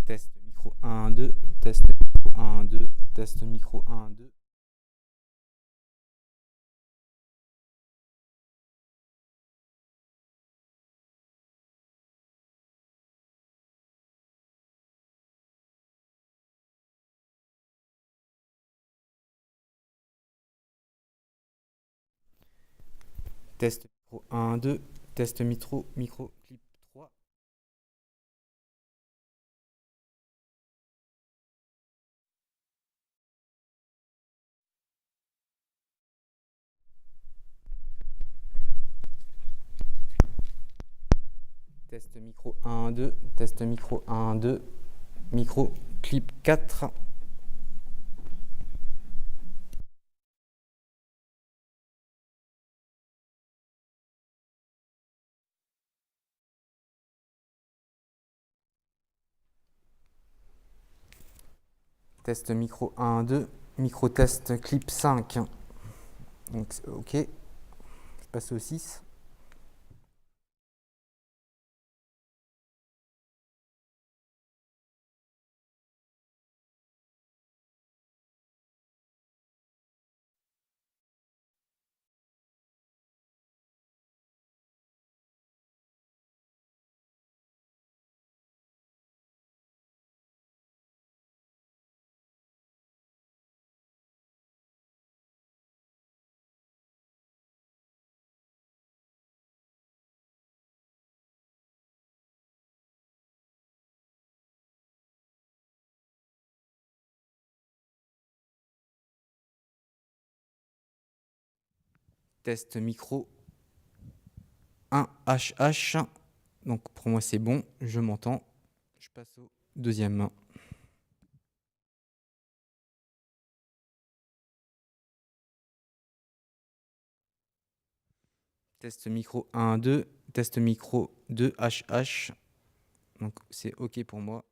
Test micro 1, 2, test micro 1, 2, test micro 1, 2. Test micro 1, 2, test micro clip 3. Test micro 1, 2, test micro 1, 2, micro clip 4. Test micro 1, 2, micro test clip 5. Donc ok, je passe au 6. Test micro 1 HH. Donc pour moi c'est bon, je m'entends. Je passe au deuxième. Test micro 1, 2, test micro 2 HH. Donc c'est ok pour moi.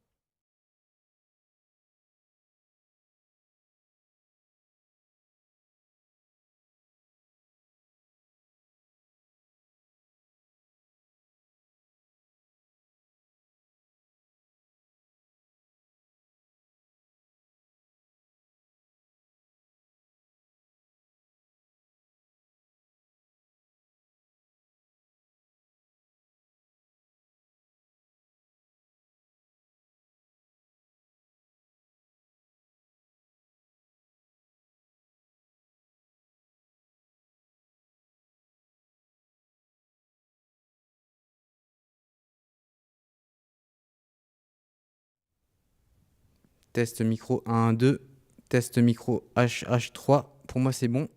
Test micro 1, 2, test micro HH3. Pour moi c'est bon.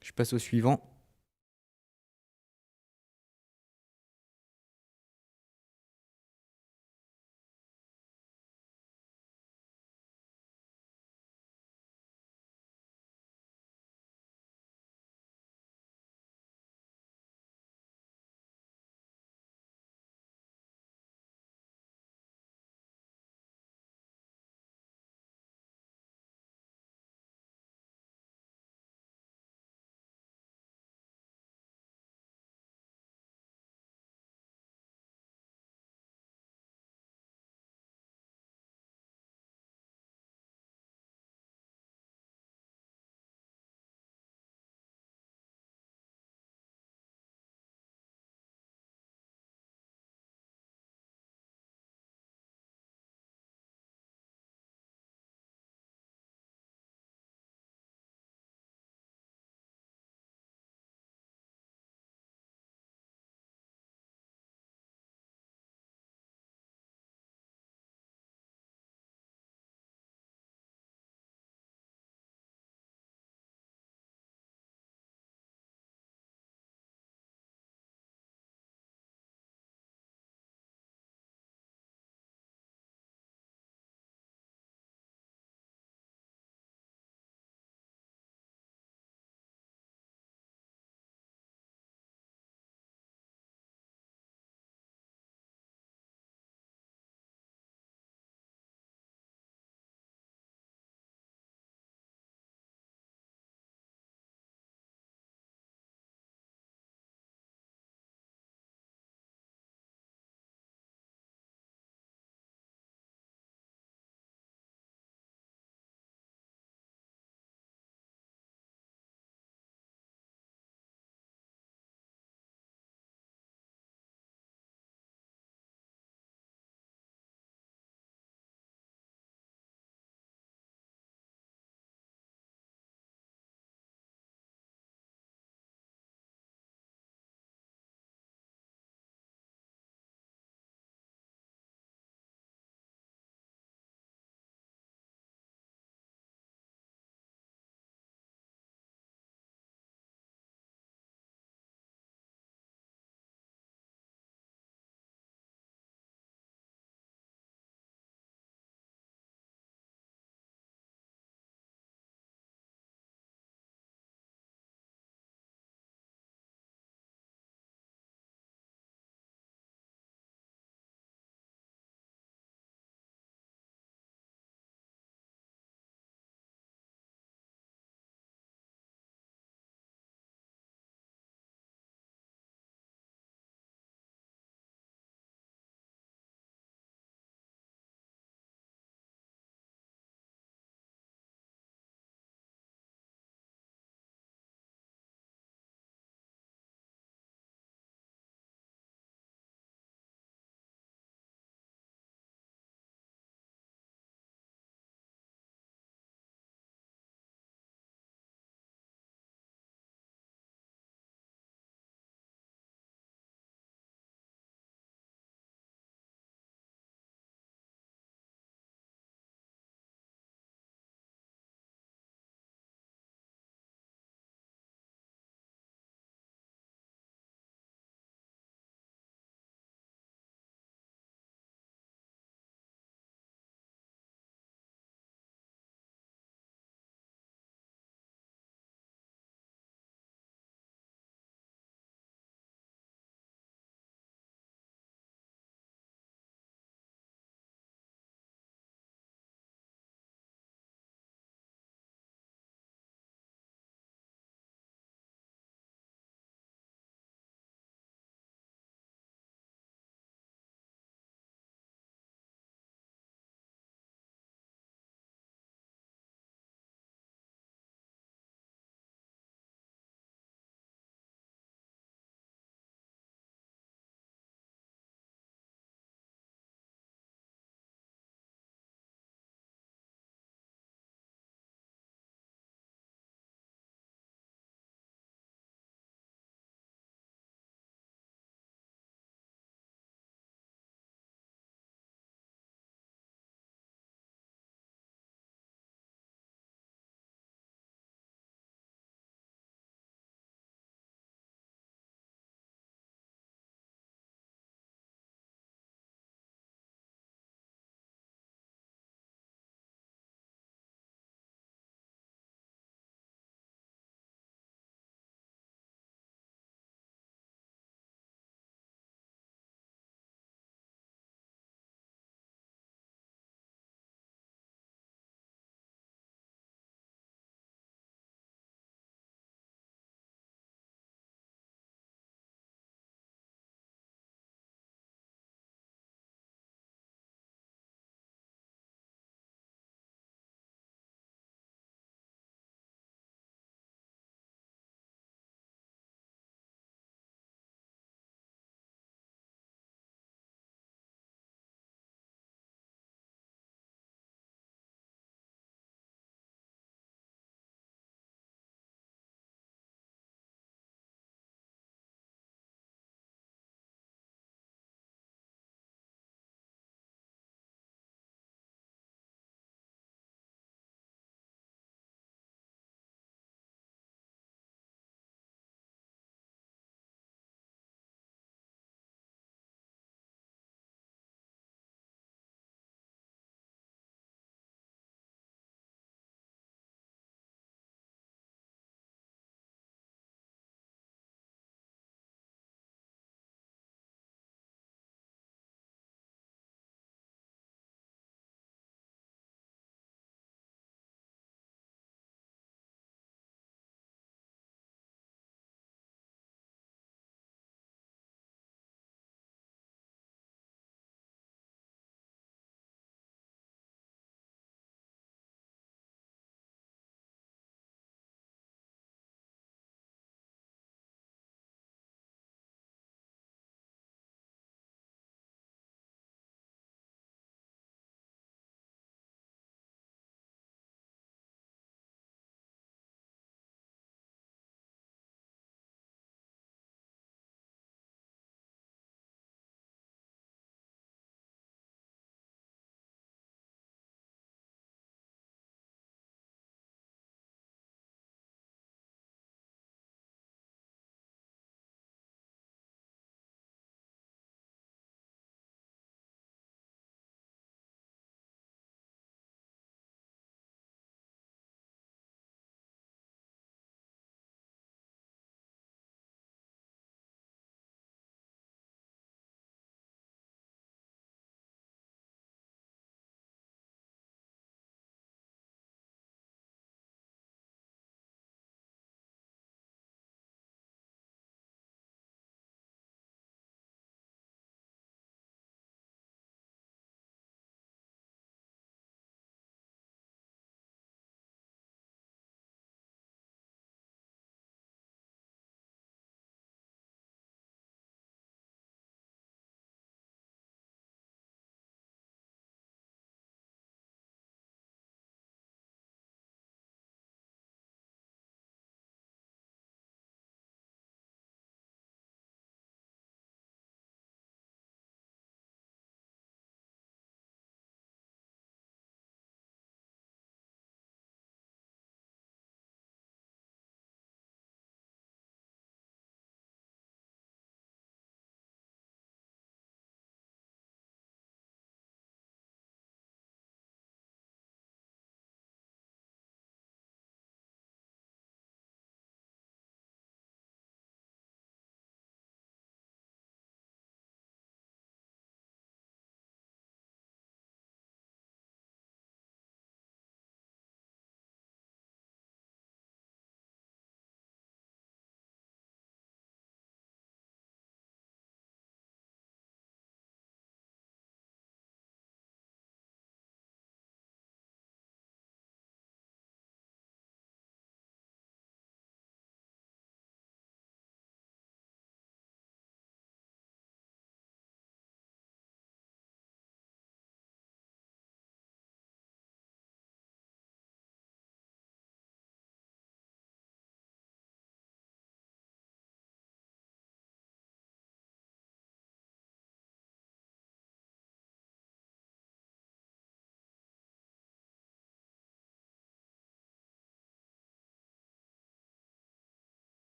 Je passe au suivant.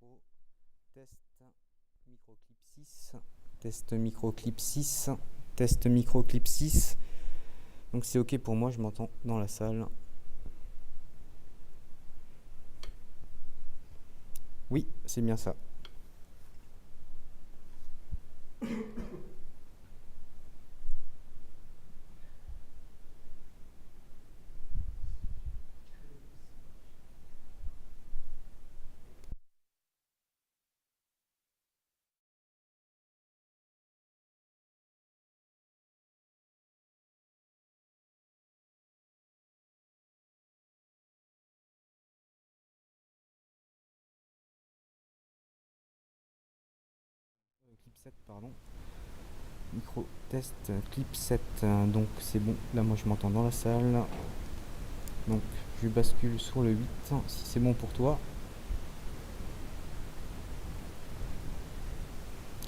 micro, test, micro clip 6, test micro clip 6, test micro clip 6. Donc c'est ok pour moi, je m'entends dans la salle. Oui, c'est bien ça. Clip 7, pardon. Micro test clip 7, donc c'est bon. Là, moi, je m'entends dans la salle. Donc, je bascule sur le 8, si c'est bon pour toi.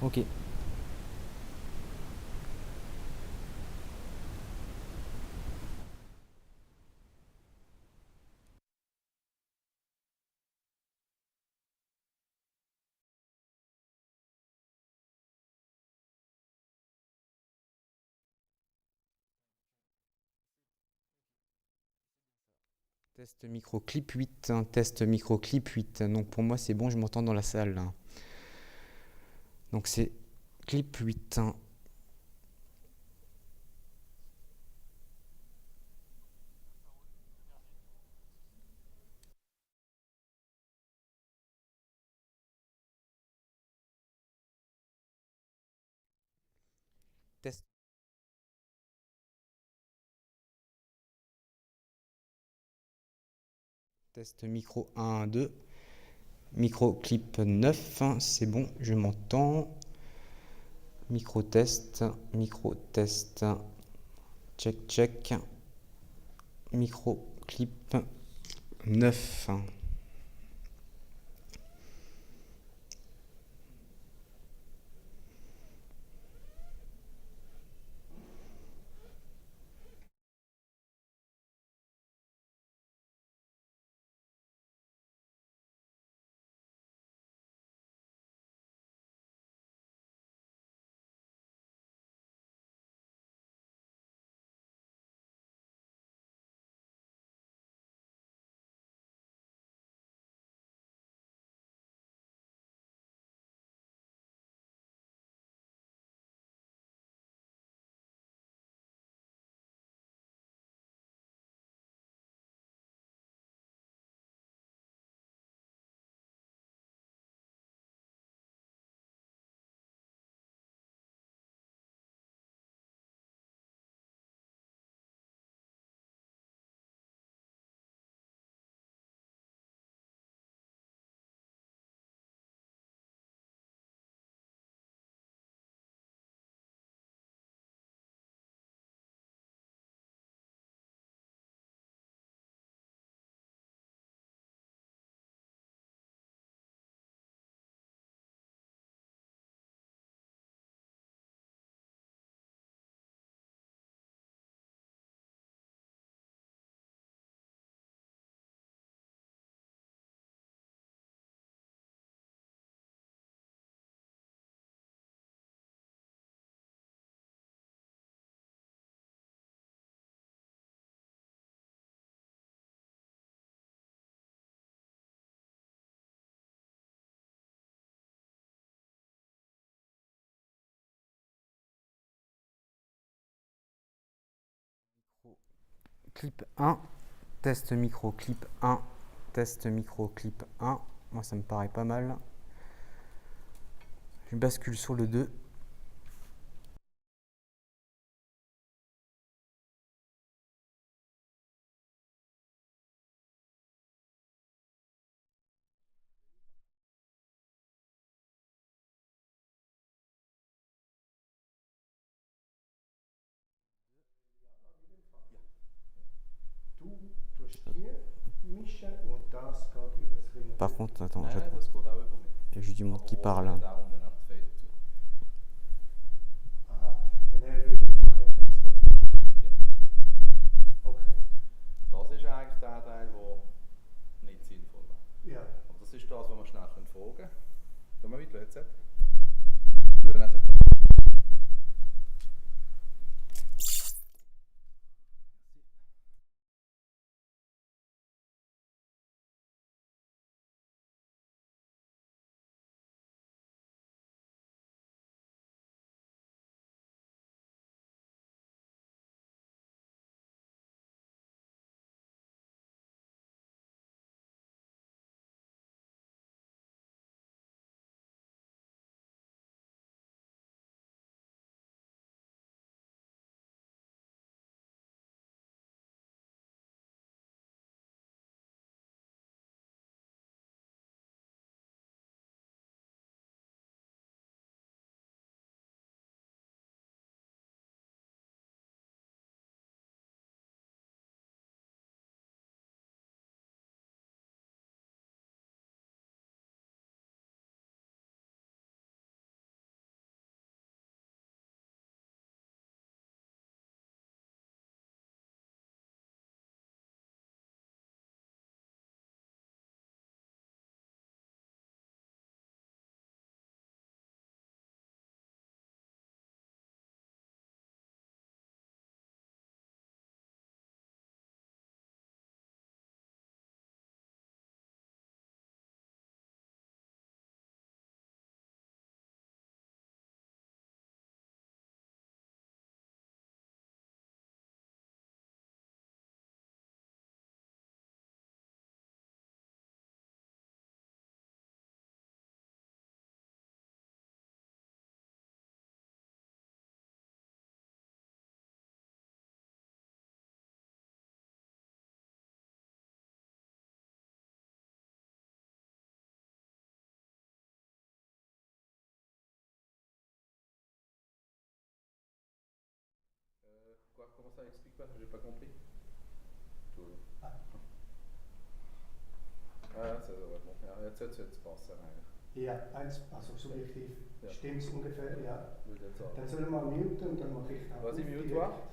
Ok. Test micro clip 8, test micro clip 8. Donc pour moi c'est bon, je m'entends dans la salle. Donc c'est clip 8. Test. Test micro 1, 2. Micro clip 9, c'est bon, je m'entends. Micro test, check, check. Micro clip 9. Clip 1, test micro clip 1, test micro clip 1. Moi ça me paraît pas mal. Je bascule sur le 2. Par contre, attends, il y a juste du monde qui parle. Das ist eigentlich der Teil, der nicht sinnvoll wäre. Ja. Aber das ist das, was wir schnell fragen können. comment ça explique pas? J'ai pas compris. Tudo. Ça, ouais, bon. Ja, jetzt passt es eigentlich. Ja, also subjektiv Ja. stimmt es ungefähr, ja. Würde jetzt auch. Dann sollen wir mal muten und dann mache ich da Was auf ich mute direkt. war?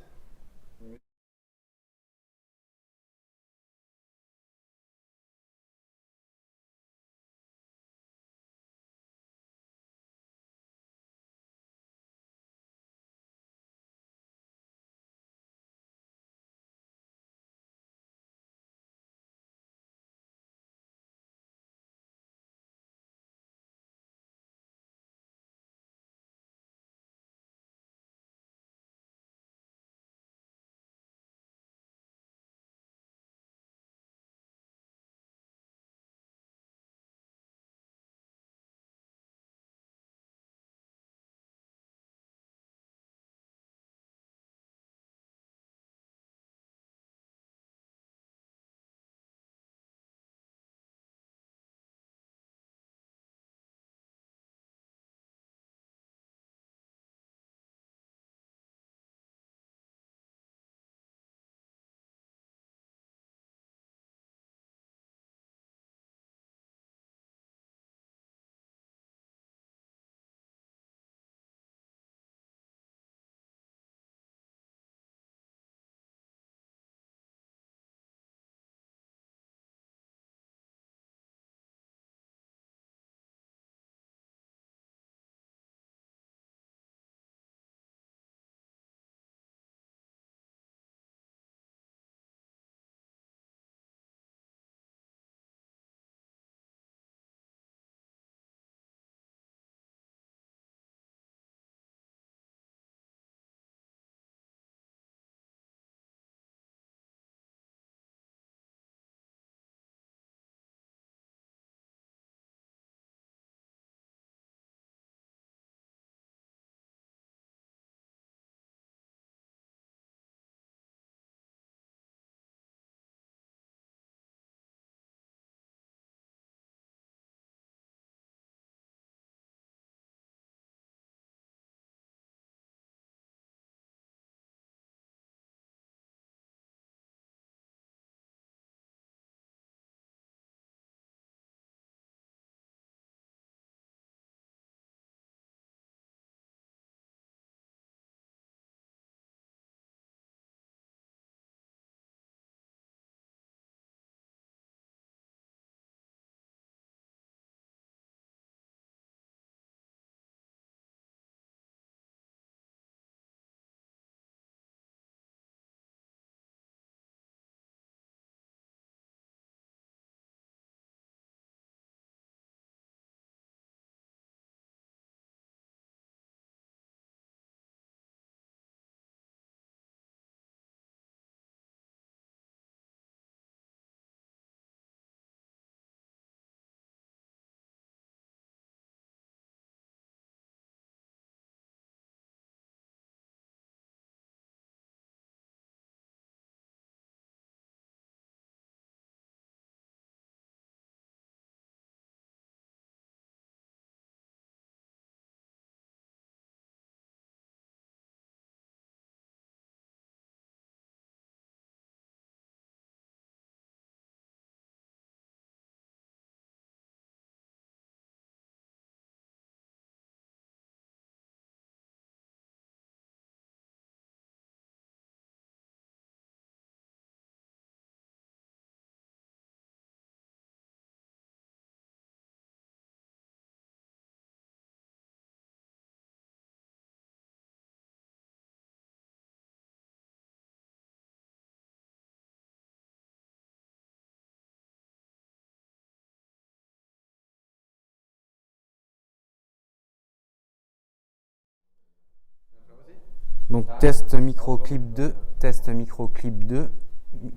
Donc test micro clip 2, test micro clip 2,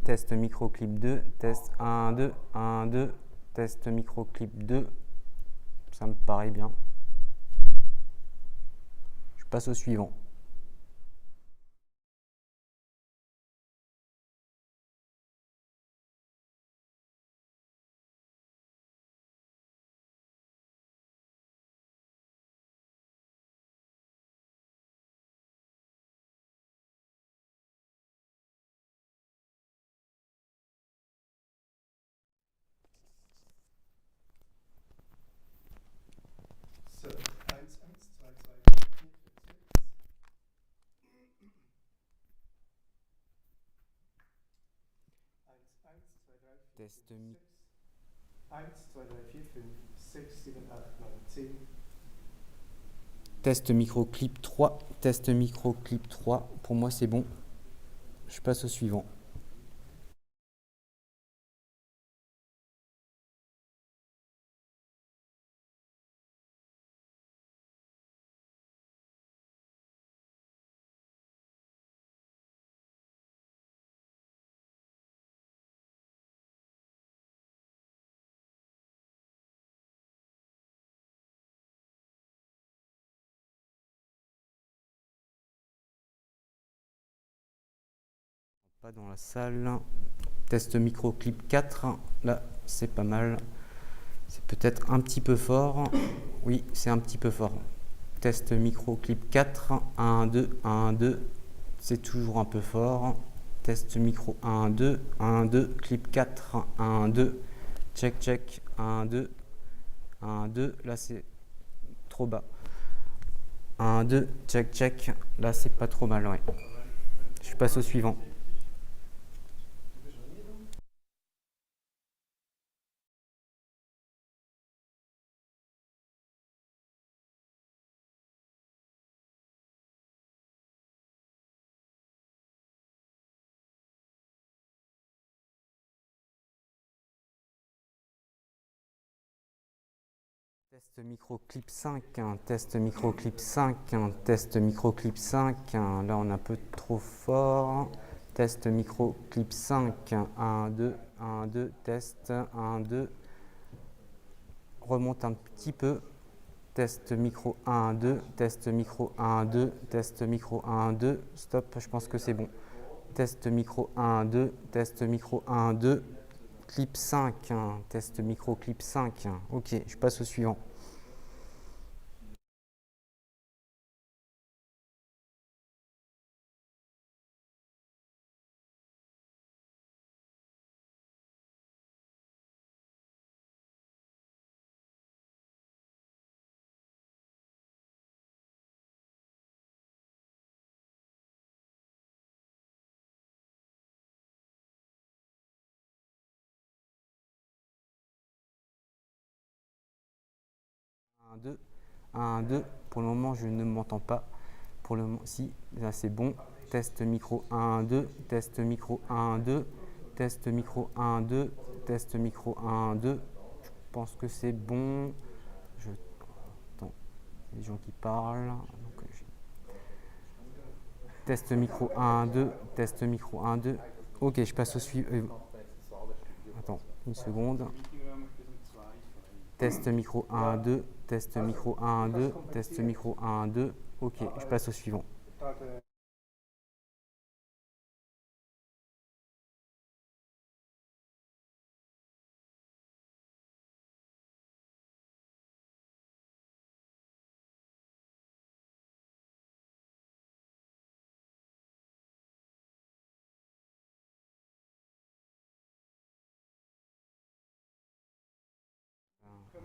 test micro clip 2, test 1, 2, 1, 2, test micro clip 2. Ça me paraît bien. Je passe au suivant. Test, mi 1, 2, 3, 4, 5, 6, 7, 8, 9, 10. Test micro clip 3. Test micro clip 3. Pour moi, c'est bon. Je passe au suivant. Pas dans la salle. Test micro clip 4. Là, c'est pas mal. C'est peut-être un petit peu fort. Oui, c'est un petit peu fort. Test micro clip 4. 1, 2, 1, 2. C'est toujours un peu fort. Test micro 1, 2, 1, 2. Clip 4. 1, 2. Check, check. 1, 2. 1, 2. Là, c'est trop bas. 1, 2. Check, check. Là, c'est pas trop mal. Ouais. Je passe au suivant. Test micro clip 5, test micro clip 5, test micro clip 5, là on est un peu trop fort. Test micro clip 5, 1, 2, 1, 2, test, 1, 2. Remonte un petit peu. Test micro 1, 2, test micro 1, 2, test micro 1, 2. Stop, je pense que c'est bon. Test micro 1, 2, test micro 1, 2. Clip 5, test micro clip 5. Ok, je passe au suivant. Un, 2, 1, 2. Pour le moment, je ne m'entends pas. Pour le moment, si, là c'est bon. Test micro 1, 2. Test micro 1, 2. Test micro 1, 2. Test micro 1, 2. Je pense que c'est bon. Attends, il y a des gens qui parlent. Donc, test micro 1, 2. Test micro 1, 2. Ok, je passe au suivant. Attends, une seconde. Test micro 1, 2, test micro 1, 2, test micro 1, 2. Ok, je passe au suivant.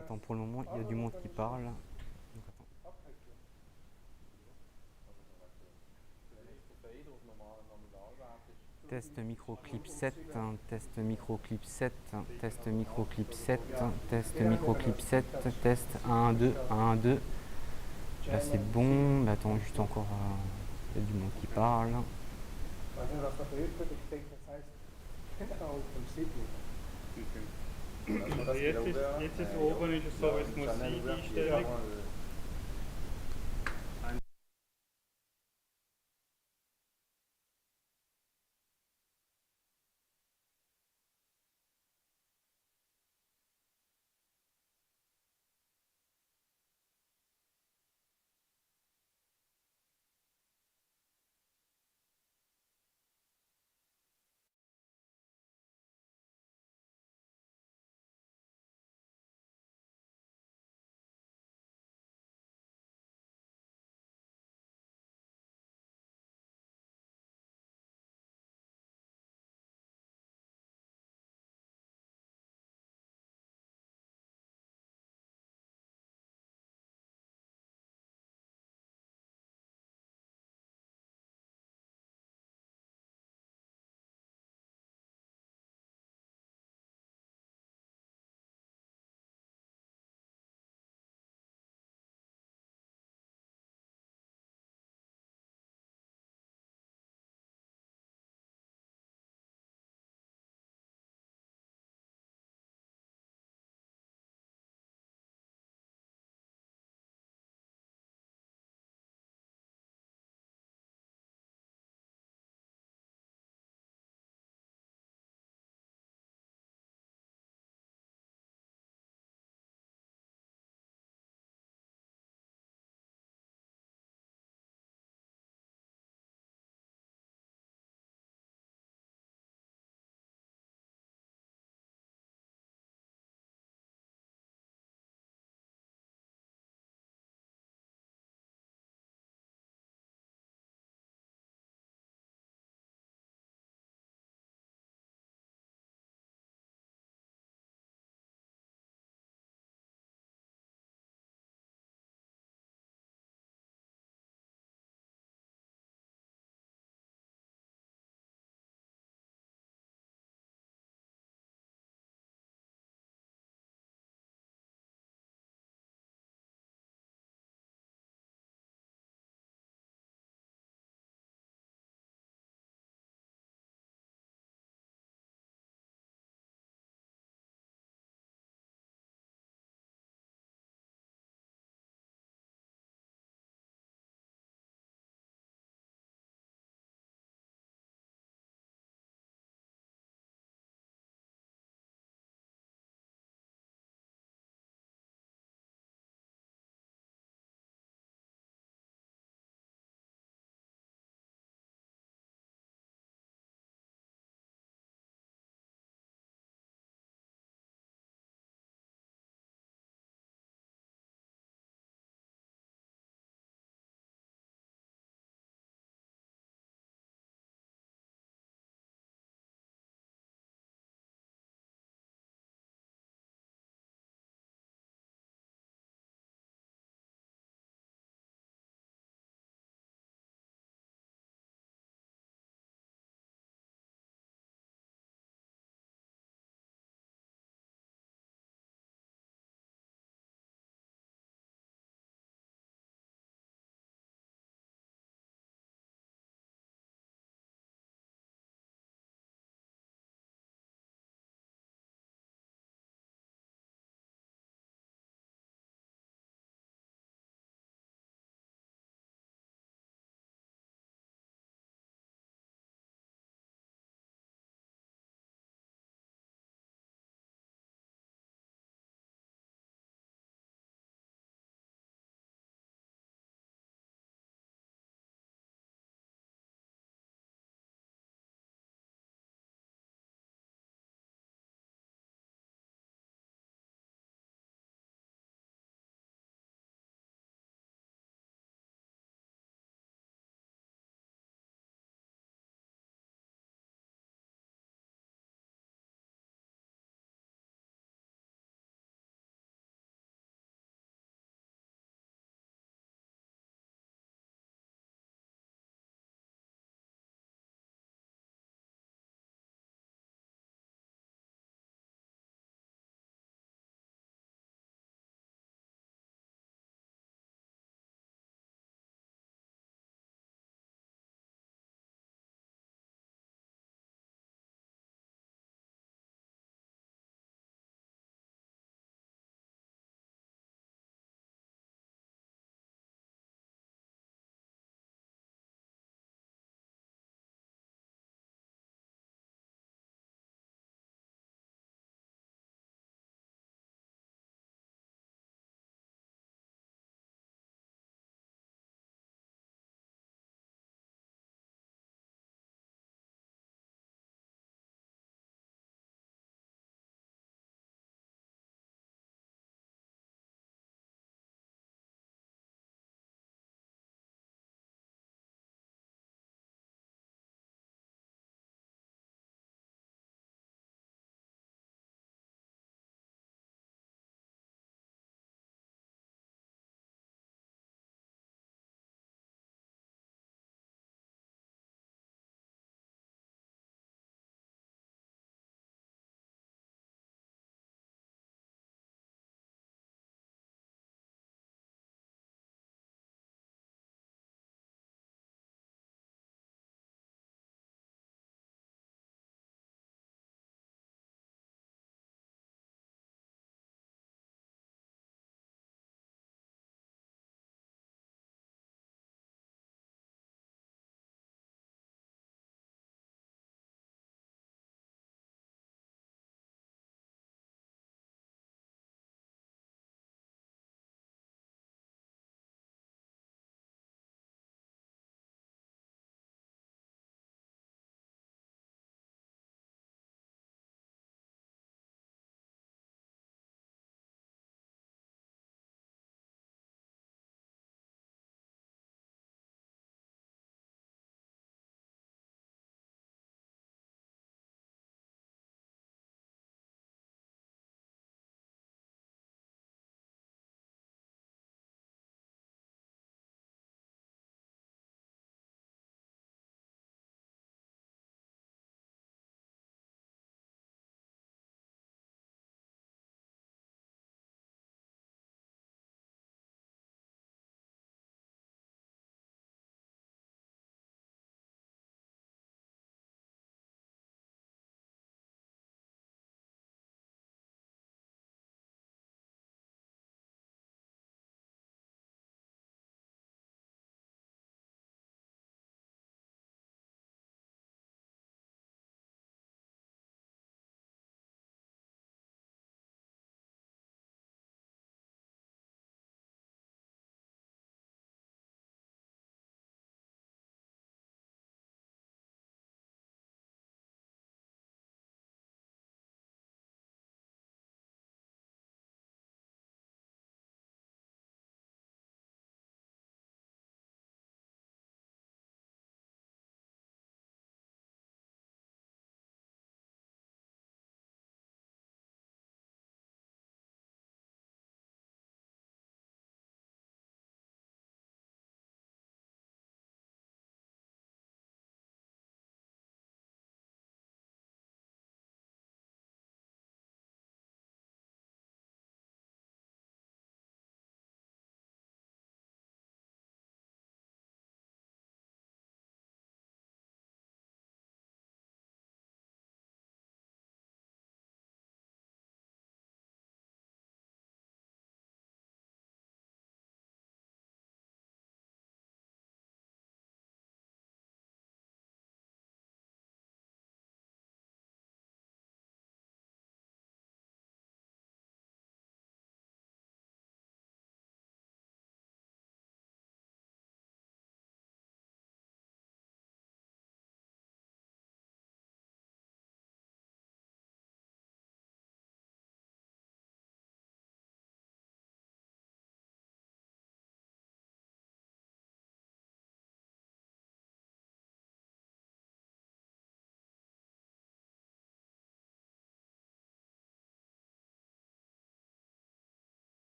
Attends, pour le moment, il y a du monde qui parle. Donc, attends. Test micro clip 7, test micro clip 7, test micro clip 7, test micro clip 7, test 1, 2, 1, 2. Là c'est bon, mais attends, juste encore, il y a du monde qui parle. Jetzt ist oben ist es so, es muss Einstellung.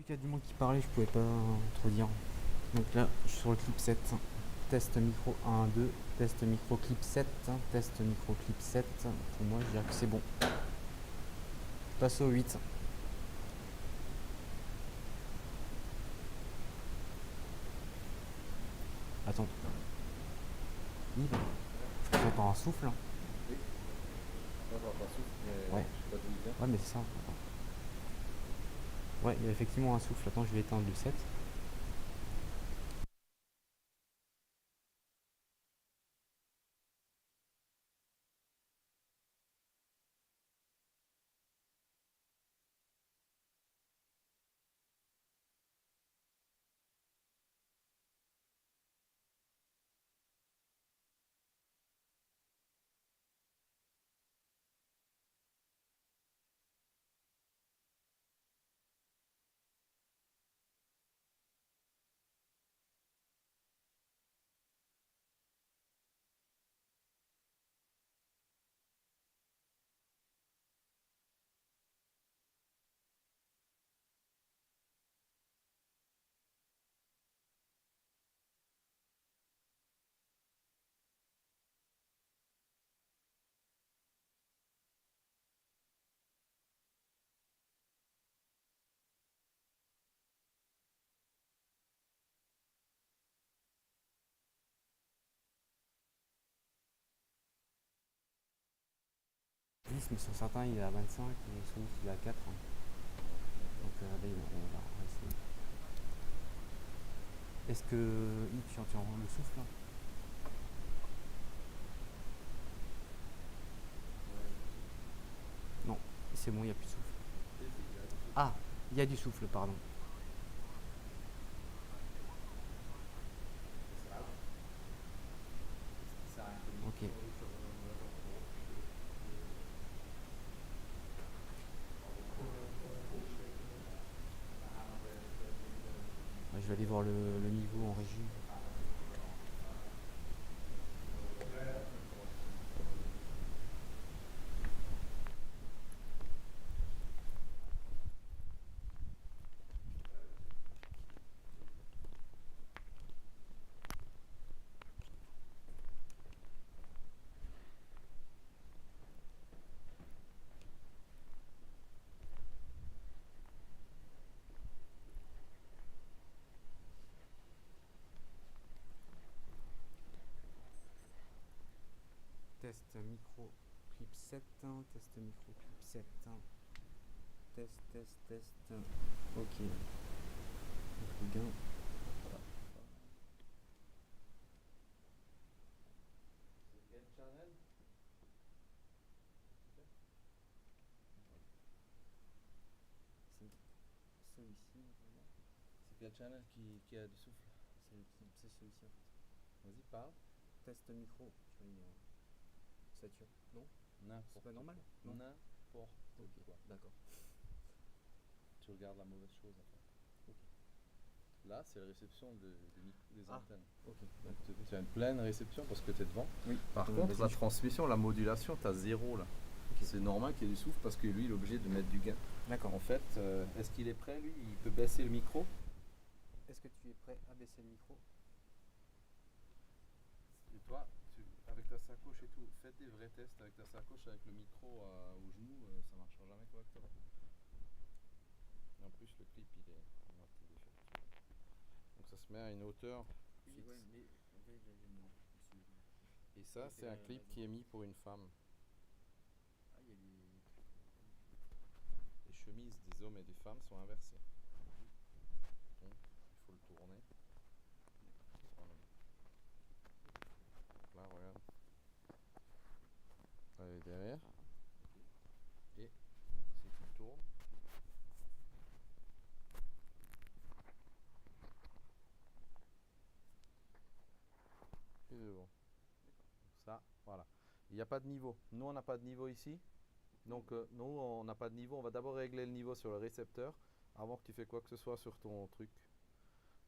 qu'il y a du monde qui parlait, je pouvais pas trop dire. Donc là, je suis sur le clip 7. Test micro 1, 2, test micro clip 7, test micro clip 7. Pour moi, je dirais que c'est bon. Je passe au 8. Attends. Yves, j'entends un souffle. Oui. Moi, j'entends un souffle, mais Ouais. je sais pas d'où il vient. Ouais, mais c'est ça. Ouais, il y a effectivement un souffle. Attends, je vais éteindre le 7. Mais sur certains, il est à 25 et sur d'autres, il est à 4. Donc là, on va essayer. Est-ce que Yves, tu entends le souffle là? Non, c'est bon, il n'y a plus de souffle. Ah, il y a du souffle, pardon. Ok. Je vais aller voir le niveau en régie. Test micro clip 7, test micro clip 7. Test. Ok. Gain. C'est quel channel? C'est celui-ci. C'est quel channel qui a du souffle? C'est celui-ci en fait. Vas-y, parle. Test micro. Tu vois, il est saturé. Non? N'importe C'est pas normal? quoi. Non. N'importe Ok, quoi. d'accord. Tu regardes la mauvaise chose en fait. Ok. Là, c'est la réception des antennes. Ok. Donc tu as une pleine réception parce que tu es devant. Oui. Par contre, la transmission, la modulation, tu as 0 là. Ok. C'est normal qu'il y ait du souffle parce que lui, il est obligé de mettre du gain. D'accord. En fait, est-ce qu'il est prêt lui? Il peut baisser le micro. Est-ce que tu es prêt à baisser le micro? Et toi, avec ta sacoche et tout, faites des vrais tests avec ta sacoche, avec le micro au genou, ça marchera jamais correctement. Et en plus, le clip, il est à moitié défait. Donc ça se met à une hauteur fixe. Ouais, mais en fait, Et ça, c'est un clip qui est mis pour une femme. Ah, il y a Les chemises des hommes et des femmes sont inversées. Donc, il faut le tourner. Voilà. Donc là, regarde. Elle est derrière. Et si tu tournes, et devant. Ça, voilà. Il n'y a pas de niveau. Nous, on n'a pas de niveau ici. Donc, nous, on n'a pas de niveau. On va d'abord régler le niveau sur le récepteur avant que tu fais quoi que ce soit sur ton truc.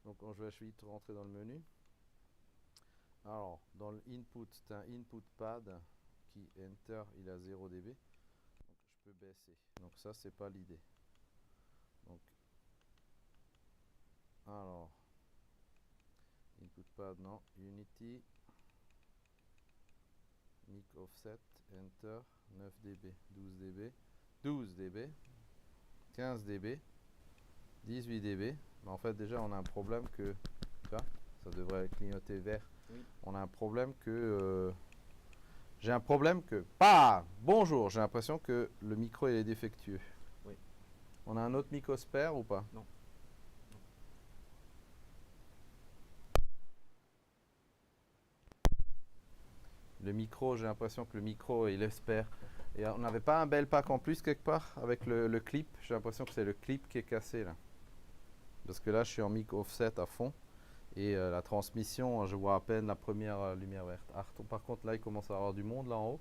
Donc, je vais vite rentrer dans le menu. Alors, dans le input, tu as un input pad qui enter, il a 0 dB. Donc, je peux baisser. Donc, ça, c'est pas l'idée. Donc, Alors, input pad, non. Unity. Mic offset, enter, 9 dB, 12 dB, 12 dB, 15 dB, 18 dB. Mais en fait, déjà, on a un problème que, tu vois, ça devrait clignoter vert. Oui. On a un problème que, j'ai un problème que, bah, bonjour, j'ai l'impression que le micro il est défectueux. Oui. On a un autre micro spare ou pas? Non. Le micro, j'ai l'impression que le micro il est spare. Et on n'avait pas un bel pack en plus quelque part avec le clip. J'ai l'impression que c'est le clip qui est cassé là. Parce que là, je suis en mic offset à fond. Et la transmission, je vois à peine la première lumière verte. Par contre, là, il commence à y avoir du monde là en haut.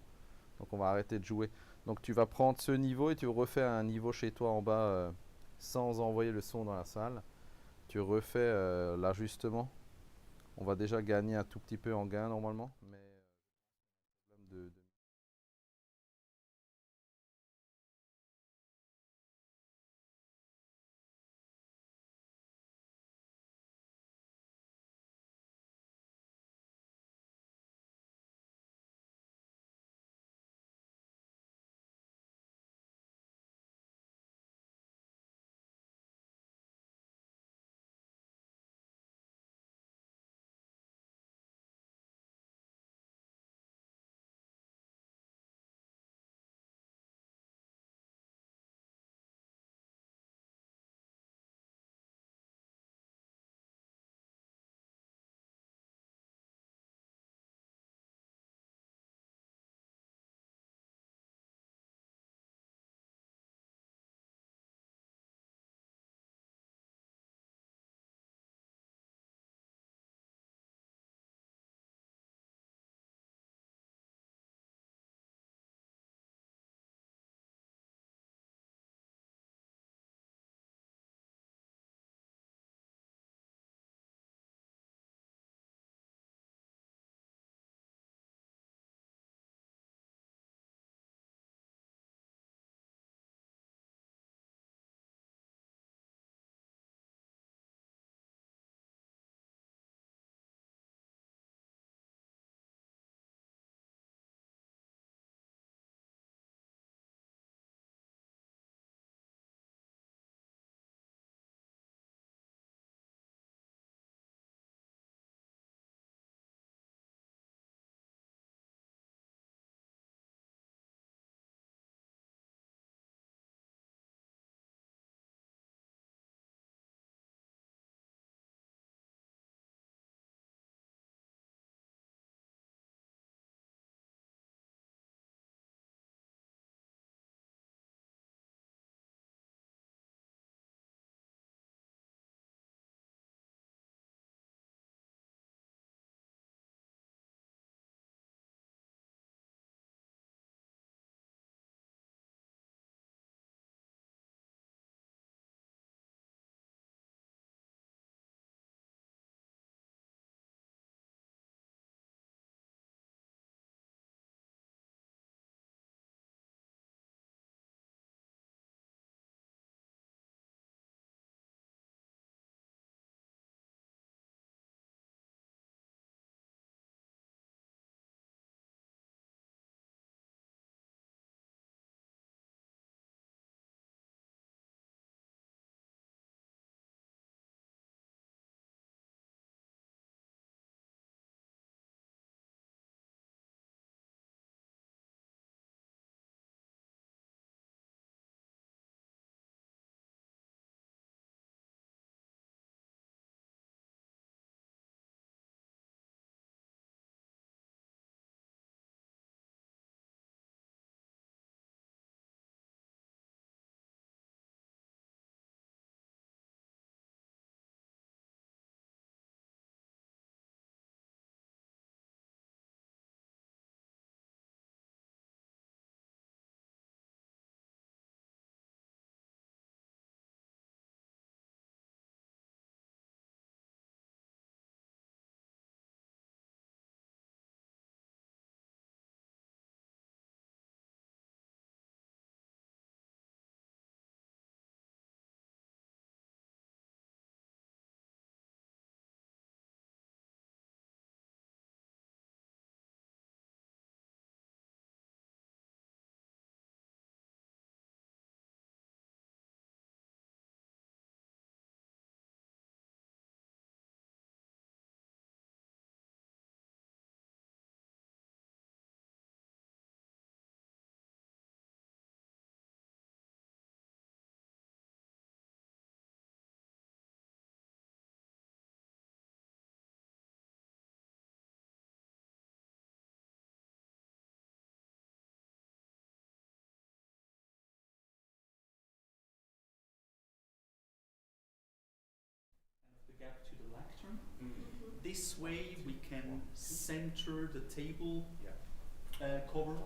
Donc, on va arrêter de jouer. Donc, tu vas prendre ce niveau et tu refais un niveau chez toi en bas sans envoyer le son dans la salle. Tu refais l'ajustement. On va déjà gagner un tout petit peu en gain normalement. Mais problème de gap to the lectern. This way we can center the table cover,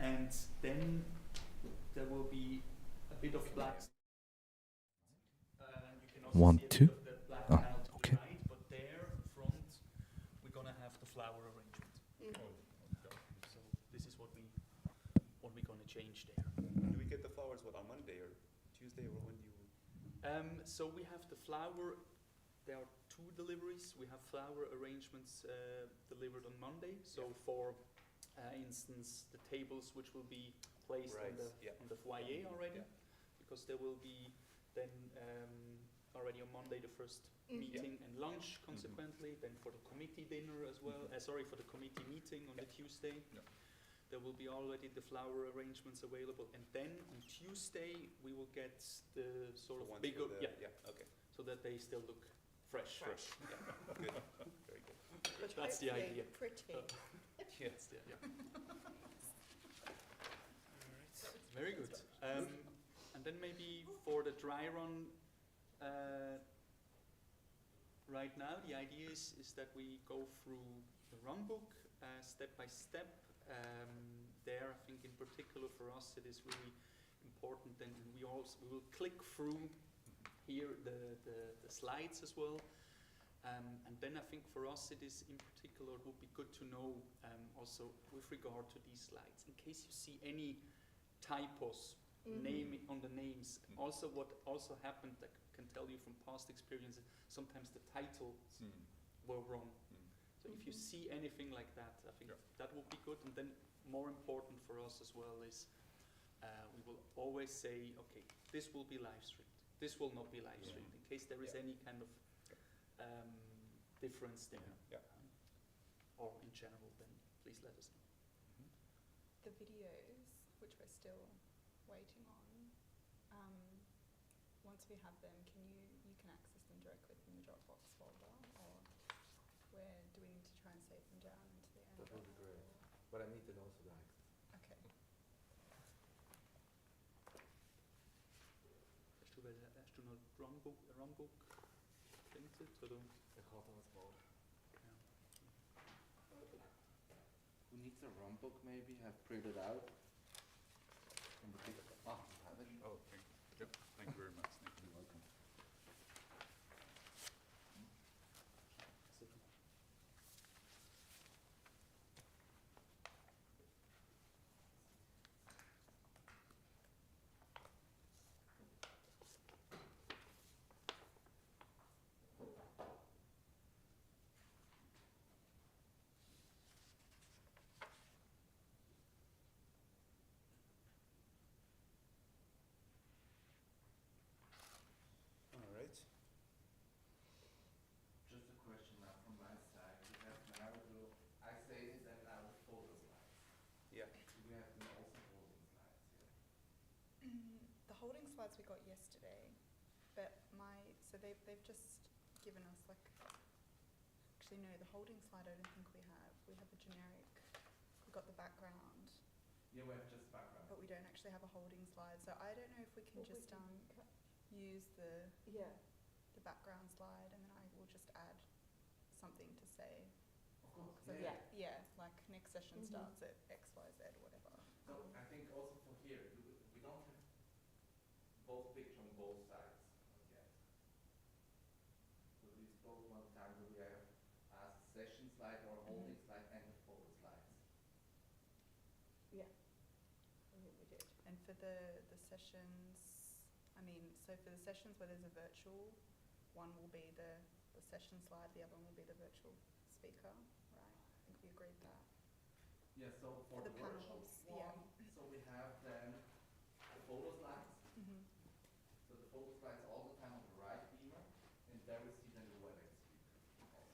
and then there will be a bit of black. You can also One, see a two. bit of the black Ah, panel to okay. the right, but there front we're gonna have the flower arrangement. So this is what we're gonna change there. Do we get the flowers on Monday or Tuesday, or when do you? So we have the flower. There are 2 deliveries. We have flower arrangements delivered on Monday. So for instance, the tables which will be placed on the foyer already, because there will be then already on Monday the first meeting and lunch. Consequently, then for the committee dinner as well. For the committee meeting on the Tuesday. There will be already the flower arrangements available, and then on Tuesday we will get the sort of bigger, okay. so that they still look fresh. Good. Very good. But That's the hopefully idea. Pretty. Yes, Very good. And then maybe for the dry run, right now the idea is that we go through the run book step by step. There, I think in particular for us it is really important, and we will click through here the slides as well. And then I think for us it is in particular, it would be good to know also with regard to these slides, in case you see any typos name on the names. Also, what also happened, I can tell you from past experiences, sometimes the titles were wrong. So if you see anything like that, I think that would be good. And then more important for us as well is we will always say, okay, this will be live streamed. This will not be live streamed. In case there is any kind of difference there, or in general, then please let us know. The videos, which we're still waiting on, once we have them, you can access them directly from the Dropbox folder, or do we need to try and save them down into the end? That would be great. But I need to know the access. Okay. Hast du noch Runbook printed, oder? Ik ga het aanspoelen. Who needs a run book maybe? Have printed out. Have it. Oh, thank you very much. Thank you. You're welcome. All right. Just a question now from my side. We have now I say this and now the photo slides. Yeah. Do we have now also holding slides here? The holding slides we got yesterday, but so they've just given us actually no, the holding slide I don't think we have. We have a generic, we've got the background, Yeah, we have just background. but we don't actually have a holding slide. So I don't know if we can just use the background slide, and then I will just add something to say. Of course. Yeah, like next session starts at X, Y, Z, whatever. So I think also for here, we don't have both pictures on both sides yet. So we spoke one time that we have a session slide or a holding slide and a photo slides. Yeah, I think we did. And for the sessions, so for the sessions where there's a virtual, one will be the session slide, the other one will be the virtual speaker, right? I think we agreed that. Yeah, so for For the the virtual panels, one, so we have then the photo slides. So the photo slides all the time on the right beamer, and there we see then the WebEx speaker also.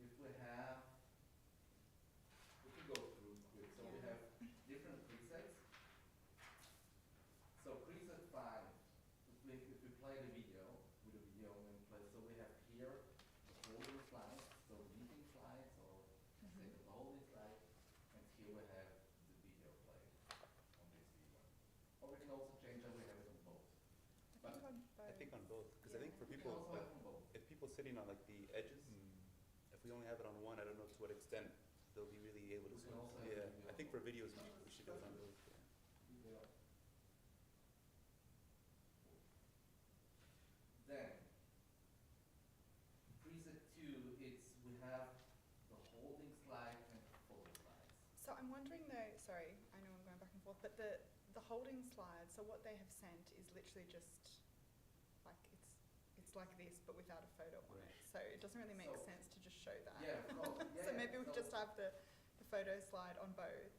If we have, we can go through quick. So we have different presets. So preset 5, if we play the video, with the video in place, so we have here the folder slides, so meeting slides or say the holding slide, and here we have the video play on this video. Or we can also change that we have it on both. I think on both. I think on both, because I think for We can people, also have on both. if sitting on like the edges. If we only have it on one, I don't know to what extent they'll be really able to We see. can also have Yeah, video. I think for videos we should do it on both. Yeah. Then, preset 2, we have the holding slide and the follow slides. So I'm wondering though, sorry, I know I'm going back and forth, but the holding slide, so what they have sent is literally just like it's like this but without a photo on it. So it doesn't really make So- sense to just show that. Yeah, of course. Yeah, So maybe we so- just have the photo slide on both.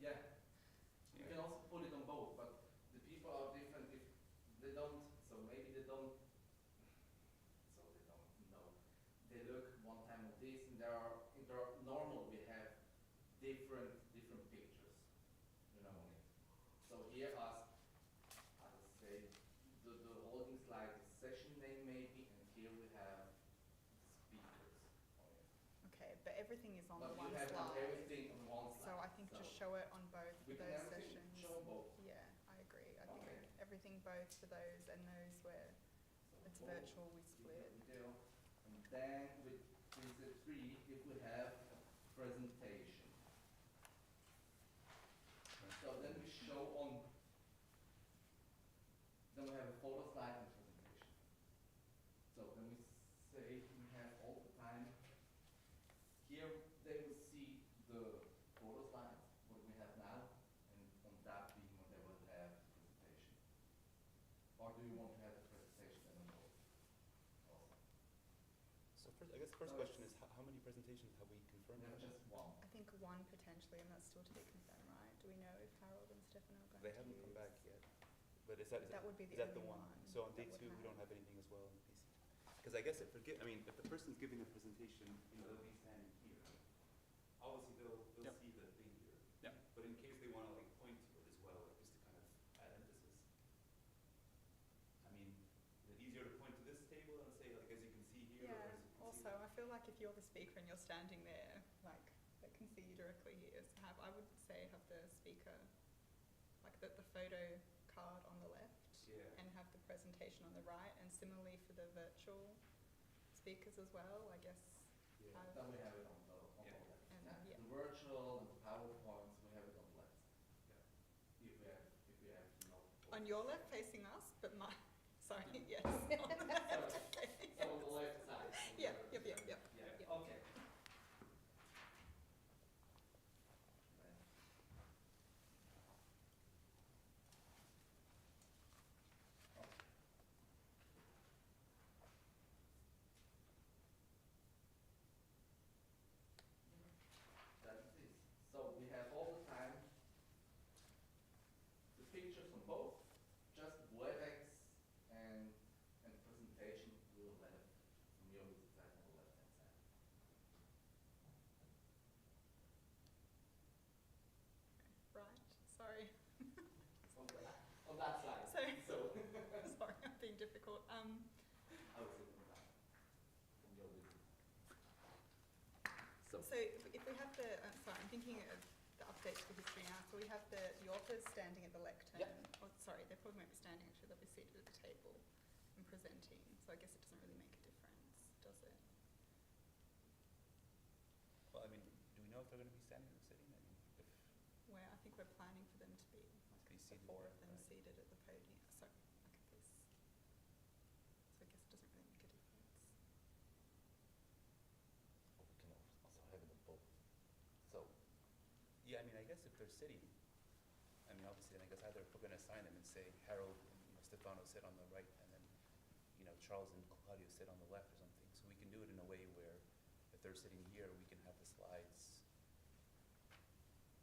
Yeah. You can also put it on both, but the people are different if they don't, so maybe they don't, so they don't know. They look one time at this, and there are normal we have different pictures, you know. So here as I say, the holding slide is session name maybe, and here we have speakers on it. Okay, but everything is on But one you have slide. everything on one slide. So I think just show it on both we of can those everything sessions. show both. Yeah, I agree. I think Okay. everything both for those and those where So it's both virtual we split. video. And then with preset 3, if we have a presentation. So then we show on, then we have a photo slide and presentation. So then we say we have all the time, here they will see the photo slides, what we have now, and on that being what they will have the presentation. Or do you want to have the presentation and then both? Also. So first, I guess the first No, question it's- is how many presentations have we confirmed? We have just one. I think one potentially, and that's still to be confirmed, right? Do we know if Harold and Stefan are going They to haven't use? come back yet. But is that That would be is the that the only one? one So on that day would 2 we don't have. have anything as well on PC. Because I guess if the person's giving a presentation, you know, they'll be standing here. Obviously they'll Yep. see the thing here. Yep. But in case they want to like point to it as well, like just to kind of add emphasis. I mean, is it easier to point to this table and say like as you can see here? or Yeah, as you can also, see I feel like if you're the speaker and you're standing there, like, they can see you directly here, so I would say have the speaker, like the photo card on the left, Yeah. and have the presentation on the right, and similarly for the virtual speakers as well, I guess. Yeah. have- Then we have it on the Yeah. left. And, Yeah. yeah. The virtual and the PowerPoints, we have it on the left side. Yeah. If we have no. On your left facing us, but my, sorry, yes. So on the left side. Yeah, yep. Yeah, Yep. okay. That is it. So we have all the time the pictures on both, just WebEx and presentation we will have from your side on the left hand side. Right, sorry. On that side. So, So sorry, I'm being difficult. I would say from that, from your vision. So So if we have the, sorry, I'm thinking of the update to the history now. So we have the authors standing at the lectern. Yep. Oh, sorry, they probably won't be standing actually, they'll be seated at the table and presenting. So I guess it doesn't really make a difference, does it? Well, I mean, do we know if they're going to be standing or sitting? I mean, if Where I think we're planning for them to be, must be the seated. four there, of them right? seated at the podium. So, look at this. So I guess it doesn't really make a difference. we can also have it on both. So Yeah, I mean, I guess if they're sitting, I mean, obviously, then I guess either if we're going to assign them and say Harold and Stefano sit on the right, and then Charles and Claudio sit on the left or something. So we can do it in a way where if they're sitting here, we can have the slides.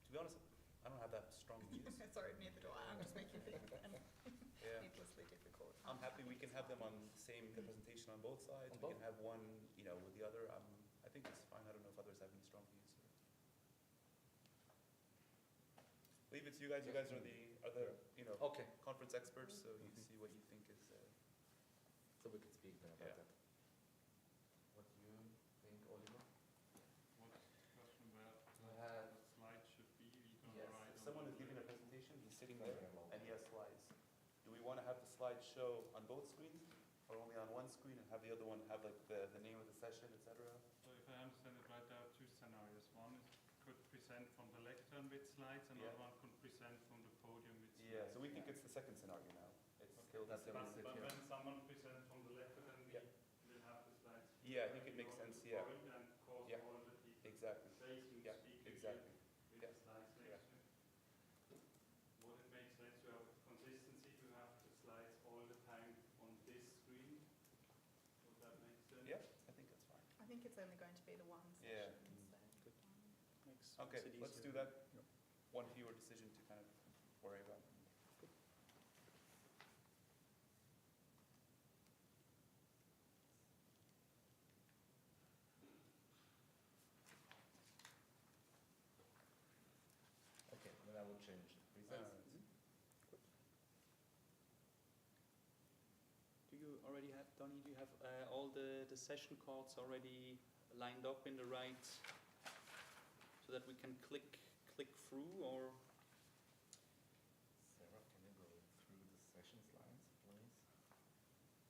To be honest, I don't have that strong views. Sorry, neither do I. I'm just making things Yeah. needlessly difficult. I'm happy we can have them on the presentation on both sides. On We both? can have one, with the other. I think it's fine. I don't know if others have any strong views. Leave it to you guys. You guys are the okay. conference experts, so you see what you think is. So we can speak then about Yeah. that. What do you think, Oliver? What question where had- the slide should be, we're gonna Yes, write If on someone the is giving a left. presentation, he's sitting Very there well. and he has slides. Do we want to have the slides show on both screens, or or only on one screen and have the other one have like the name of the session, etc.? So if I understand it right, there are two scenarios. One is could present from the lectern with slides, and Yeah. another one could present from the podium with slides. Yeah, so we think it's the second scenario now. It's still the But, same. but when someone presents from the lectern, then Yeah. we will have the slides. Yeah, I think it makes sense, yeah. And cause Yeah. all the people Exactly. facing Yeah, the speaker exactly. with Yeah. the slides next to it. Would it make sense to have consistency, to have the slides all the time on this screen? Would that make sense? Yeah, I think that's fine. I think it's only going to be the one Yeah. session, so. Good. Makes Okay, it let's easier. do that. One fewer decision to kind of worry about. Okay, then I will change the presets. Do you already have, Donnie, do you have all the session cards already lined up in the right, so that we can click through, or? Sarah, can you go through the session slides, please?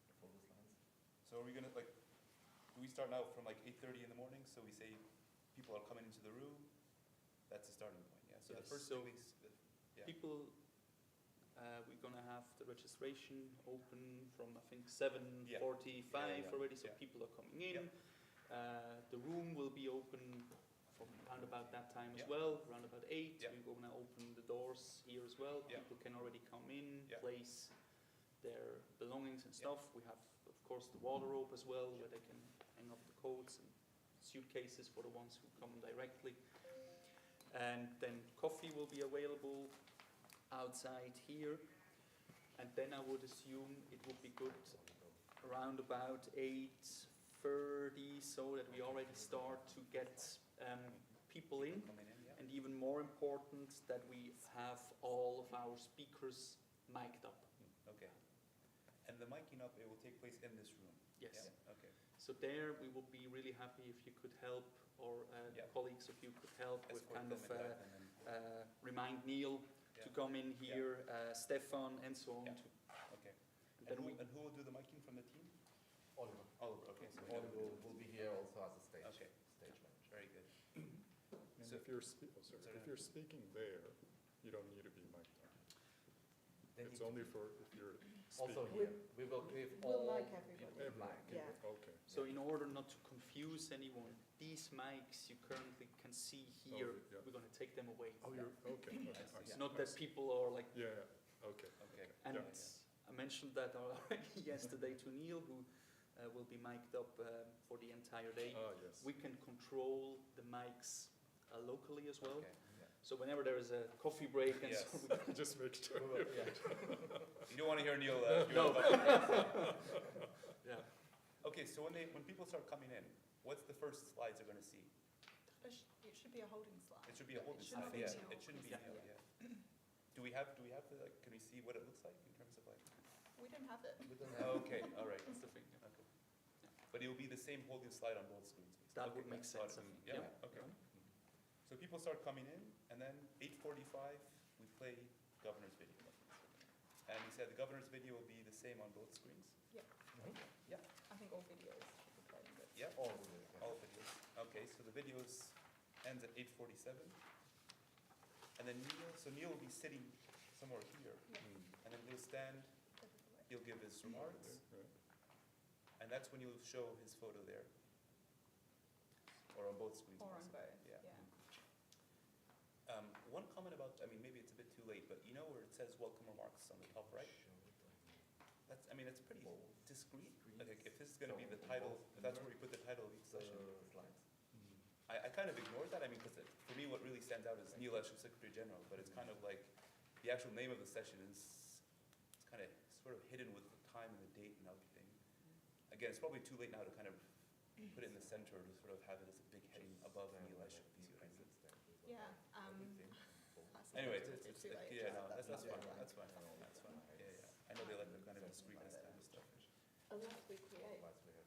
The photo slides? So are we gonna like, do we start now from like 8:30 in the morning? So we say people are coming into the room. That's the starting point. Yeah. So the Yes, first so 2 weeks. Yeah. People, we're gonna have the registration open from, I think, 7:45 Yeah. already, so Yeah. people are coming in. The room will be open from around about that time as Yeah. well, around about 8. Yeah. We're gonna open the doors here as well. Yeah. People can already come in, Yeah. place their belongings and Yeah. stuff. We have, of course, the wardrobe as well, where they can hang up the coats and suitcases for the ones who come directly. And then coffee will be available outside here. And then I would assume it would be good around about 8:30, so that we already start to get people in. Coming in. Yeah. And even more important, that we have all of our speakers mic'd up. Okay. And the miking up, it will take place in this room. Yes. Yeah? Okay. So there, we would be really happy if you could help, or Yeah. colleagues of you could help with Escort kind them of in back and then. remind Neil to Yeah. come in here, Stefan, and so on. Yeah. To, Okay. and And then who, we, and who will do the miking from the team? Oliver. Oliver. Okay. So we Oliver know- will be here also as a stage, Okay. stage manager. Very good. And So- if you're, Sorry. if you're speaking there, you don't need to be mic'd up. They It's need to only be- for if you're Also speaking. here, we will give We'll all mic everybody. people mic. Yeah. Okay. so in order not to confuse anyone, these mics you currently can see here, yeah. we're going to take them away. Oh, you're, okay. I I see. It's see. not I that see. people are like, Yeah, yeah, okay. Okay. and Yeah. I mentioned that already yesterday to Neil, who will be mic'd up for the entire day. Ah, yes. We can control the mics locally as well. Okay. So whenever there is a coffee break and Yes. so we Just make sure. We will- yeah. You don't want to hear Neil. No. Neil- yeah. Okay. So when people start coming in, what's the first slides they're going to see? It should be a holding slide. It should be a holding shouldn't slide. be Yeah. Neil. It shouldn't be Yeah. Neil. Yeah. Do we have the like? Can we see what it looks like in terms of like? We don't have it. We don't have- Okay. All right. That's the thing. Yeah. Okay. But it will be the same holding slide on both screens. basically. That Okay, would make that's got sense, it. I think. Yeah. Yeah. Okay. So people start coming in, and then 8:45 we play governor's video. And he said the governor's video will be the same on both screens. I think all videos should be playing this. Yeah. All the way, yeah. All videos. Okay. So the videos ends at 8:47, and then Neil will be sitting somewhere here, Yeah. and then he'll stand. He'll give his remarks, Right. and that's when you'll show his photo there, or on both screens. Or on possibly. both, Yeah. yeah. One comment about, I mean, maybe it's a bit too late, but you know where it says welcome remarks on the top right? That's, I mean, it's pretty discreet. Like, if this is gonna be the title, if that's where we put the title of each session. Slides. I kind of ignored that, I mean, because for me, what really stands out is Neil Escher, Secretary General, but it's kind of like, the actual name of the session is, it's kind of sort of hidden with the time and the date and everything. Again, it's probably too late now to kind of put it in the center, to sort of have it as a big heading above Neil Escher, if you see what I mean. Yeah, I Anyway, suppose it's, too late. yeah, no, that's not fine, deadline. that's fine, that's fine, yeah, yeah. I know they like the kind of discreetness kind of stuff. Unless we create, Otherwise we have.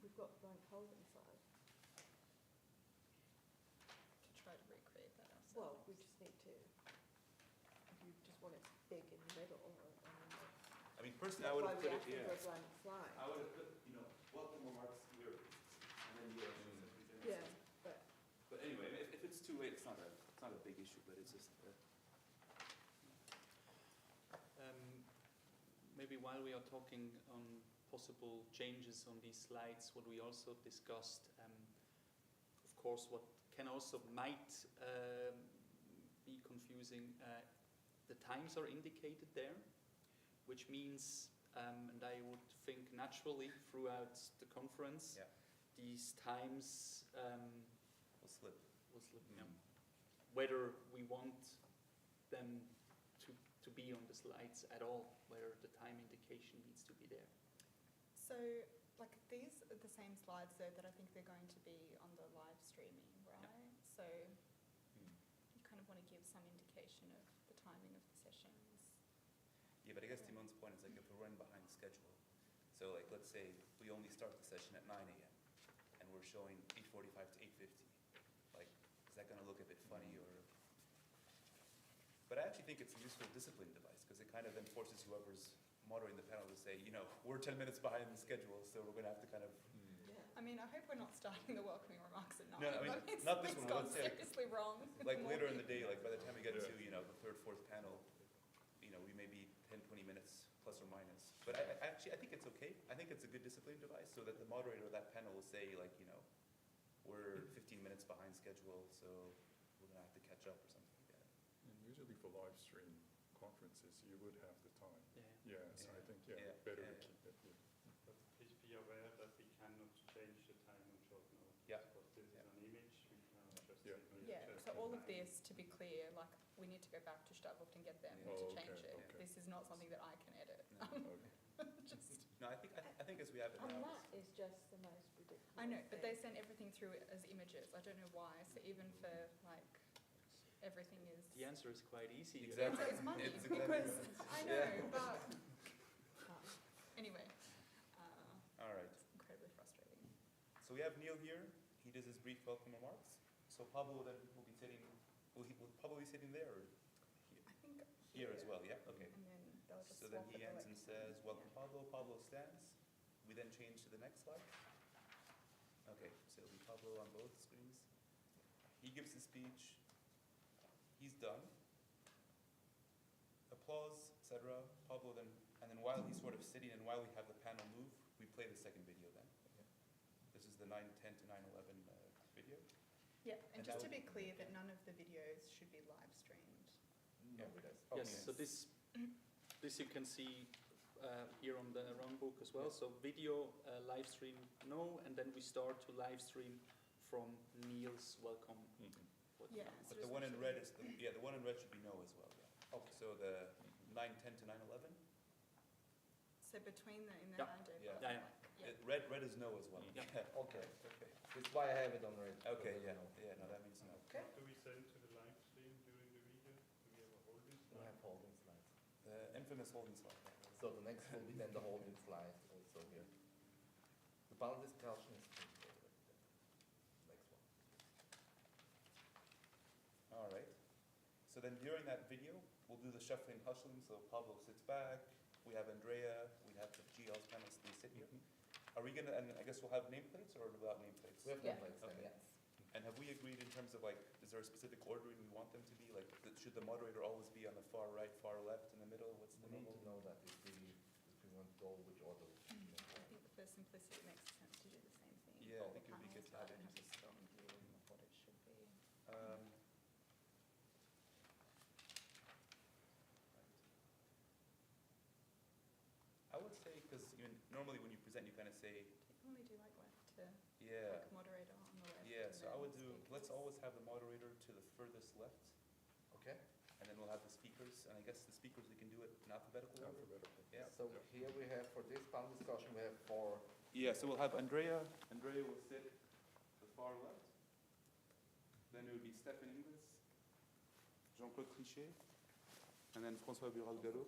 we've got blank holding side. To try to recreate that ourselves. Well, we just need to, if you just want it big in the middle, and then I mean, personally, That's I would why have we put it, asked them yeah. for a blank slide. I would have put, you know, welcome remarks here, and then you Yeah, but But anyway, if it's too late, it's not a big issue, but it's just, Maybe while we are talking on possible changes on these slides, what we also discussed, of course, what can also might be confusing, the times are indicated there, which means, and I would think naturally throughout the conference, yeah, these times will slip. yeah. Whether we want them to be on the slides at all, whether the time indication needs to be there. So, like, these are the same slides though that I think they're going to be on the live streaming, right? So, you kind of want to give some indication of the timing of the sessions. Yeah, but I guess Timon's point is like if we're running behind schedule, so like let's say we only start the session at 9 a.m. and we're showing 8:45 to 8:50, like is that going to look a bit funny or? But I actually think it's a useful discipline device because it kind of then forces whoever's moderating the panel to say, you know, we're 10 minutes behind the schedule, so we're going to have to kind of. yeah. I mean, I hope we're not starting the welcoming remarks at 9. No, I mean, it's, not this it's one, gone let's say, seriously wrong. Like later in the day, like by the time we get Yeah. to, you know, the third, fourth panel, you know, we may be 10, 20 minutes plus or minus. But I think it's okay. I think it's a good discipline device so that the moderator of that panel will say like, you know, we're 15 minutes behind schedule, so we're gonna have to catch up or something like that. And usually for live stream conferences, you would have the time. Yeah. Yeah, so I think, Yeah, better yeah, to yeah. keep it. Yeah. But please be aware that we cannot change the time on short notice. Yeah. Because this Yeah. is an image, we cannot just Yeah. Yeah, adjust so the all of time. this, to be clear, like, we need to go back to Stadtluft and get them Yeah. to Oh, change okay, it. okay. This is not something that I can edit. No. Okay. Just, No, I think as we have it And now. that is just the most ridiculous. I know, but they thing. send everything through as images. I don't know why. So even for, like, everything is... The answer is quite easy. Exactly. It's money, It's exactly because right. I know, Yeah. but Oh. anyway, All right. it's incredibly frustrating. So we have Neil here. He does his brief welcome remarks. So Pablo then will be sitting. Will Pablo be sitting there or I think here as well? Yeah. Okay. And then they'll just So then swap he it ends and electronically. says, "Welcome, Pablo." Pablo stands. We then change to the next slide. Okay, so it'll be Pablo on both screens. He gives his speech. He's done. Applause, etc. Pablo then, and then while he's sort of sitting and while we have the panel move, we play the second video then. This is the 9:10 to 9:11 video. Yeah, and And just that to be clear that none of the videos should be live streamed. Yeah. Yes, so this you can see here on the run book as well. So video, live stream, no, and then we start to live stream from Neil's welcome. Yeah. so But the just one make in sure- red is, the one in red should be no as well, yeah. Okay. So the 9:10 to 9:11? So between the, in the Yeah. handover. Yeah. Yeah, yeah. Yeah. Red is no as well. Yeah. Okay, okay. That's why I have it on red. Okay, yeah, yeah, no, that means no. Okay. What do we send to the live stream during the video? Do we have a holding We slide? have holding slides. The infamous holding slide. So the next will be then the holding slide also here. The panel discussion is next one. All right. So then during that video, we'll do the shuffling, hustling. So Pablo sits back. We have Andrea. We have the GL's panelists. They sit here. Are we gonna? And I guess we'll have nameplates or without nameplates. We have Yeah. templates then, Okay. yes. And have we agreed in terms of like, is there a specific ordering we want them to be? Like, should the moderator always be on the far right, far left, in the middle? What's the We need normal? to know that if we want to go which order. I think for simplicity, it makes sense to do the same thing. Yeah, I for all think the it'd be good panels, to have rather it than have a strong view of what it should be. I would say, because normally when you present, you kind of say, Do you normally do like left to, yeah, like moderator on the left? yeah. and So I then would do. speakers? Let's always have the moderator to the furthest left, Okay? and then we'll have the speakers. And I guess the speakers we can do it in alphabetical order. Alphabetical. Yeah. So here we have, for this panel discussion, we have 4. Yeah. So we'll have Andrea. Andrea will sit the far left. Then it would be Stephen Inglis, Jean-Claude Trichet, and then François Bural-Gallo.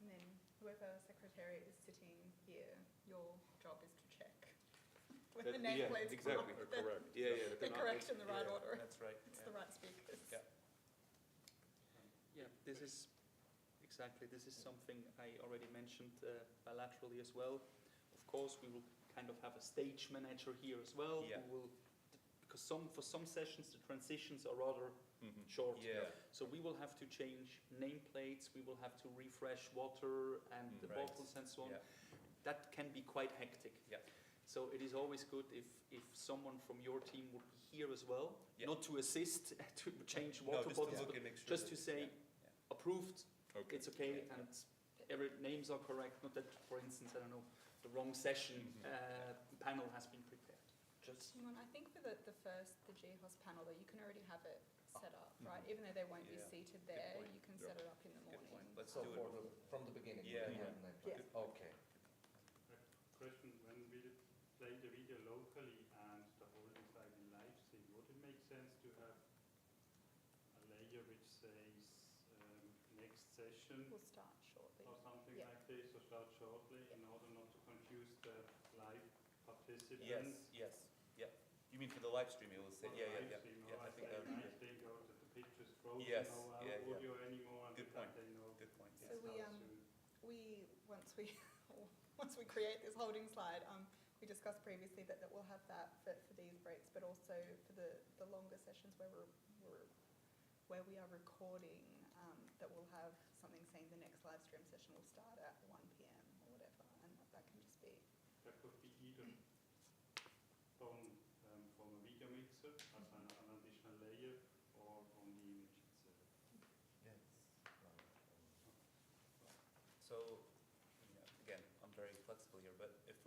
And then whoever secretary is sitting here, your job is to check whether the Yeah, nameplates exactly. are Correct. Yeah, yeah. they're correct in the right Yeah, order. That's right. It's yeah. the right speakers. Yeah. this is exactly, this is something I already mentioned bilaterally as well. Of course, we will kind of have a stage manager here as well, Yeah. who will, because for some sessions the transitions are rather short. Yeah. So we will have to change nameplates, we will have to refresh water and the Right. bottles and so on. Yeah. That can be quite hectic. Yeah. So it is always good if someone from your team would be here as well, Yeah. not to assist to change No, water just to bottles, look but and make sure just that- to say yeah. approved, Okay. it's okay, Yeah. and every names are correct. Not that, for instance, I don't know, the wrong session panel has been prepared. Just Simon, I think for the GHOS panel though, you can already have it set up, right? Even though they won't be Yeah. seated there, point. you can Yeah. set it up in the Good morning. point. Let's so do for it. from the beginning. Yeah, we yeah. have an Yeah. idea. Okay. Question, when we play the video locally and the holding side in live stream, would it make sense to have a layer which says next session We'll start shortly. or something Yeah. like this, or start shortly, in order not to confuse the live participants? Yes, yes, yeah. You mean for the live stream, it will say, For yeah, the yeah, live yeah. stream, Yeah, or I think that would be live good. stream goes that the picture's frozen, Yes, no yeah, yeah. audio anymore, and Good that point. they know Good point. So it's we, how um, soon. We once we create this holding slide, we discussed previously that we'll have that for these breaks, but also for the longer sessions where where we are recording, that we'll have something saying the next live stream session will start at 1 p.m. or whatever, and that can just be. That could be either done from a video mixer as an additional layer, or on the image itself. Yes. So, you know, again, I'm very flexible here, but if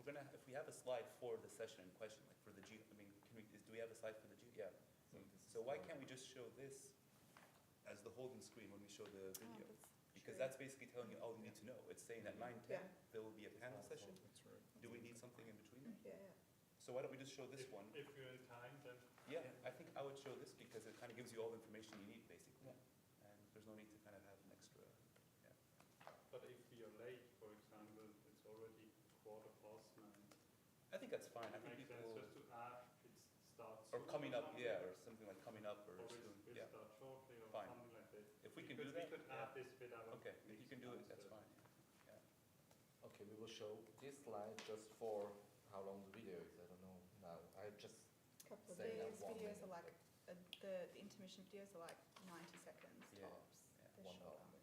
we have a slide for the session in question, like for the G, I mean, do we have a slide for the G? Yeah. So why can't we just show this as the holding screen when we show the video? Because that's basically telling you all you need to know. It's saying that 9:10 Yeah. there will be a panel session. That's right. Do we need something in between? Yeah, yeah. So why don't we just show this one? If you're in time, then Yeah, I think I would show this because it kind of gives you all the information you need, basically. And there's no need to kind of have an extra. but if we are late, for example, it's already 9:15. I think that's fine. I It think makes people sense just to add it starts or soon coming up, something, yeah, or something like coming up or or soon. we'll Yeah. start shortly or Fine. something like that. If we can do We that, could yeah. add this with our Okay, if you mixed can do it, ones, that's uh, fine. Okay, we will show this slide just for how long the video is. I don't know now. I just Couple of Say that These one videos minute. are like, the intermission videos are like 90 seconds Yeah, tops. yeah. They're 1 shorter. hour.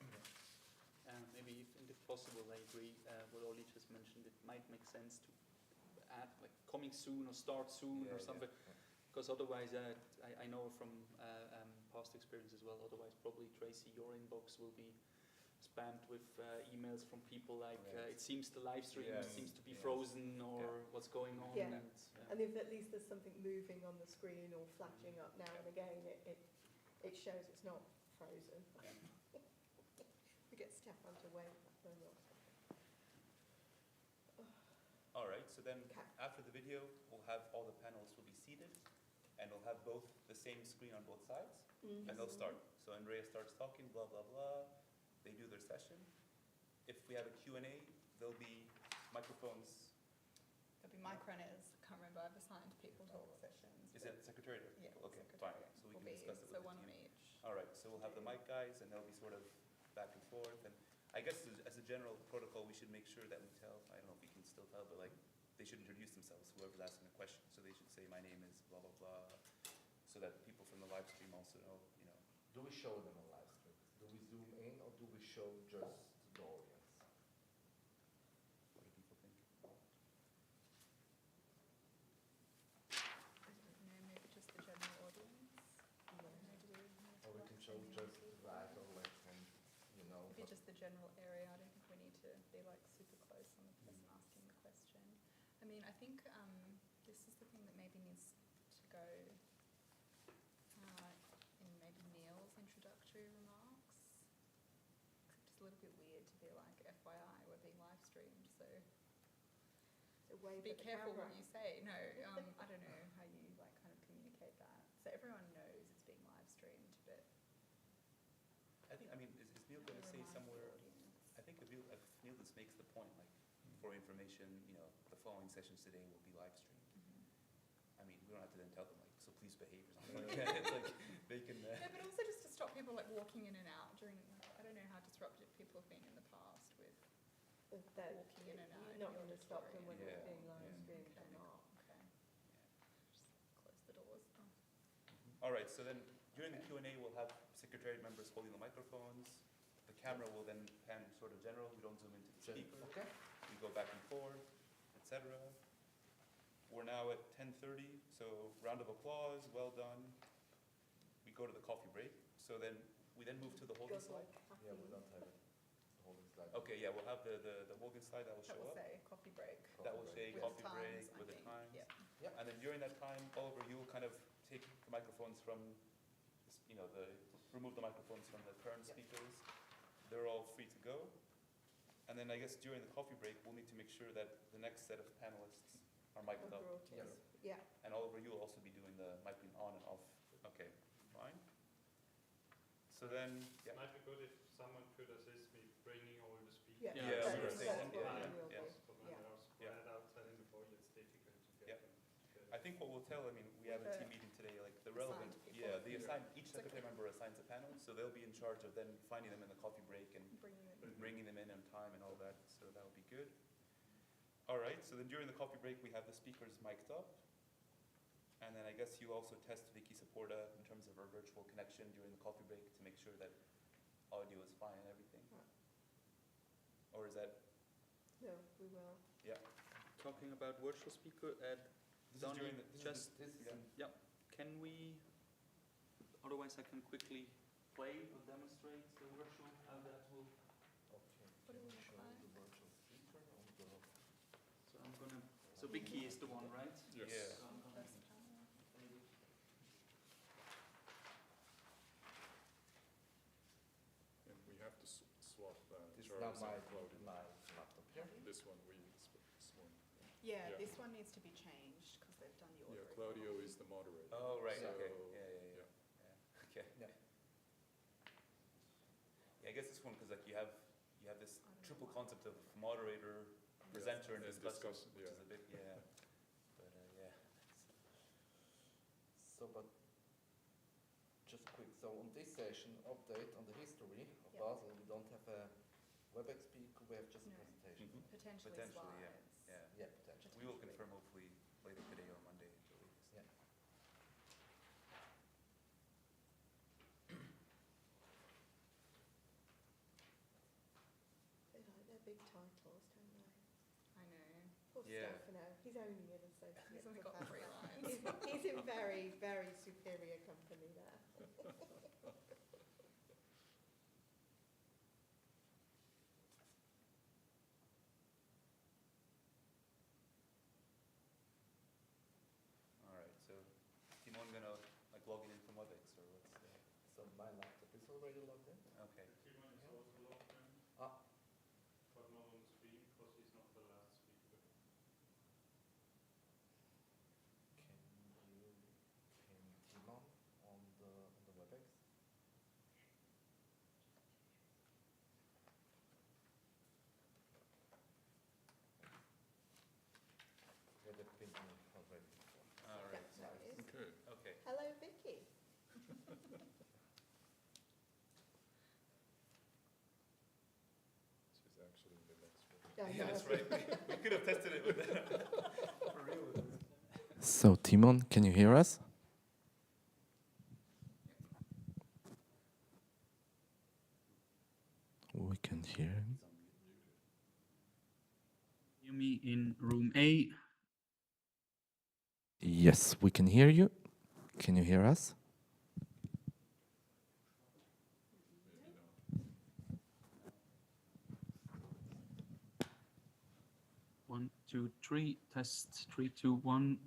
Yeah. Maybe if possible, I agree what Oli just mentioned. It might make sense to add like coming soon or start soon Yeah, or yeah. something. Because otherwise, I know from past experience as well, otherwise probably, Tracy, your inbox will be spammed with emails from people like, Right. it seems the live stream Yes, seems to be yes. frozen, or what's going on. Yeah. And, And if at least there's something moving on the screen or flashing up now and again, it shows it's not frozen. We get Stefan to wave that very well. All right, so then Okay. after the video, we'll have all the panelists will be seated and we'll have both the same screen on both sides and they'll start. So Andrea starts talking, blah, blah, blah. They do their session. If we have a Q&A, there'll be microphones. There'll be microners, I can't remember, I've assigned people to all the sessions. Is but- it secretariat? Yeah. Okay, fine. secretariat So we will can be- discuss it So with the one on team. each. All right, so we'll have the mic guys and they'll be sort of back and forth. And I guess as a general protocol, we should make sure that we tell, I don't know if we can still tell, but like, they should introduce themselves, whoever's asking the question. So they should say, my name is blah, blah, blah, so that people from the live stream also know, you know. do we show them on live stream? Do we zoom in or do we show just the audience? What do people think? I don't know, maybe just the general audience. Maybe Or we can show just right or left and, you know. Maybe but- just the general area, I don't think we need to be like super close on the person asking the question. I mean, I think this is the thing that maybe needs to go in maybe Neil's introductory remarks. It's a little bit weird to be like, FYI, we're being live streamed, so So wave be at the careful camera. what you say. No, I don't know how you like kind of communicate that. So everyone knows it's being live streamed, but I think, I mean, is Neil going to say remind the somewhere, audience. I think if Neil just makes the point, like, for information, you know, the following sessions today will be live streamed. Mhm. I mean, we don't have to then tell them, like, so please behave or something like that. It's like, they can, No, but also just to stop people people like walking in and out during, I don't know how disruptive people have been in the past with That walking in and out. you're in not the going to stop them when Yeah. it's being live Yeah. streamed or Okay. not. Okay. Just close the doors. Oh. All right, so then during the Q&A, we'll have secretariat members holding the microphones. The camera will then pan sort of general. We don't zoom into the speaker. Okay. We go back and forth, etc. We're now at 10:30, so round of applause, well done. We go to the coffee break. So then we then move to the holding Goes slide. like Yeah, we happy. don't have it. The holding slide. Okay, yeah, we'll have the holding slide that will That show will up. say coffee break. That will say With coffee times, break I with the think. times. Yeah. And then during that time, Oliver, you'll kind of take the microphones from, remove the microphones from the current Yeah. speakers. They're all free to go. And then I guess during the coffee break, we'll need to make sure that the next set of panelists are mic'd up. Yes. Yeah. And Oliver, you'll also be doing the micing on and off. Okay, fine. So then, yeah. Might be good if someone could assist me bringing all the speakers. Yeah. Yeah, That's- we were saying, that's what yeah, we yeah, will yeah. do. But when Yeah. they're spread outside in the foyer, it's difficult to Yeah. get them together. I think what we'll tell, we have a The team meeting today, like the relevant, assigned people. the assigned, each secretary member assigns a panel, so they'll be in charge of then finding them in the coffee break and bringing them in on time and all that, so that would be good. All right, so then during the coffee break, we have the speakers mic'd up. And then I guess you also test Vicky Supporta in terms of our virtual connection during the coffee break to make sure that audio is fine and everything. Right. Or is that, No, we will. Talking about virtual speaker, this is Donnie, during the, just- This is yeah. can we, otherwise I can quickly play or demonstrate the virtual, how that will, okay. What do Can we you show apply? the virtual speaker on the so I'm gonna, so Vicky is the one, right? Yes. Yeah. So I'm gonna First panel. And we have to swap This is not Charles my and Claudia. my laptop here. This one we sworn. Yeah, Yeah. this one needs to be changed because they've done the order. Yeah, Claudio is the moderator. Oh, right, So, okay, yeah. Okay. Yeah. Yeah, I guess this one, because like you have this I don't know triple why. concept of moderator, presenter, and And discussor, discuss- which yeah. is a bit, yeah. But yeah. So, but just quick, so on this session, update on the history of Yeah. Basel, we don't have a WebEx speaker, we have just a No. presentation. Mhm. Potentially Potentially, yeah. slides. Yeah. Yeah, potentially. We will confirm hopefully later today or Monday at the latest. Yeah. They like their big titles, don't they? I know. Poor Yeah. Stefano, he's only an associate. He's only got professor. 3 lines. He's in very, very superior company there. All right, so Timon gonna like log in from WebEx or what's So my laptop is already logged in. okay. Timon is also logged in, Ah, but not on the screen because he's not the last speaker. can Timon on the WebEx? Yeah, they've been on already before. All right. Yeah, there it is. Okay. Okay. Hello, Vicky. She's actually the next one. Yeah, that's right. We could have tested it with for real. So Timon, can you hear us? We can hear him. hear me in room A. Yes, we can hear you. Can you hear us? One, two, three. Test 3, 2, 1.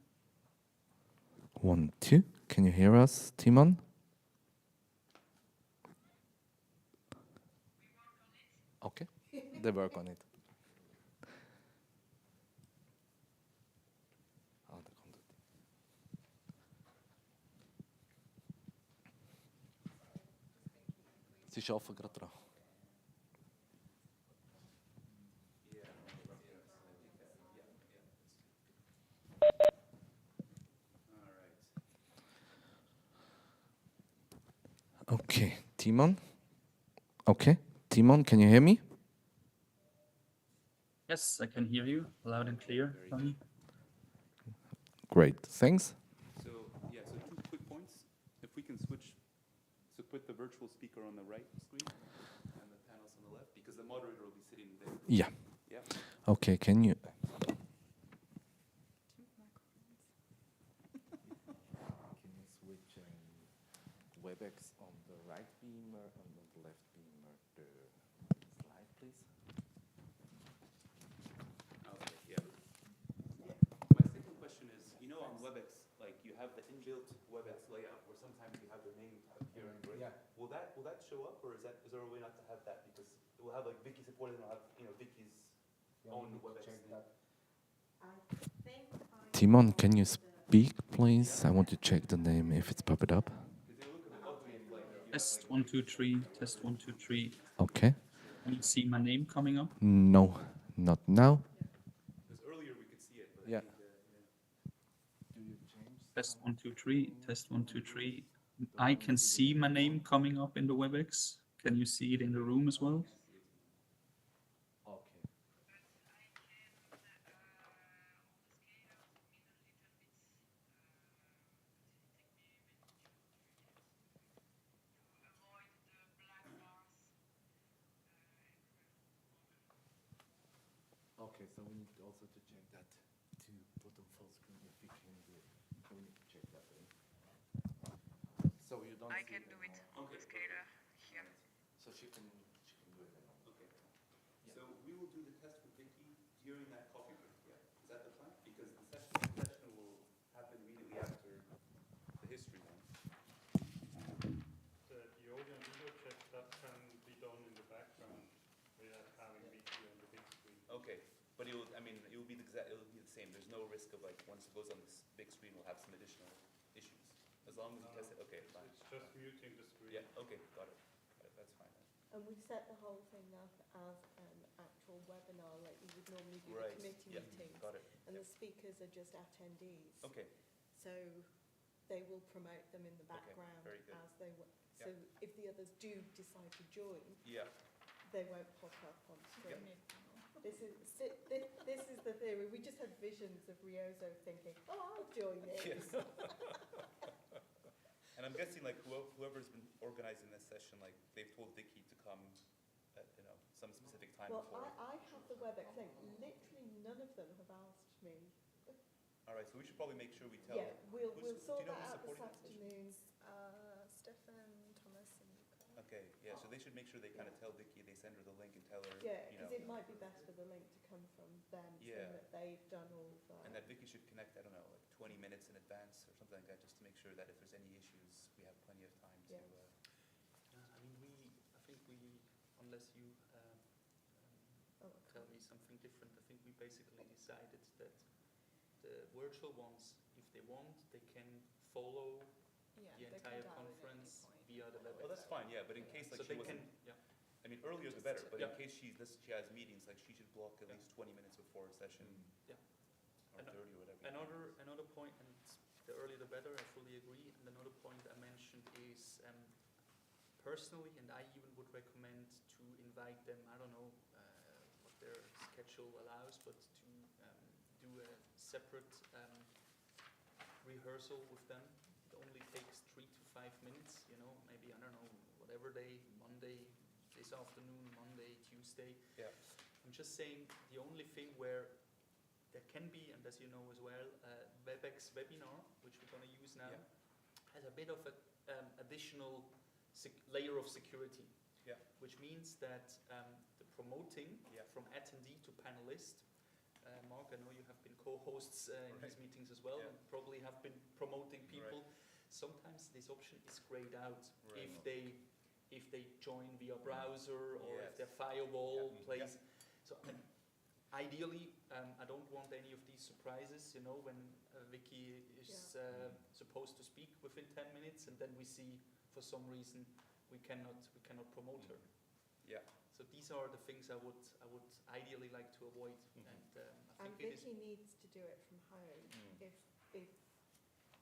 1, 2. Can you hear us, Timon? Okay, they work on it. Ah, det kom det. Sie arbeiten gerade dran. Okay, Timon? Okay. Timon, can you hear me? Yes, I can hear you loud and clear. Very Tony. Great. Thanks. So, yeah, so 2 quick points. If we can switch, so put the virtual speaker on the right screen and the panels on the left, because the moderator will be sitting there. Yeah. Yeah. Okay, can you... Can you switch WebEx on the right beamer and on the left beamer the slide, please? Okay, yeah. My second question is, you know, on WebEx, like you have the inbuilt WebEx layout where sometimes you have the name appearing, right? Yeah. Will that show up, or is there a way not to have that? Because it will have like Wiki support, and it'll have, you know, Wiki's own WebEx name. Timon, can you speak, please? I want to check the name if it's popped up. Because they look a bit ugly in like, you know, Test like 1 2 3. Test 1 2 3. Okay. Can you see my name coming up? No, not now. because earlier we could see it, but Yeah. I think, Test 1 2 3. Test 1 2 3. I can see my name coming up in the WebEx. Can you see it in the room as well? Okay. Okay, so we need also to check that to put on full screen if we can do it. So we need to check that. So you don't. I can do it on the scaler here. So she can do it. okay. So we will do the test with Vicky during that coffee break, yeah? Is that the plan? Because the session will happen immediately after the history one. The audio and video check, that can be done in the background without having video on the big screen. Okay, but it will be the same. There's no risk of like, once it goes on this big screen, we'll have some additional issues. As long as you test it, okay, fine. It's just muting the screen. Yeah, okay, got it. That's fine then. And we set the whole thing up as an actual webinar like you would normally do Right, the committee yeah, meetings. got it. And Yep. the speakers are just attendees. Okay, So they will promote them in the Okay, background very good. as they so if the others do decide to join, yeah, they won't pop up on screen. This is the theory. We just had visions of Riozo thinking, "Oh, I'll join in." yes. And I'm guessing like whoever's been organizing this session, like they've told Vicky to come at, you know, some specific time Well, before. I have the WebEx link. Literally none of them have asked me. All right, so we should probably make sure we tell. Yeah, we'll who's- sort do you know that who's out supporting this the session? afternoon. Stefan, Thomas, and Luca. Okay, yeah, so they should make sure they kind of tell Vicky, they send her the link and tell her, Yeah, you know, because it might be best for the link to come from them, Yeah. so that they've done all the. and that Vicky should connect, I don't know, like 20 minutes in advance or something like that, just to make sure that if there's any issues, we have plenty of time to. Yeah. I mean, I think we, unless you Oh, tell me something different, I think we basically decided that the virtual ones, if they want, they can follow Yeah, the they can entire dial in at any conference point. via the WebEx. Oh, that's fine, yeah, but in case like So she they can, wasn't, yeah. I mean, earlier the Just better, to- but Yeah. in case she has meetings, like she should block at least 20 minutes before a session. Yeah. Or And 30 or whatever. Another point, and the earlier the better, I fully agree. And another point I mentioned is personally, and I even would recommend to invite them. I don't know what their schedule allows, but to do a separate rehearsal with them. It only takes 3 to 5 minutes. You know, maybe I don't know, whatever day, Monday, this afternoon, Monday, Tuesday. Yeah. I'm just saying the only thing where there can be, and as you know as well, WebEx webinar, which we're going to use now, Yeah. has a bit of an additional layer of security. Yeah. Which means that the promoting Yeah. from attendee to panelist, Mark, I know you have been co-hosts in Right. these meetings as well, Yeah. and probably have been promoting people. Right. Sometimes this option is grayed out Right. if they join via browser or if Yes. their firewall Yeah. plays. So ideally, I don't want any of these surprises, you know, when Vicky is supposed to speak within 10 minutes and then we see for some reason we cannot promote her. Yeah. So these are the things I would ideally like to avoid, and I And think it is. Vicky needs to do it from home. Mm. If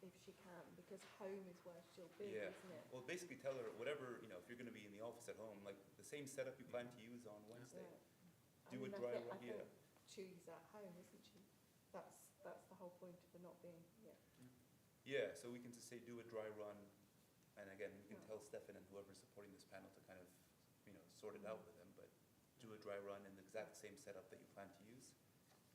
if she can, because home is where she'll be, Yeah. isn't it? Well, basically tell her whatever, you know, if you're going to be in the office at home, like the same setup you plan to use on Wednesday. Yeah. Do a dry run, I yeah. think she's at home, isn't she? That's the whole point of her not being, yeah. Yeah, so we can just say do a dry run, and again, we can Yeah. tell Stefan and whoever's supporting this panel to kind of, you know, sort it out with him, but do a dry run in the exact same setup that you plan to use.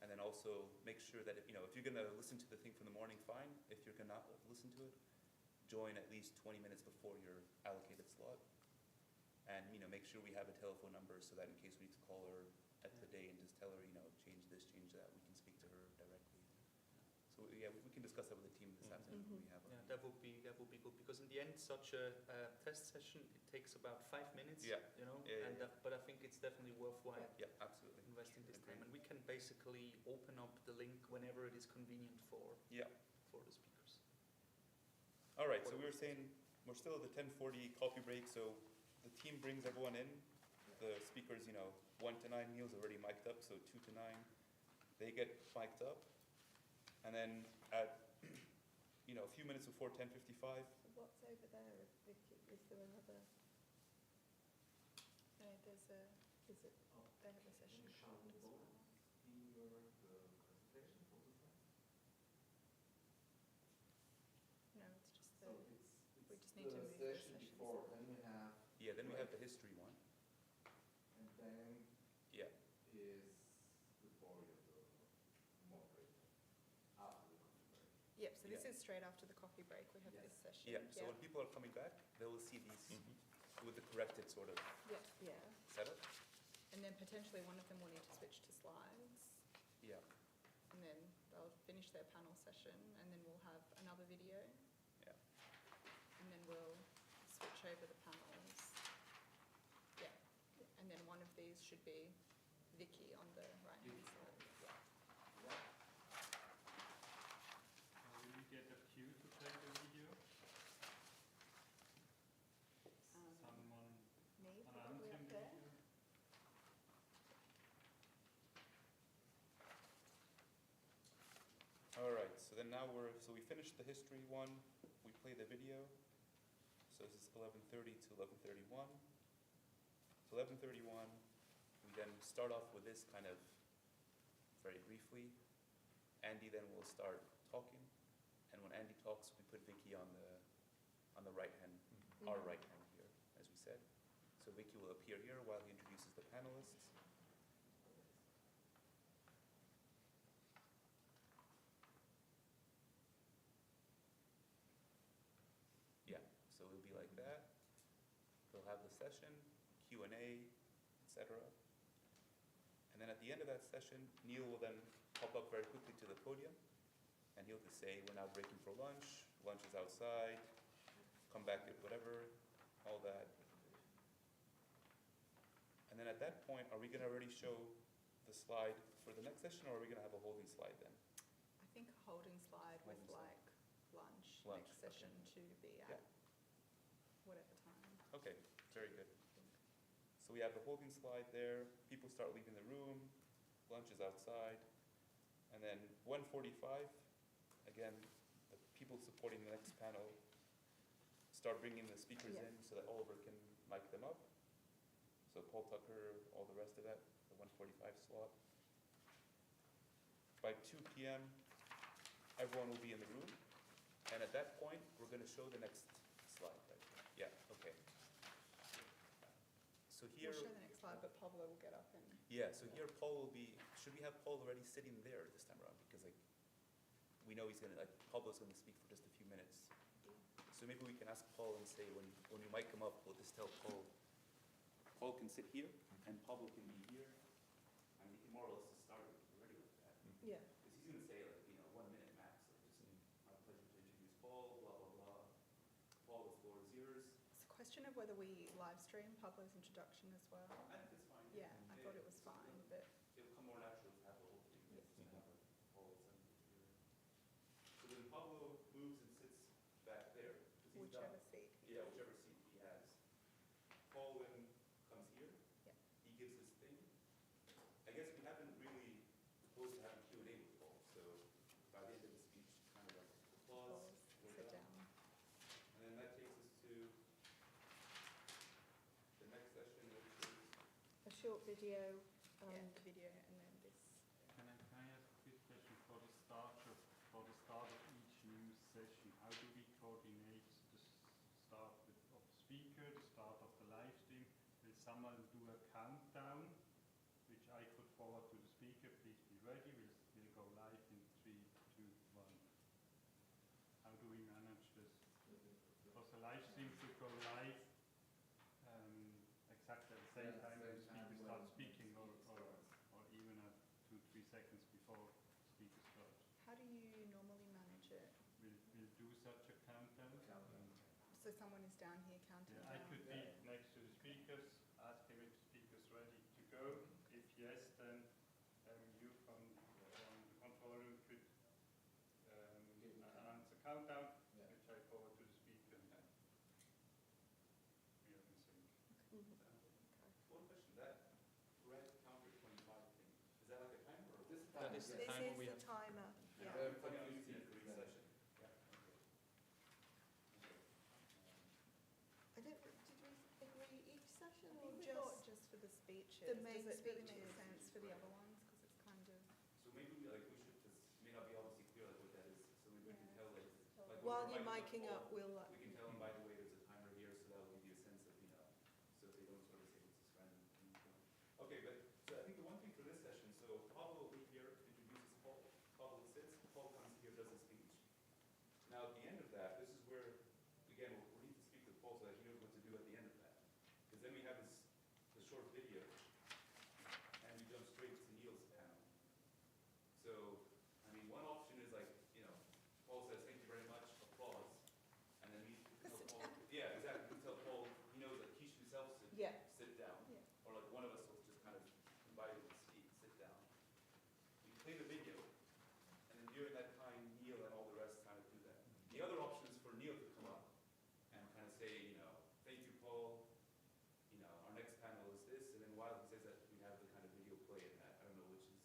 And then also make sure that if, you know, if you're gonna listen to the thing from the morning, fine. If you're gonna not listen to it, join at least 20 minutes before your allocated slot. And, you know, make sure we have a telephone number so that in case we need to call her at the day and just tell her, you know, change this, change that, we can speak to her directly. So yeah, we can discuss that with the team this afternoon when we have our Yeah, meeting. that would be good, because in the end, such a test session, it takes about 5 minutes. Yeah. You know, Yeah, and yeah. but I think it's definitely worthwhile Yeah, absolutely. investing this Agreed. time, and we can basically open up the link whenever it is convenient for Yeah. the speakers. All right, so we were saying we're still at the 10:40 coffee break, so the team brings everyone in. The speakers, you know, 1 to 9, Neil's already mic'd up, so 2 to 9, they get mic'd up. And then at, you know, a few minutes before 10:55, So what's over there, Vicky? Is there another, No, there's a, is it, they have a session card as well. No, it's just the, we just need to move the sessions. Then we have, yeah, then we have the history one. and then Yeah, is the body of the moderator after the coffee break. Yep, so this Yeah. is straight after the coffee break, we have Yeah. this session. yeah, so when people are coming back, they will see these with the corrected sort of Yeah, yeah, setup. and then potentially one of them will need to switch to slides, Yeah, and then they'll finish their panel session, and then we'll have another video, yeah. and then we'll switch over the panels. Yeah, and then one of these should be Vicky on the right-hand side. Will you get a cue to play the video? Someone me, probably announcing up the there. video? All right, so then now so we finished the history one, we play the video. So this is 11:30 to 11:31. So 11:31, we then start off with this kind of very briefly. Andy then will start talking, and when Andy talks, we put Vicky on the right hand, our right hand here, as we said. So Vicky will appear here while he introduces the panelists. Yeah, so it'll be like that. They'll have the session, Q&A, etc. And then at the end of that session, Neil will then pop up very quickly to the podium, and he'll just say, we're now breaking for lunch, lunch is outside, come back at whatever, all that. And then at that point, are we gonna already show the slide for the next session, or are we gonna have a holding slide then? I think a holding slide with Holding slide. like lunch, Lunch, next session to be Yeah. at whatever time. Okay, very good. So we have the holding slide there, people start leaving the room, lunch is outside, and then 1:45, again, the people supporting the next panel start bringing the speakers Yeah. in so that Oliver can mic them up. So Paul Tucker, all the rest of that, the 1:45 slot. By 2 p.m., everyone will be in the room, and at that point, we're gonna show the next slide, right? Yeah, okay. So here, We'll show the next slide, but Pablo will get up and, yeah, so here Paul will be, should we have Paul already sitting there this time around? Because like, we know he's gonna, like, Pablo's gonna speak for just a few minutes. So maybe we can ask Paul and say, when you mic him up, we'll just tell Paul, Paul can sit here, and Pablo can be here, and he can more or less just start already with that. Yeah. Because he's gonna say like, 1 minute max, like just, my pleasure to introduce Paul, blah, blah, blah. Paul, the floor is yours. it's a question of whether we live stream Pablo's introduction as well. I think it's fine. Yeah, I thought it was fine, but It'll come more natural to have the whole thing. Yeah. Just to have a Paul sentence here. So then Pablo moves and sits back there, 'cause he's done. whichever seat. Yeah, whichever seat he has. Paul then comes here. Yeah. He gives his thing. I guess we haven't really proposed to have a Q&A with Paul, so by the end of the speech, kind of like applause, Applause. video Yeah, and the video and then this. Can I ask a quick question for the start of each new session? How do we coordinate the start of the speaker, the start of the live stream? Will someone do a countdown, which I could forward to the speaker? Please be ready. We'll go live in 3, 2, 1. How do we manage this? Because the live stream should go live exactly at the same time when the speaker starts speaking, or even at 2, 3 seconds before the speaker starts. How do you normally manage it? We'll do such a countdown. So someone is down here counting Yeah, down. I could be next to the speakers, ask him if the speaker's ready to go. If yes, then you from the control room could announce a countdown, which I forward to the speaker. We are in sync. Mhm. One question, that red counter 25 thing, is that like a timer or? This That is the This timer is we the have. timer. Yeah. For each session? Yeah, okay. I don't, did we agree each session I or think we thought just? just for the speeches. the main Does it really make speeches? sense for the other ones? Because it's kind of. So maybe we should, because it may not be obviously clear like what that is, so maybe we can Yeah. tell like when While we're you're miking miking up, up, we'll, we can tell them, by the way, there's a timer here, so that will give you a sense of, so if they don't sort of say it's just random. Okay, but, so I think the one thing for this session, so Pablo will be here, introduces Paul, Pablo sits, Paul comes here, does his speech. Now, at the end of that, this is where, again, we need to speak with Paul so that he knows what to do at the end of that. Because then we have the short video, and we jump straight to Neil's panel. So, I mean, one option is like, Paul says, thank you very much, applause. And then we tell Paul, yeah, exactly, we tell Paul, he knows that he should himself yeah, sit down. Yeah. Or like one of us will just kind of invite him to speak, sit down. We play the video, and then during that time, Neil and all the rest kind of do that. The other option is for Neil to come up and kind of say, thank you, Paul. Our next panel is this, and then while he says that, we have the kind of video play in that. I don't know which is.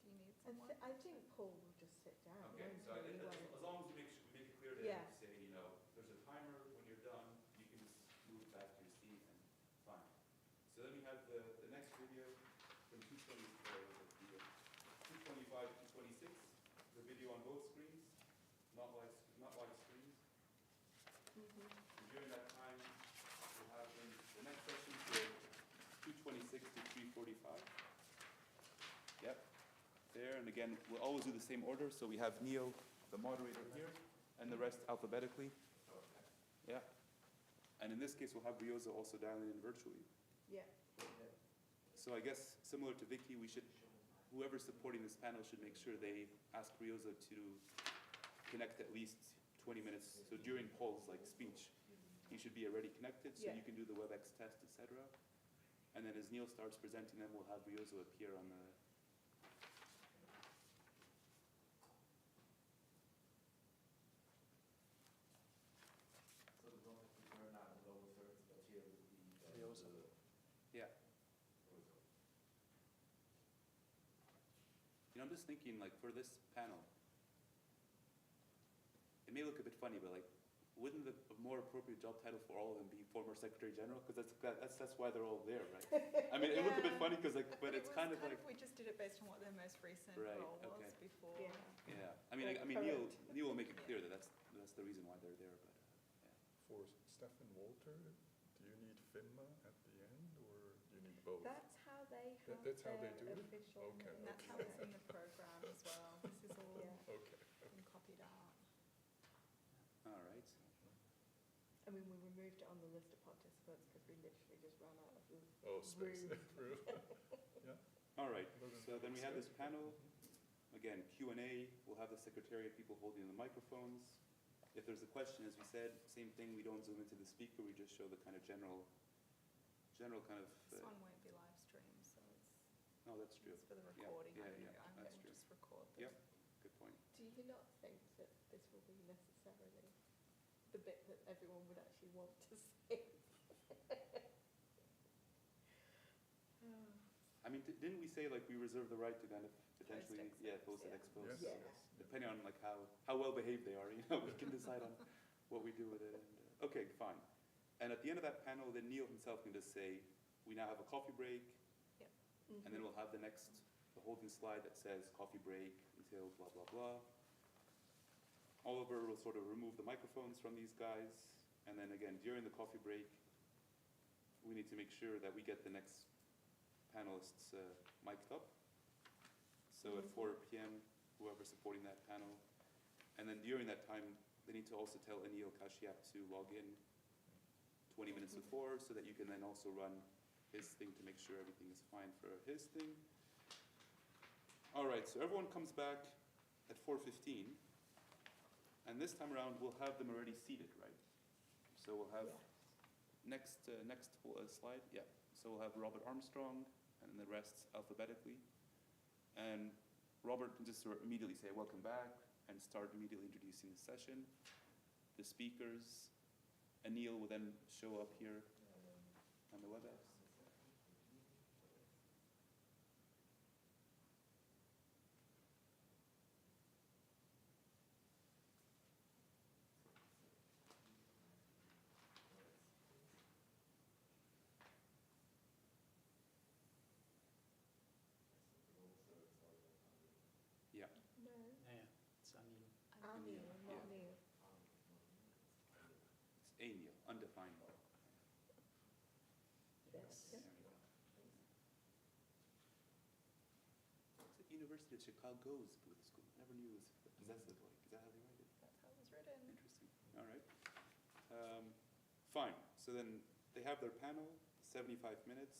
Do you need I, someone? I think Paul will just sit down. Okay, won't so he? He won't. as long as we make it clear to Yeah. him to say, there's a timer, when you're done, you can just move back to your seat and fine. So then we have the next video from 225 to 226, the video on both screens, not live screens. Mhm. And during that time, we'll have the next session for 226 to 345. Yep. There, and again, we'll always do the same order. So we have Neil, the moderator here, and the rest alphabetically. Yeah. And in this case, we'll have Rioza also dialing in virtually. Yeah. So I guess, similar to Vicky, whoever's supporting this panel should make sure they ask Rioza to connect at least 20 minutes. So during Paul's speech, he should be already connected, so Yeah. you can do the WebEx test, etc. And then as Neil starts presenting them, we'll have Rioza appear on the. So we don't have to turn on the lower thirds, but here will be Rioza. Yeah. I'm just thinking, for this panel, it may look a bit funny, but wouldn't the more appropriate job title for all of them be former Secretary General? Because that's why they're all there, right? I mean, it looked a bit funny because but it's kind of we just did it based on what their most recent Right, role was okay. before. Yeah. yeah. I mean, Neil will make it clear that that's the reason why they're there. But yeah. For Stefan Walter, do you need FINMA at the end, or do you need both? That's how they have That's how they their do it? official Okay, name. And that's how it's in the program as well. This is all Yeah. Okay. been copied out. All right. I mean, we removed it on the list of participants because we literally just ran out of Oh, space. room. All right. Doesn't So then we have this sound- panel. Again, Q&A. We'll have the secretariat people holding the microphones. If there's a question, as we said, same thing. We don't zoom into the speaker. We just show the kind of general kind of. This one won't be live streamed, so No, that's true. it's for the Yeah, recording. yeah, only. yeah, I'm that's going to true. just record Yep. this. Good point. Do you not think that this will be necessarily the bit that everyone would actually want to see? I mean, didn't we say we reserve the right to kind of potentially, post it yeah. exposed? Yes, Yeah. yes. Depending on how well behaved they are, we can decide on what we do with it. And, okay, fine. And at the end of that panel, then Neil himself can just say, we now have a coffee break, Mhm. and then we'll have the holding slide that says coffee break until blah, blah, blah. Oliver will sort of remove the microphones from these guys, and then again, during the coffee break, we need to make sure that we get the next panelists mic'd up. So at 4 p.m., whoever's supporting that panel. And then during that time, they need to also tell Anil Kashyap to log in 20 minutes before, so that you can then also run his thing to make sure everything is fine for his thing. All right, so everyone comes back at 4:15, and this time around we'll have them already seated, right? So we'll have next slide, yeah. So we'll have Robert Armstrong, and the rest alphabetically. And Robert can just sort of immediately say, welcome back, and start immediately introducing the session, the speakers. Anil will then show up here on the WebEx. Yeah. No, Yeah, it's Anil. Anil, not Yeah. Neil. It's Anil, undefined. Yes. There we go. It's at University of Chicago's Buddhist School. I never knew it was possessive like. Is that how they write it? That's how it was written. Interesting. All right. Fine. So then they have their panel, 75 minutes.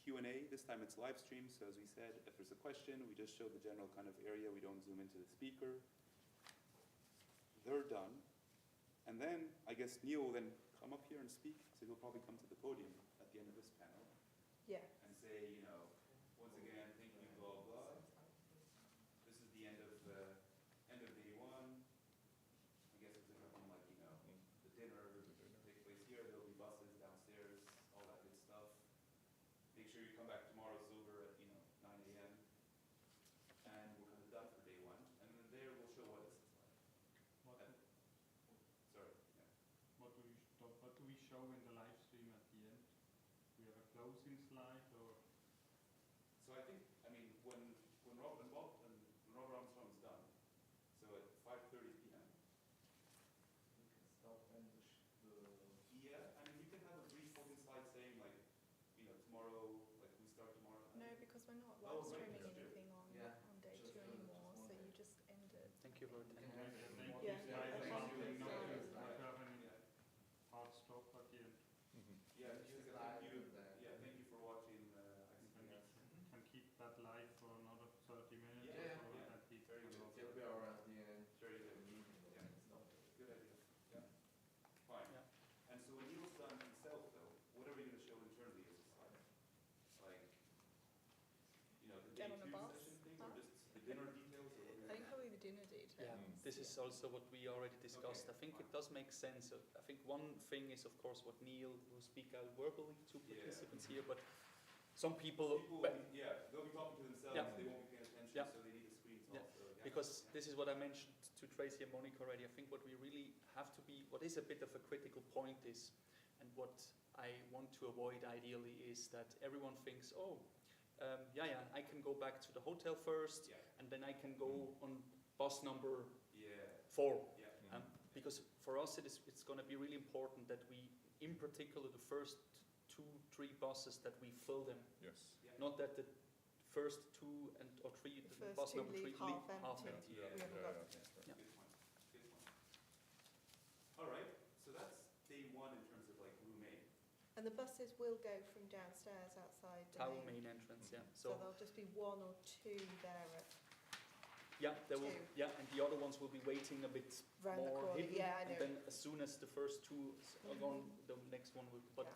Q&A, this time it's live stream, so as we said, if there's a question, we just show the general kind of area, we don't zoom into the speaker. They're done. And then, I guess Neil will then come up here and speak, so he'll probably come to the podium at the end of this panel Yeah. and say, you know, once again, thank you, blah, blah. This is the end of day one. I guess it's something like, you know, the dinner takes place here, there'll be buses downstairs, all that good stuff. Make sure you come back tomorrow sober at, 9 a.m. And we're kind of done for day one. And then there we'll show what this is like. What do, Sorry, yeah. what do we show in the live stream at the end? We have a closing slide, or So I think, when Robert Armstrong is done, so at 5:30 p.m. You can stop when Yeah, you can have a brief holding slide saying like, tomorrow, like we start tomorrow. No, because we're not Oh, live right, streaming that's true. anything on day Just two for- anymore, just so one you day. just end it. Thank you for attending. thank Yeah. you guys Yeah. for something, not Yeah. to have any hard stop at the end. Yeah, Thank you, just live thank you. and then- Yeah, thank you for watching You ICBS. can keep that live for another 30 minutes Yeah, or so, yeah. and people Very can good. also- It'll be around the end. Very good. Yeah. Good idea. Yeah. Fine. Yeah. And so when Neil's done himself, though, what are we going to show internally as a slide? Like, the Get day on a two bus, session thing, huh? or just the dinner details, or what are we I think probably the dinner Yeah, details. this is also what we already discussed. Okay, I think fine. it does make sense. I think one thing is, of course, what Neil will speak out verbally to Yeah. participants here, but some people, People, well, they'll be talking to themselves, Yeah. they won't be paying attention, Yeah. so they need the screens Yeah. also. Yeah. because this is what I mentioned to Tracy and Monica already. I think what we really have to be, what is a bit of a critical point is, and what I want to avoid ideally is that everyone thinks, I can go back to the hotel first, Yeah. and then I can go on bus number Yeah. 4. Yeah. Because for us it's going to be really important that we, in particular the first 2-3 buses, that we fill them. Yes. Yeah. Not that the first 2 or 3, The the first bus two number 3 leave half empty. Yeah. We haven't got Yeah. Good point. Good point. All right. So that's day one in terms of like room A. And the buses will go from downstairs outside the town main entrance, yeah. So So, there'll just be one or two there there will, two. and the other ones will be waiting a bit round the more corner. hidden. Yeah, I know. And then as soon as the first 2 are gone, the next one will, but Yeah.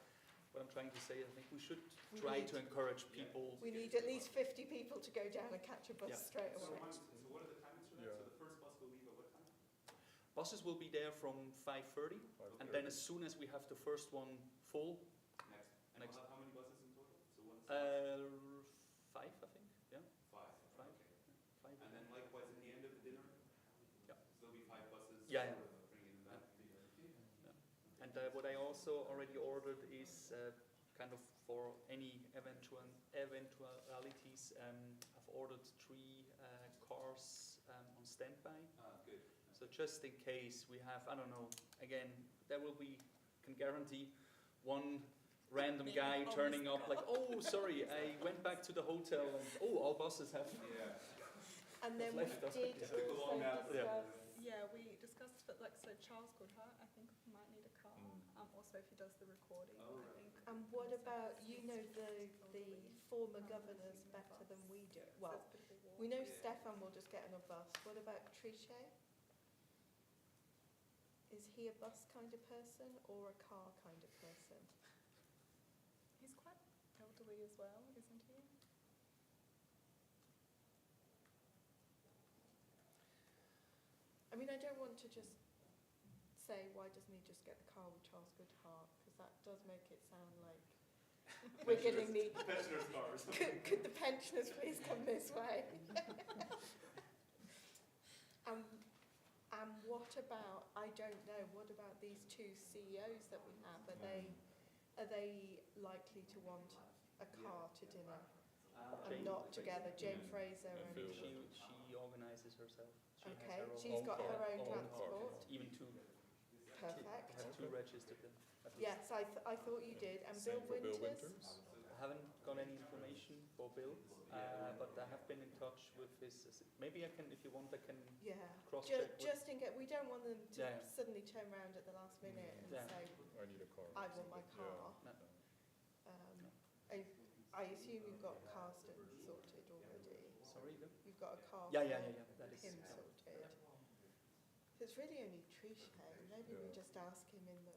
what I'm trying to say, I think we should We try need- to encourage Yeah. people. We need at least 50 people to go down and catch a bus Yeah. straight So away. what are the timings for that? Yeah. So the first bus will leave at what time? Buses will be there from 5:30, and then as soon as we have the first one full, Next. And Next. we'll have how many buses in total? So one. 5, I think, yeah, 5. 5. Okay. 5. And then likewise at the end of the dinner? Yeah. So there'll be 5 buses. Yeah, yeah. Bringing them back. And And what I also already ordered is kind of for any eventualities. I've ordered 3 cars on standby. Good. So just in case we have, I don't know, again, there will be, can guarantee one random guy turning up like, oh, sorry, I went back to the hotel and, oh, all buses have. Yeah. And then we Left us. did Yeah. Go also on now. discuss, Yeah, we discussed, but like, so Charles Goodhart, I think, might need a car. Also, if he does the recording, Oh, I right. think. and what about, you know, the former governors better than we do? Well, So it's a bit of a walk. we know Yeah. Stefan will just get on a bus. What about Trichet? Is he a bus kind of person or a car kind of person? He's quite elderly as well, isn't he? I mean, I don't want to just say, why doesn't he just get the car with Charles Goodhart? Because that does make it sound like we're getting the... Pensioners' cars. Could the pensioners please come this way? And what about, I don't know, what about these 2 CEOs that we have? Are they likely to want a car to dinner and Jane- not together? Jane Mm. Fraser And and... Phil. She organizes herself. She Okay, has her own, she's got her own Own car. transport. even 2. Perfect. Has 2 registered then. at least. Yes, I thought you did. And Same Bill for Bill Winters? Winters. I haven't got any information for Bill, but I have been in touch with his. Maybe I can, if you want, I can Yeah. cross-check. with- Just in case, we don't want them to Yeah. suddenly turn around at the last minute and Yeah. say, I need a car. I want my car. No. I assume you've got Carston sorted already. Sorry, Bill? You've got a car Yeah. for That is. him sorted. So it's really only Trichet. Maybe we Yeah. just ask him in the,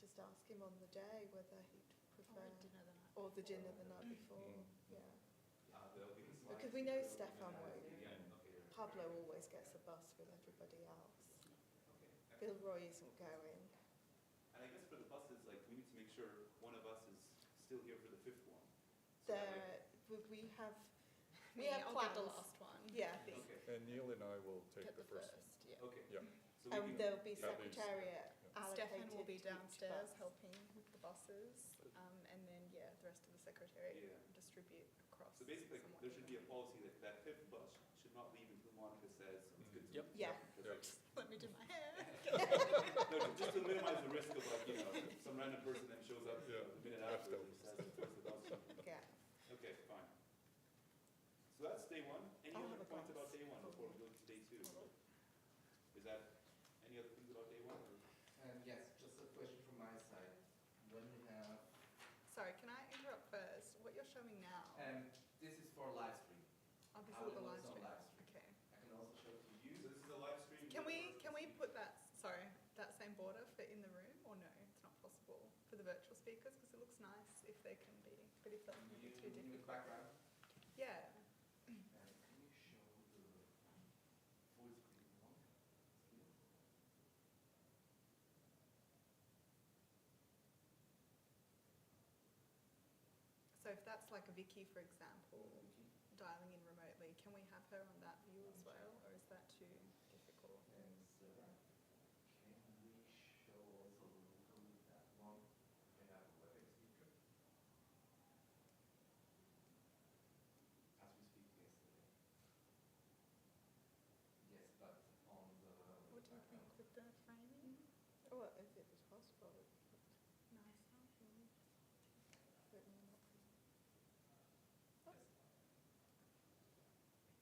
just ask him on the day whether he'd prefer, or the dinner the night before. Yeah. Because we know Stefan won't. Pablo always gets a bus with everybody else. Bill Roy isn't going. And I guess for the buses, like, we need to make sure one of us is still here for the 5th one. So that way- We have Me, I'll get the plans. last one. Yeah, Okay, And Neil and I will take Get the first one. yeah. okay. Yeah. So we and can, there'll be At least, secretariat allocated Stefan will be to each downstairs bus. helping with the buses, and then, yeah, the rest of the secretariat Yeah. distribute across. so basically, somewhat there should be a evenly. policy that that 5th bus should not leave until Monica says it's good to Yep. leave. Yeah. Because, Let me do my hair. no, just to minimize the risk of, like, you know, some random person that shows up Yeah. the minute Left after out. and says it's the bus. Yeah. Okay, fine. So that's day 1. Any I'll other have a points glass. about day 1 before we go to day 2? Is that, any other things about day 1? Or? Yes, just a question from my side. When we have, Sorry, can I interrupt first? What you're showing now? this is for live stream. Oh, this how is it the looks live on stream. live stream. Okay. I can also show to you. So this is a live stream. Can we put that, sorry, that same border for in the room, or no, it's not possible for the virtual speakers, because it looks nice if they can be, but if that's maybe too You difficult. background. Yeah, Can you show the full screen one? Here. so if that's like a Vicky, for example, dialing in remotely, can we have her on that view as well, or is that too difficult? And can we show also locally that one? We have a WebEx speaker. As we speak yesterday. Yes, but on the. What do you think with the framing? Well, if it was possible. Nicer? But no, not- Yes.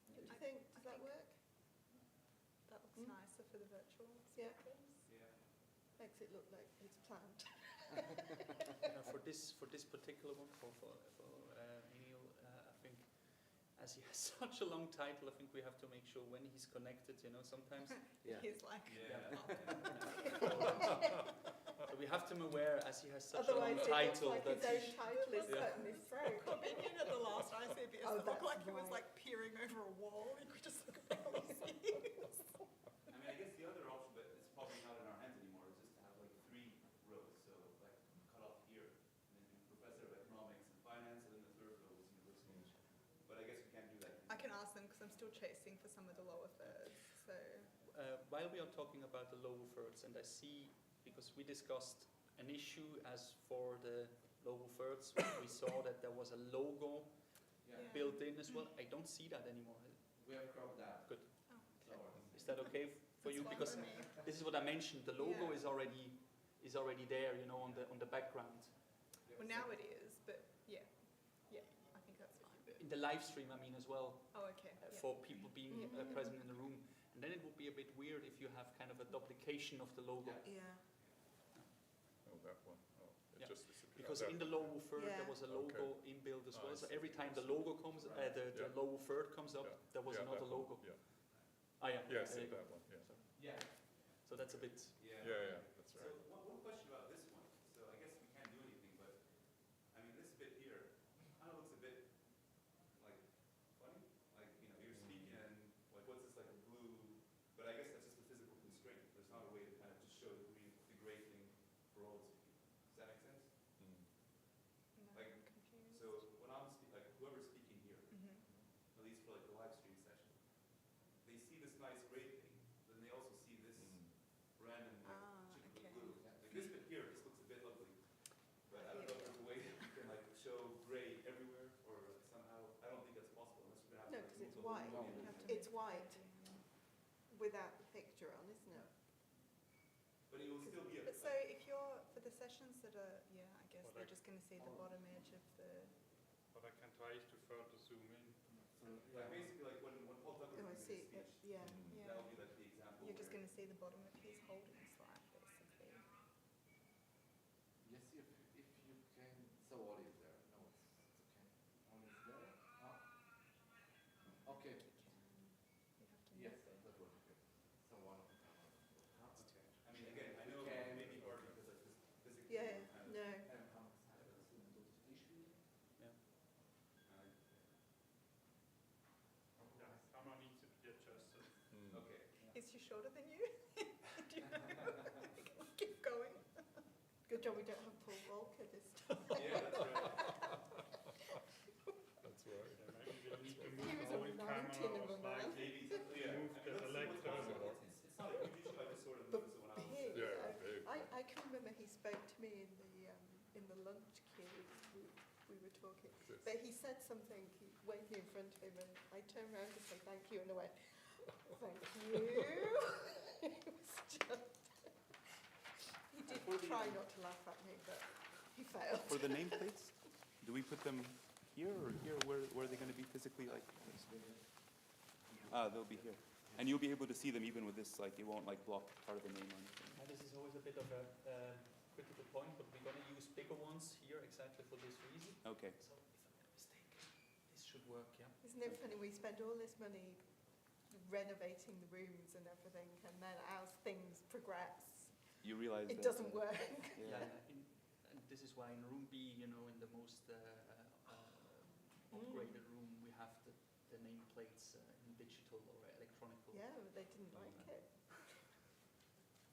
What do you think? Does that work? That looks Mm. nicer for the virtual Yeah. speakers. Yeah. Makes it look like it's planned. For this particular one, for Neil, I think as he has such a long title, I think we have to make sure when he's connected. You know, sometimes Yeah. He's like, Yeah. so we have to be aware as he has such a long Otherwise, it looks title like that his own title is Yeah. cut in his throat. Coming at the last ICBS, Oh, it looked that's like he was right. like peering over a wall. You could just look at all these things. I mean, I guess the other option, but it's probably not in our hands anymore, is just to have like 3 rows. So like cut off here, and then do Professor of Economics and Finance, and then the 3rd row is University. But I guess we can't do that. I can ask them because I'm still chasing for some of the lower thirds. So while we are talking about the lower thirds, and I see because we discussed an issue as for the logo first. We saw that there was a logo built in as well. I don't see that anymore. We have cropped that. Good. Oh, So Is that okay for you? That's fine Because for me. this is what I mentioned. The logo Yeah. is already there, you know, on the background. Well, now it is, but yeah, I think that's fine. In the live stream, I mean, as well, Oh, okay. Yeah. for people being Yeah. present in the room. And then it would be a bit weird if you have kind of a duplication of the logo. Yeah. Oh, that one. Oh, it Yeah. just disappeared. Because That in the one. logo third, Yeah. there was a logo inbuilt as Ah, well. I So see. every time the logo comes, the Yeah. logo third comes up, Yeah. there was Yeah, another that one. logo. Yeah. Ah, yeah. Yes, there you go. that one. Yeah. Yeah. So that's a bit. Yeah. Yeah, that's So right. one question about this one. So I guess we can't do anything, but I mean this bit here kind of looks a bit like funny. Like you're speaking and like what's this like a blue? But I guess that's just a physical constraint. There's not a way to kind of just show the gray thing for all its people. Does that make sense? Mm. No, Like, I'm confused. So when I'm like whoever's speaking here, Mhm. at least for like the live stream session, they see this nice gray thing, but then they also see this Mm. random like Ah, chick with okay. blue. Like this bit here just looks a bit ugly. But I don't know if there's a way that we can like show gray everywhere or somehow. I don't think that's possible unless we're gonna No, have to because like, it's move the white. whole You thing. have to It's make it white. Without the picture on, isn't it? But it will still be a But so if you're, for the sessions that are, I guess Well, they're like- just going to see the bottom edge of the, But I can try to further zoom in. like basically like when Paul Tucker Oh, I gives see. his speech, Yeah. yeah. that'll be like the example. You're just where- going to see the bottom of his holding slide, basically. Yes, if you can. So all is there. No, it's okay. All is there. Okay. You have to Yes, move it. that was good. So one of the Okay. I mean again, I know Can- it may be hard because like this physically. Yeah, kind of- no. And how much time does those issues? Yeah, camera needs to be adjusted. Mm. Okay. Is she shorter than you? Do you know? Keep going. Good job we don't have Paul Walker this time. Yeah, that's right. That's right. Yeah, maybe we'll need to He move was the a whole mountain camera of or a man. slightly Maybe, yeah. move I the mean, let's see what's electrode. possible. It's not a huge issue, I just sort of But noticed it when I was. big. Yeah, big. I can remember he spoke to me in the lunch queue. We were talking, This. but he said something. He waved me in front of him, and I turned around to say thank you, and I went, "Thank you." It was just. He did try not to laugh at me, but he failed. For the nameplates, do we put them here or here? Where are they going to be physically? Like, they'll be here, and you'll be able to see them even with this. Like, it won't like block part of the name or anything. This is always a bit of a critical point, but we're going to use bigger ones here exactly for this reason. Okay. So if I'm not mistaken, this should work, yeah? Isn't it funny? We spend all this money renovating the rooms and everything, and then as things progress, You realize it that, doesn't work. Yeah, and this is why in room B, you know, in the most upgraded room, we have the nameplates in digital or electronic. Yeah, but they didn't like it.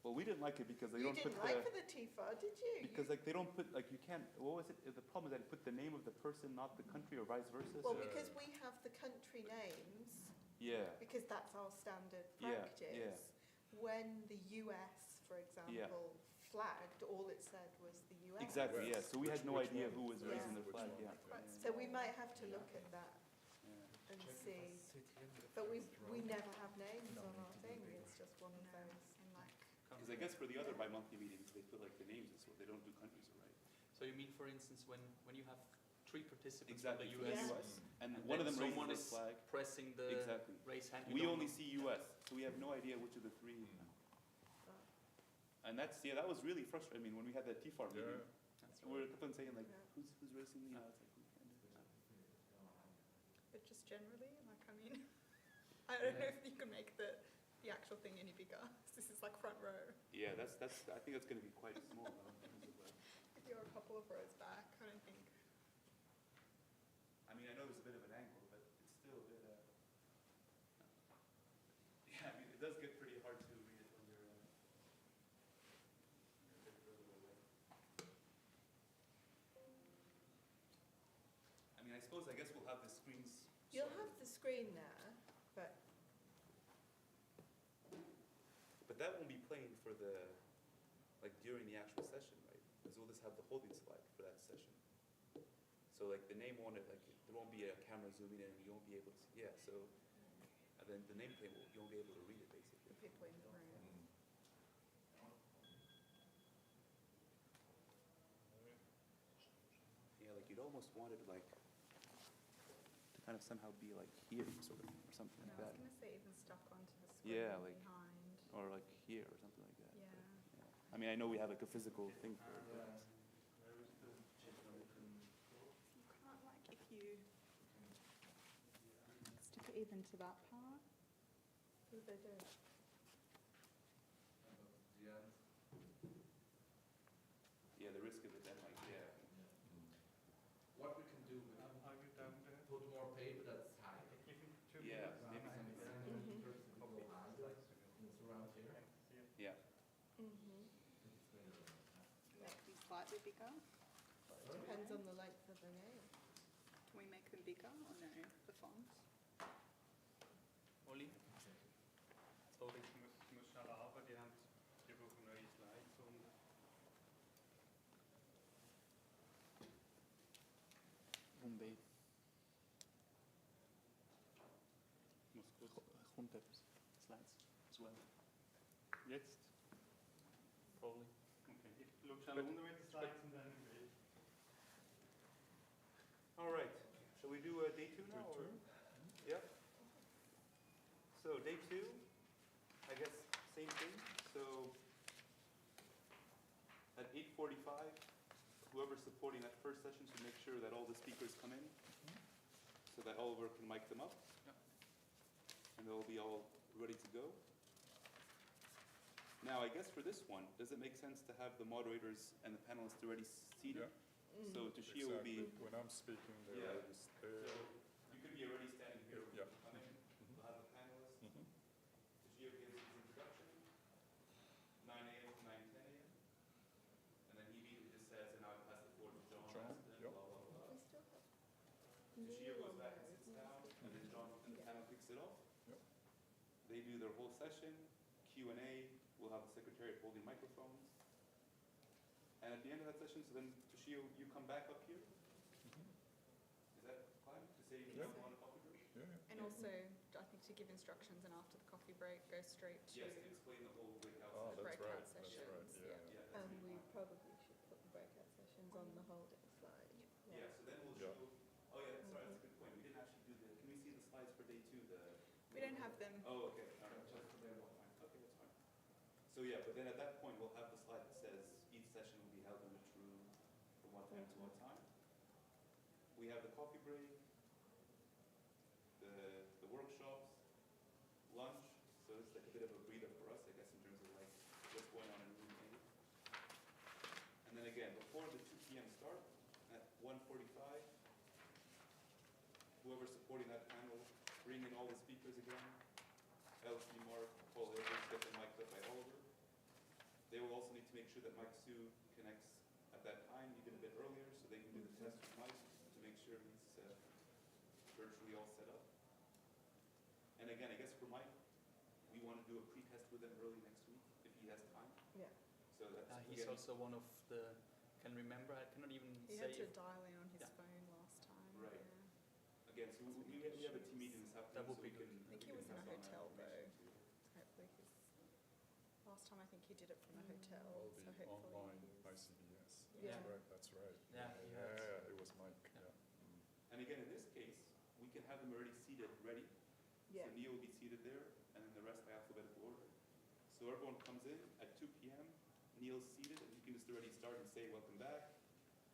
Well, we didn't like it because they You don't didn't put like the. for the TFA, did you? Because like they don't put like you can't. What was it? The problem is that it put the name of the person, not the country, or vice versa. Well, so- because we have the country names, yeah. because that's our standard Yeah, practice. yeah. When the US, for example, flagged, all it said was the US. Exactly. Yeah. So we had no Which idea one? who was Yeah. raising the Which flag. one? Yeah. Right, so we might have to look at that Yeah. and see. But we never have names on our thing. It's just one of those. And like, Because I guess for the other bi-monthly meetings, they put like the names as well. They don't do countries, right? So you mean, for instance, when you have 3 participants Exactly. from For the the US, US, and and one of then them raises someone the is flag. pressing the Exactly. raise hand, We don't only know. see US, so we have no idea which of the 3. Mm. And that's that was really frustrating. I mean, when we had that TFAR meeting, Yeah. That's we were kept on saying like, Yeah. who's racing the? It's like, we can't do that. but just generally, like, I mean, I don't know if you can make the actual thing any bigger. This is like front row. Yeah, that's. I think that's going to be quite small. I don't think it's If you're a couple of rows back, I don't think. I mean, I know there's a bit of an angle, but it's still a bit. Yeah, I mean, it does get pretty hard to read it when you're. A bit further away. I mean, I suppose. I guess we'll have the screens. You'll sort of- have the screen there, but But that won't be playing for the. like during the actual session, right? Because we'll just have the holding slide for that session. So like the name won't, like there won't be a camera zooming in and you won't be able to see, yeah, so, and then the nameplate, you won't be able to read it basically. The people in the room. Yeah, like you'd almost want it like, to kind of somehow be like here, sort of, or something And like I that. was going to say even stuck onto the screen Yeah, like, behind. or like here, or something like that. Yeah. Yeah. I mean, I know we have like a physical thing for it, but. Where is the You can't like if you stick it even to that part. What do they do? Yeah, the risk of it then, like, yeah. What we can do, we are you down there? put more paper that's high. Give me 2 Yeah, minutes. maybe And something. it's around here. Yeah. Make them slightly bigger. Depends on the length of the name. Can we make them bigger or no? The font. Ollie? Sorry. Ich muss schnell arbeiten, die brauchen neue Slides und Bombay. Muss kurz runter. Slides as well. Jetzt? Probably. okay, ich schaue schnell unter mit den Slides und dann will. All right. Shall we do day 2 now? Day or? 2? Yep. So day 2, I guess same thing. So at 8:45, whoever's supporting that first session should make sure that all the speakers come in, so that Oliver can mic them up, and they'll be all ready to go. Now, I guess for this one, does it make sense to have the moderators and the panelists already seated? Yeah. So Toshio will be. When I'm speaking, they're Yeah. already there. So you could be already standing here when Yeah. you come in. We'll have the panelists. Mhm. Toshio gives his introduction, 9 a.m. to 9:10 a.m. And then he immediately just says, and now I pass the floor to John, John, and yep. blah, blah, blah. We still have Toshio Neil goes on back there, and sits isn't down, there? and then John and the Yeah. panel kicks it off. Yep. They do their whole session, Q&A, we'll have the secretariat holding microphones. And at the end of that session, so then Toshio, you come back up here? Is that fine? To say you Yeah. don't want a coffee break? Yeah. And also, I think to give instructions and after the coffee break, go straight to Yes, to explain the whole breakout Oh, session. that's breakout right. That's right. sessions, Yeah. yeah. Yeah, that's And we probably should put the breakout sessions on the holding slide. Yeah, so then we'll Yeah. show, oh yeah, sorry, that's a good point. We didn't actually do can we see the slides for day 2? We don't have them. Oh, okay, all right. Okay, that's fine. So yeah, but then at that point, we'll have the slide that says each session will be held in which room, from what time to what time. We have the coffee break, the workshops, lunch, so it's like a bit of a breather for us, I guess, in terms of like what's going on in room A. And then again, before the 2 p.m. start, at 1:45, whoever's supporting that panel, bring in all the speakers again. LC, Mark, Paul Hilbert, get them mic'd up by Oliver. They will also need to make sure that Mike Sue connects at that time, even a bit earlier, so they can do the test with Mike to make sure he's virtually all set up. And again, I guess for Mike, we want to do a pre-test with him early next week, if he has time. Yeah. So that's, He's again, also one of the, can remember, I cannot even He say had to if dial in on his Yeah. phone last time. Right. Yeah. again, so we have a team meeting this afternoon. That would so be we good. can- I think we he can was in a pass on that hotel though. information to- Hopefully his, last time I think he did it from a hotel, Well, so the hopefully online he's- ICBS. Yeah. That's right. Yeah, he has. Yeah, it was Mike. Yeah. Yeah. And again, in this case, we can have them already seated, ready. Yeah. So Neil will be seated there, and then the rest by alphabetical order. So everyone comes in at 2 p.m. Neil's seated, and you can just already start and say, welcome back.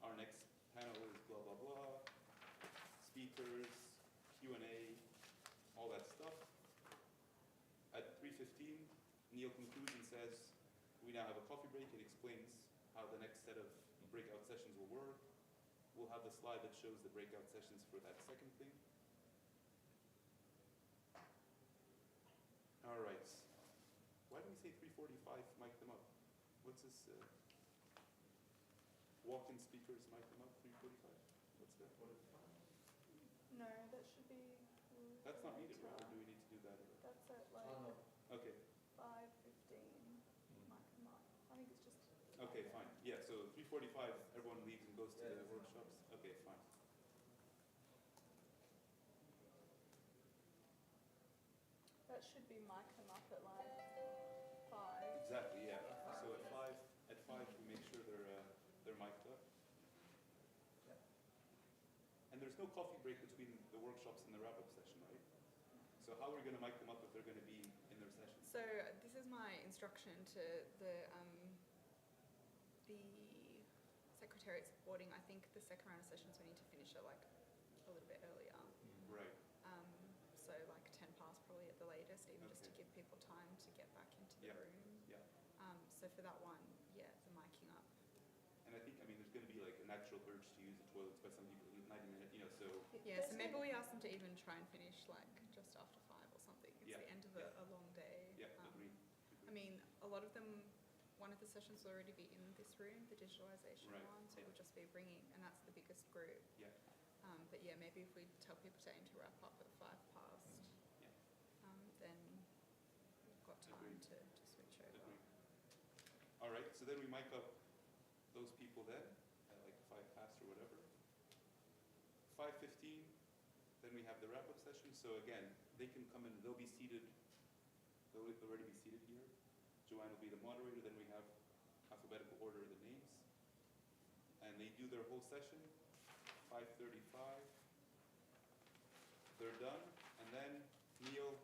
Our next panel is blah, blah, blah. Speakers, Q&A, all that stuff. At 3:15, Neil concludes and says, we now have a coffee break. It explains how the next set of breakout sessions will work. We'll have the slide that shows the breakout sessions for that second thing. All right. Why do we say 3:45, mic them up? What's this? Walk-in speakers, mic them up, 3:45? What's that? No, that should be. That's not needed, right? Or do we need to do that? That's at like Okay. 5:15. Mic and mic. I think it's just 6:45, everyone leaves and goes to the workshops? Okay, fine. That should be mic them up at like 5. Exactly, yeah. So at 5 we make sure they're mic'd up. And there's no coffee break between the workshops and the wrap-up session, right? So how are we going to mic them up if they're going to be in their session? So this is my instruction to the secretariat supporting. I think the second round of sessions we need to finish at like a little bit earlier. Right. So like 10 past probably at the latest, even just to Okay. give people time to get back into the Yeah. room. Yeah. So for that one, yeah, the miking up. And I think, I mean, there's going to be like a natural urge to use the toilets by some people, 90 minutes, you know, so. Yeah, so maybe we ask them to even try and finish like just after 5 or something. It's Yeah, the end of a long day. Yeah, agreed. I mean, a lot of them, one of the sessions will already be in this room, the digitalization Right, one, so yeah. we'll just be bringing, and that's the biggest group. Yeah. But yeah, maybe if we tell people to aim to wrap up at 5 past, Yeah. then we've got time Agreed. to switch over. Agreed. All right, so then we mic up those people then, at like 5 past or whatever. 5:15, then we have the wrap-up session. So again, they can come in, they'll be seated, they'll already be seated here. Joanne will be the moderator, then we have alphabetical order of the names. And they do their whole session, 5:35. They're done, and then Neil,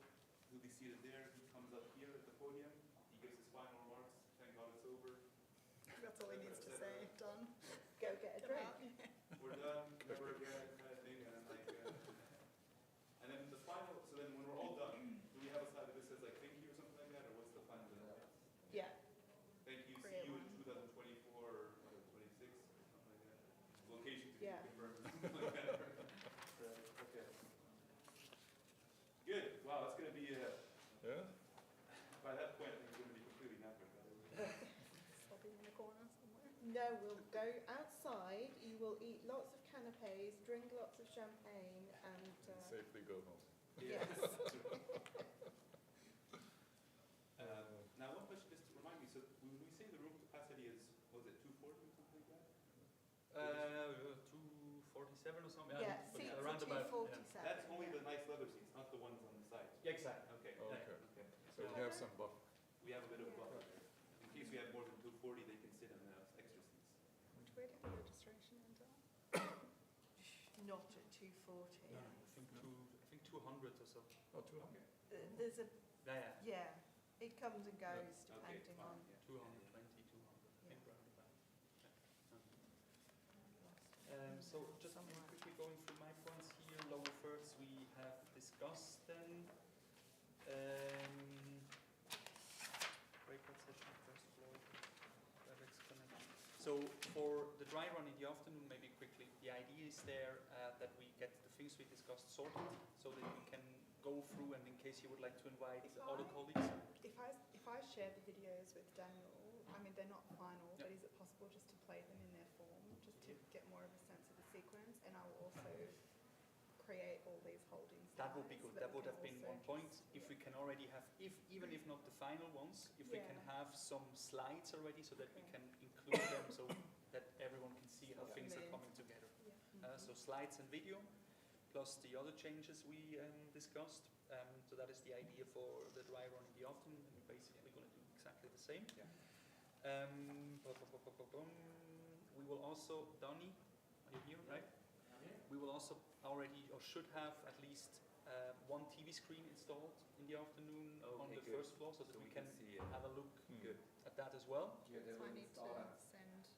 who'll be seated there, he comes up here at the podium, he gives his final remarks, thank God it's over. That's all he needs to say, done. Go get a Come drink. out. We're done, never again, kind of thing, and then like, and then the final, so then when we're all done, do we have a slide that says like thank you or something like that, or what's the final? Yeah. Thank you, Create see you one. in 2024 or 26 or something like that. Location to be Yeah. confirmed, something like that. Right, okay. Good, wow, that's gonna be, Yeah? by that point, I think it's gonna be completely knackered. Sloppy in the corner somewhere. No, we'll go outside. You will eat lots of canapes, drink lots of champagne, and And safely go home. yes. Now, one question just to remind me, so when we say the room capacity is, was it 240 or something like that? 247 or something. Yeah, but seats around are about, 247. That's only yeah. the nice leather seats, not the ones on the side. Yeah, exactly. Okay. Oh, yeah, okay. Okay. So we have some buffer. We have a bit of a buffer there. In case we have more than 240, they can sit on the extra seats. Where did the registration enter? Not at 240. No, I think 200 or so. Oh, 200. There's a Yeah, yeah. It comes and goes Okay, depending fine, on. yeah. 220, 200. I think Yeah. round about. So just quickly going through my points here. Lower thirds we have discussed then. Breakout session, first floor, WebEx connection. So for the dry run in the afternoon, maybe quickly, the idea is there that we get the things we discussed sorted so that we can go through, and in case you would like to invite other colleagues. If I share the videos with Daniel, I mean they're not final, Yep. but is it possible just to play them in their form, just to get more of a sense of the sequence? And I will also create all these holding slides. That would be good. so That we would can have been also one point. just- If we can already have, even if not the final ones, if we can Yeah. have some slides already so that we Okay. can include them so that everyone can see how What things are meant. coming together. Yeah. So slides and video, plus the other changes we discussed. So that is the idea for the dry run in the afternoon, and we're basically going to do exactly the same. Yeah. We will also, Donnie, are you here, right? We will also already, or should have at least one TV screen installed in the afternoon on the first floor so that we can see it. have a look Good. at that as well. So I need to send.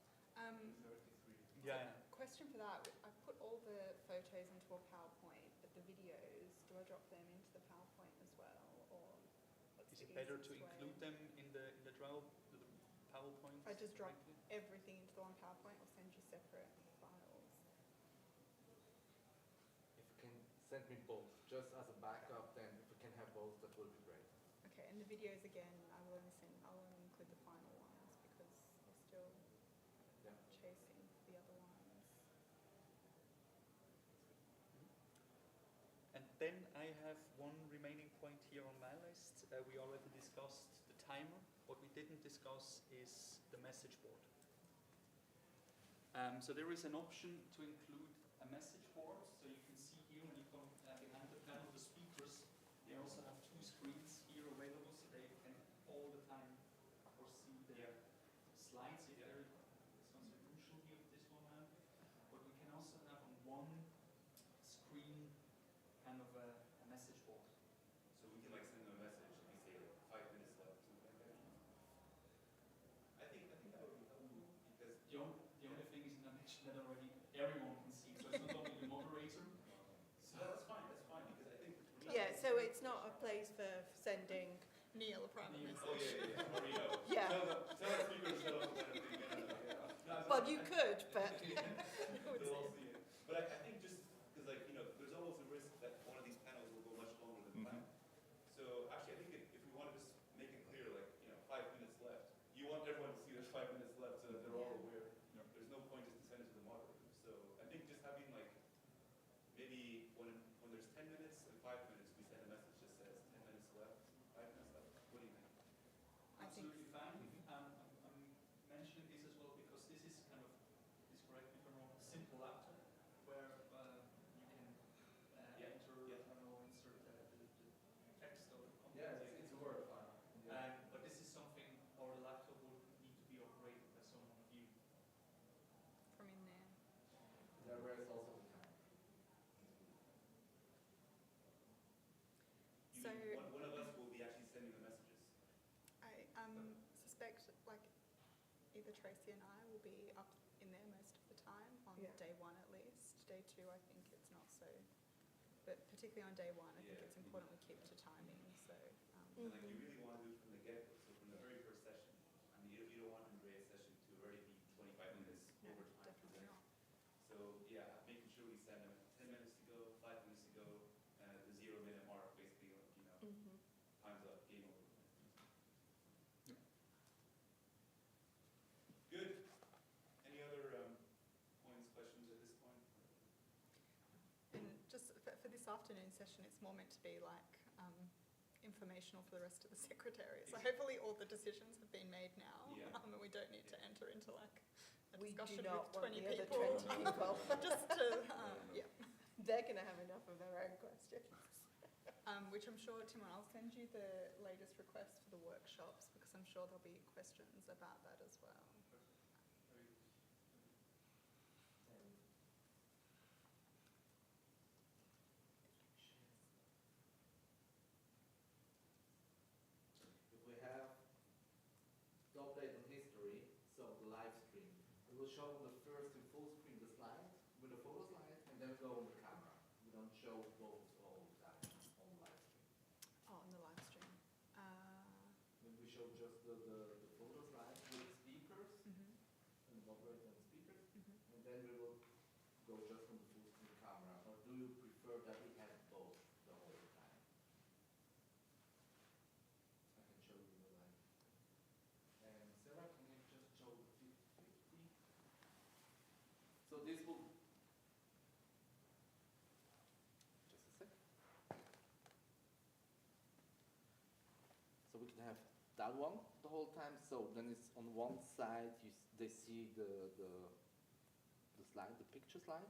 Yeah. Question for that. I put all the photos into a PowerPoint, but the videos, do I drop them into the PowerPoint as well, or what's Is the it better to easiest way? include them in the PowerPoint? I just drop directly? everything into the one PowerPoint, or send you separate files. If you can send me both, just as a backup, then if we can have both, that would be great. Okay, and the videos again, I'll only include the final ones because we're still Yeah. chasing the other ones. And then I have one remaining point here on my list. We already discussed the timer. What we didn't discuss is the message board. So there is an option to include a message board. So you can see here when you come behind the panel, the speakers, they also have two screens here available, so they can all the time foresee the slides if there is something crucial here with this one now. But we can also have on one screen kind of a message board. So we can like send them a message and we say like 5 minutes left, something like that. I think that would be helpful because The only thing is, and I mentioned that already, everyone can see, so it's not only the moderator. so that's fine because I think Yeah, so it's not a place for sending Neil a private Neil. message. or you know, Yeah. tell the speaker to shut up kind of thing. No, Well, you could, but they'll all see it. But I think just because like there's always a risk that one of these panels will go much longer than planned. So actually, I think if we want to just make it clear, like 5 minutes left, you want everyone to see there's 5 minutes left so that they're all aware. There's no point just to send it to the moderator. So I think just having like maybe when there's 10 minutes and 5 minutes, we send a message that says 10 minutes left, 5 minutes left. What do you think? I think Absolutely fine. I'm mentioning this as well because this is kind of, please correct me if I'm wrong, a simple laptop where you can enter, I don't know, insert the text or the content. it's a word file. But this is something, or the laptop would need to be operated by someone of you. From in there. There is also the camera. You So- mean one of us will be actually sending the messages. I suspect like either Tracy and I will be up in there most of the time on Yeah. day one at least. Day two, I think it's not so, but particularly on day one, I think Yeah. it's important we keep to timing. So And like you really want to do it from the get-go, so from the very first session. I mean, you don't want Andrea's session to already be 25 minutes no, over time. definitely not. So yeah, making sure we send them 10 minutes to go, 5 minutes to go, and at the 0-minute mark, basically, time's up, game over. Good. Any other points, questions at this point? And just for this afternoon session, it's more meant to be like informational for the rest of the secretary. So hopefully all the decisions have been made now, Yeah. and we don't need to enter into like a we do discussion not with want 20 the other people. 20 people. Just to, yeah. They're going to have enough of their own questions. Which I'm sure, Timon, I'll send you the latest request for the workshops because I'm sure there'll be questions about that as well. If we have the update on history, so the live stream, we will show on the first in full screen the slide with the photo slide, and then go on the camera. We don't show both all the time on the live stream. Oh, on the live stream. Then we show just the photo slide with speakers, Mhm. and the moderator and speakers, Mhm. and then we will go just on the full screen camera. Or do you prefer that we have both the whole time? I can show you the live. And Sarah, can you just show the 50/50? So this will. Just a sec. So we can have that one the whole time. So then it's on one side, they see the slide, the picture slide.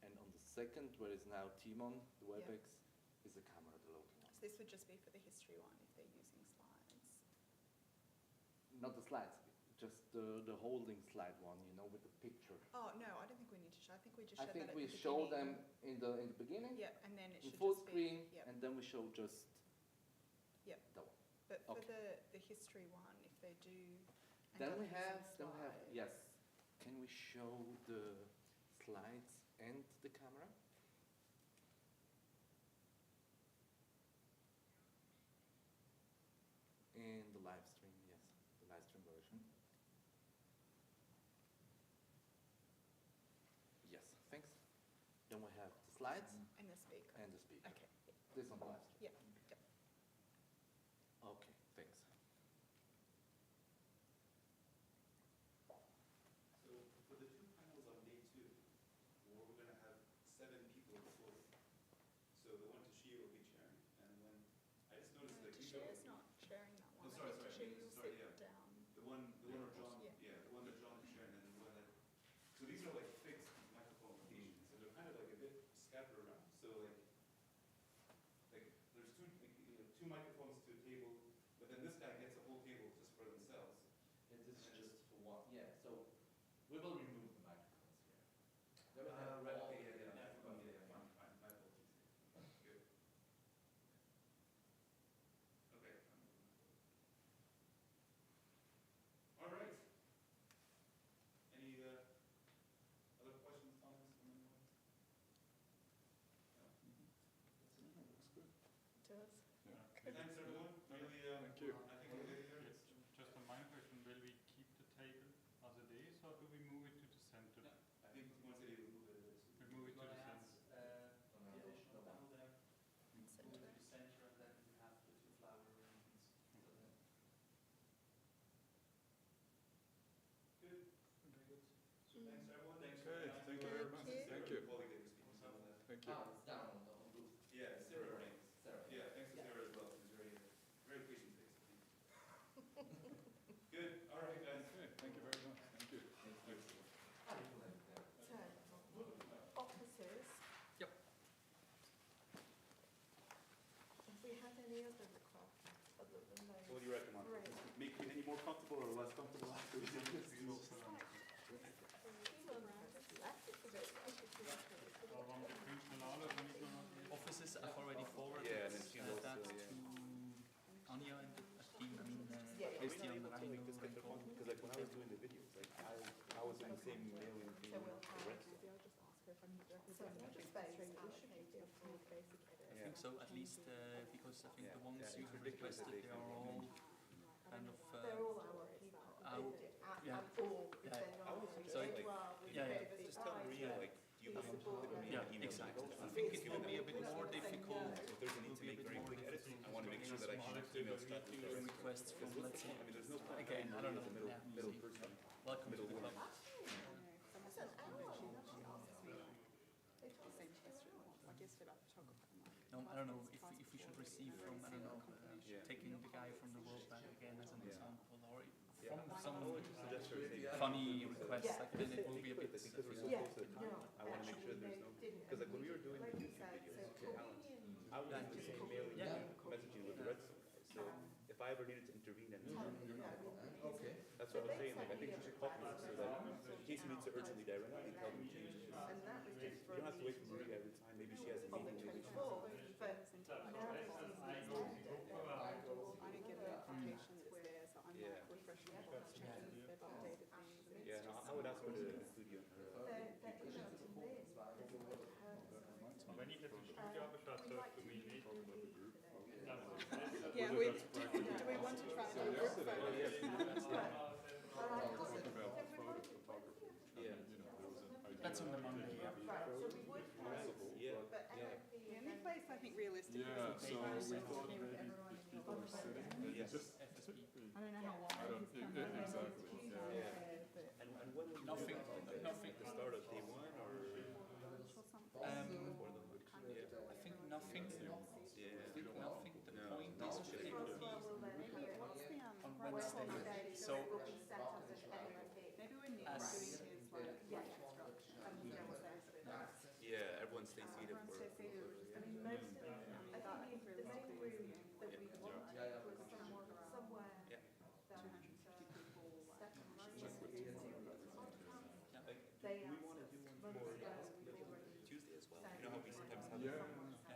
And on the second, where is now Timon, the WebEx, is the camera, the local one. So this would just be for the history one if they're using slides. Not the slides, just the holding slide one, with the picture. Oh, no, I don't think we need to show. I think we just I show think that at we the show beginning. them in the beginning, Yeah, and then it in should full just screen, be, yeah. and then we show just Yep. that one. But for Okay. the history one, if they do end Then up we using have, slides, yes. Can we show the slides and the camera? And the live stream, yes, the live stream version. Yes, thanks. Then we have the slides and the speaker. and the speaker. Okay. This on the live stream. Yep. Yep. Okay, thanks. So for the two panels on day 2, we're going to have 7 people in total. So the one Tashia will be chairing, and then I just noticed that you Tashia's not sharing that one. Oh, sorry, I think sorry, Tashia will sorry, sit yeah. down. the one where John, Yeah. the one that John is sharing, and then go ahead. Yeah, so we will remove the microphones here. They will have Right, all okay, the- yeah, fine, fine, my apologies. Good. Okay. All right. Any other questions, comments from anyone? No? Looks good. Does. Thanks, everyone. Really, Thank you. I think we're good here. Just a minor question, will we keep the table as it is, or do we move it to the center? No, I think once they remove it, We move it to the center. The additional panel there, Center. move it to the center, and then we have the two flower arrangements. Good. Very good. So thanks, everyone. Thanks Okay, for thank you very much. Thank you. Colleague that was speaking about that. Thank you. It's down on the roof. Yeah, Sarah, thanks. Sarah. Yeah, thanks to Sarah as well. She was very, very patient today. Good. All right, guys. Okay, thank you very much. Thank you. So, officers. Yep. Have we had any other requests other than those? What do you reckon, Mark? Great. Make me any more comfortable or less comfortable after we do this? Offices, I've already forwarded Yeah, and then she knows, that yeah. to Anja and the team. I mean, Yeah, yeah. Christian, Reino, and Paul. Because like when I was doing the videos, like I was in the same mailing thing So we'll the have, rest. so space allocated for I think so, at least because I think the ones Yeah, you it's ridiculous that requested, they they are all kind of. they're all our people. Our- yeah. All, if Yeah. they're I not. was If just they like, are, we yeah, go yeah. with Just the tell eye, Maria, like, do you He's mind subordinate. putting me Yeah, an email? exactly. I I think it will be a bit more difficult. If there's a need to make very quick edits, I want to make sure that I can email structure. Doing requests from, let's say, I mean, there's no point again, I don't know, having a yeah, middle see. person. Welcome to the club. That's an hour. They told us 2 hours. No, I don't know if we should receive from, I don't know, Yeah. taking the guy from the World Bank again as an Yeah. example, or Yeah. from some I would just suggest her saying- funny requests, Yeah. like then it will be a bit. Because we're so Yeah, close to the time, no, I want to make sure there's no, didn't. because like when we were doing the Like you YouTube said, videos, so for Alan, Korean, I was in the same mail Yeah. messaging with the Redstone guys. So if I ever needed to intervene and Okay. that's what I was saying, like I think you should copy it so that in case you need to urgently directly tell them changes. and that was just You for don't have to wait for Maria every time, maybe she has a on the meeting. 24th, but now it's I didn't get notifications where, so I'm Yeah. not refreshing my phone, checking if they've updated things. Yeah, no, I would ask her to include you in her. they're email to Liz, because it would hurt. Wenn ich jetzt ein Studio abgeschaut We habe, like für to mich nicht. do today. Yeah, do we want to try and do group photos? Yeah. That's on the Monday, yeah. Right, so we would have, Yeah. but Yeah. NLP The only place I think realistically Yeah, is so the we process thought to keep maybe everyone in people were sitting, maybe Yes. just. FSP. I don't know how I wide don't, he's come down. exactly, yeah. And when would you Nothing, do it? nothing. At the start of day one or Or something. before the I think nothing. Yeah. I think nothing. The No. point No. is that it will be will then Maybe, hear what's the, on right Wednesday. Wednesday, So it will be set up as NLP. maybe when Nick's As- doing his like Yeah. instruction, And he yeah. says that Yeah, everyone stays seated everyone for. stays seated, which is I gonna mean, be, most of I them, mean, I that think the main realistically room is the end. that we wanted was somewhere Yeah. that 250 people, like, Stefan Yeah. Like, They do we asked want to us do one months for ago, we've already Tuesday as well? You know how we sometimes have. Yeah.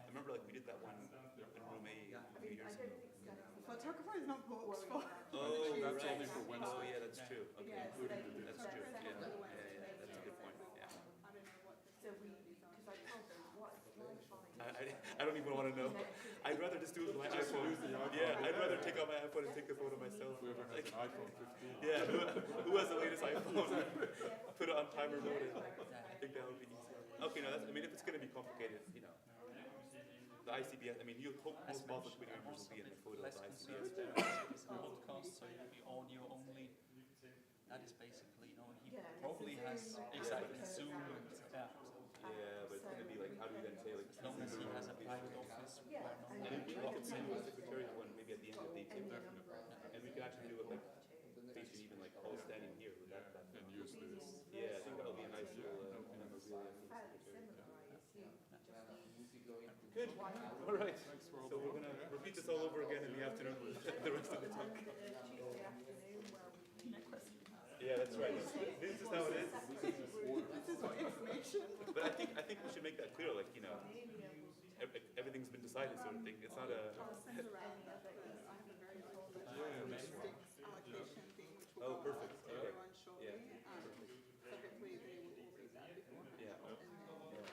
I remember like we did that one in room A a I few mean, I years don't ago. think Stefan. photographer is not booked for. Oh, That's right. only for Wednesday. Oh, yeah, that's true. Okay. Yeah, so they, That's so true. they Yeah, have the yeah, yeah, that's a good point. Yeah. I don't know what the. So we, because I told them, what is my fine? I don't even want to know. I'd rather just do it with my iPhone. Yeah, I'd rather take out my iPhone and take the photo myself. Whoever has an iPhone 15. Yeah, who has the latest iPhone? Put it on timer mode. I think that would be easier. Okay, no, that's, I mean, if it's going to be complicated, you know. The ICBS, I mean, you hope most public video members will be in the photo of less the concerned ICBS. there is a podcast, so it will be audio only. That is basically, you know, he Yeah, probably it's a has Zoom exactly application. Zoom and yeah. Yeah, but it's going to be like, how do we then say, like, As long as he has a private office Yeah, where and no and we one could send you a secretarial one maybe at the end of day any two. number of And we could actually do it like facing even like all standing here with that. Yeah, and use this. Yeah, I think that would be a nice little memorabilia. fairly similar, I assume. Good. All right. So we're going to repeat this all over again in the afternoon with the rest of the talk. Tuesday afternoon where we Yeah, that's That's right. This is how it is. This is what information. But I think we should make that clear, like, you know, everything's been decided sort of thing. It's not a... I'll send around that, I have a very full logistics allocation thing, which will Oh, go out perfect. to Okay. everyone shortly. Yeah. So hopefully they will all read that before. Yeah. And then,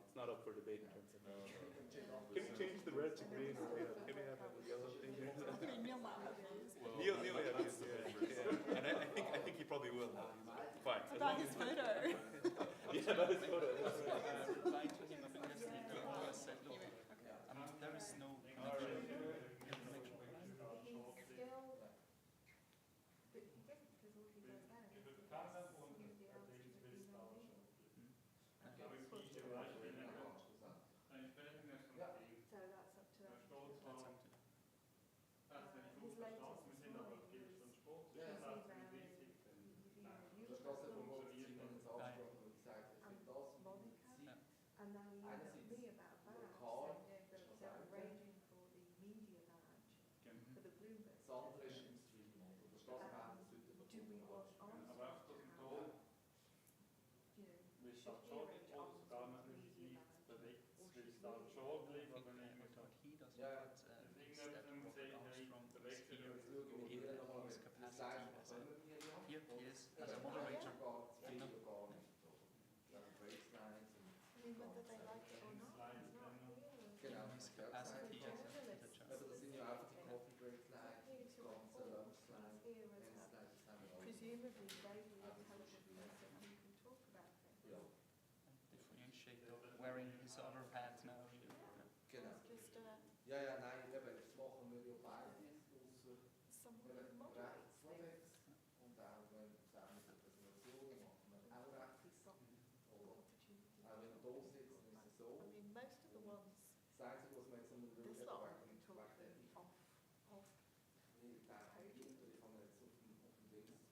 It's not up for debate in terms of... Can we change the red to green? Or, can we have a yellow thing here? hopefully Neil might have his. Neil, yeah. And I think he probably will. Fine. As About long his as- photo. Yeah, about his photo. Reply to him, I think yesterday, he always said, look, there is no information. He's still, but he doesn't, because all he does now is he gets somebody else to email me. So that's up to them. His latest email is he's emailed you a couple of and Monica, and now he emailed me about a badge, saying they're arranging for the media badge for the Bloomberg session. Do we want on to have, you know, should he arrange on to the media badge, or should we? What he does look at is that what Armstrong is here in his capacity as a, here he is as a moderator. I mean, whether they like it or not, he's not here. In his capacity as a Journalist. judge. Here to report, he's here as a, presumably they will have told him that he can talk about things. Differentiate wearing his other hat now. It's just someone who moderates things. He's got opportunity. I mean, most of the ones, this lot I can talk to them off podium.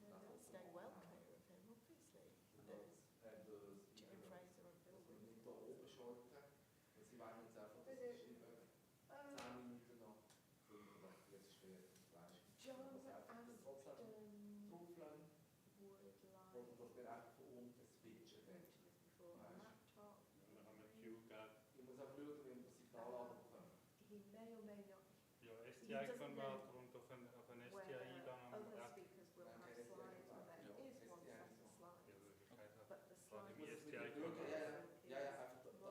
They'll stay well clear of him, obviously. There's Jim Fraser and Bill Wilson. John asked, would like mentioned this before, a laptop. He may or may not, Ja, He doesn't know STI-Konverter und auf ein STI whether eingegangen. other speakers will have slides, or there is one set of slides. But the slides die will STI be Konverter. So he will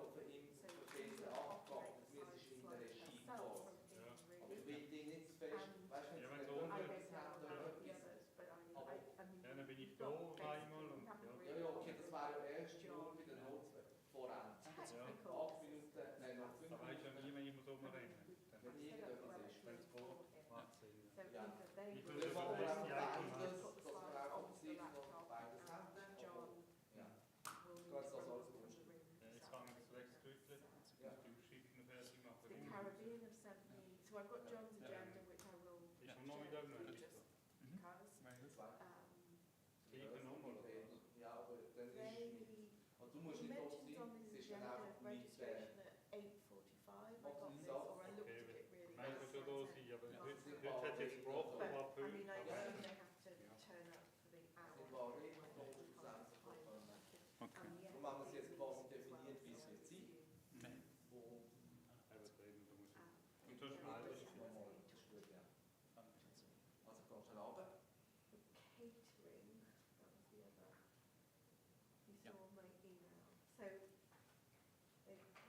operate the slides herself from him, really. Ja, wenn so I unter, don't know about the others, but I mean, ja, dann bin ich you've da got einmal und you haven't ja. really got John technical Da weiß ja nie, wenn ich muss oben rennen. set up well Wenn es for geht, him. macht Sinn. So either they Ich will würde put über the STI Konverter. slides onto the laptop and John will need to run them from the room Ja, jetzt himself. fangen wir das Wechselstückchen, die Ausschicken fertig machen. The Caribbean have sent me, so I've got John's agenda, which I will Ist am Nachmittag noch check nicht just so. because, Very good. Fliegen nochmal oder was? he mentions on his agenda registration at 8:45, I got this, or I looked at it really Nein, ich kann schon da yesterday. sein, aber heute hat es gesprochen, But, aber I mean, I pünktlich. assume they have to turn up for the hour. Okay. And the Darum haben wir es jetzt quasi FAQ as well, definiert, wie es so wird sein. Okay. Wo Eben, da muss ich. um, Und sonst yeah, meldet it sich. doesn't nochmal, have das to ist gut, ja. Um, Also kommst du runter. The catering, that was the other, you Yeah. saw my email. So,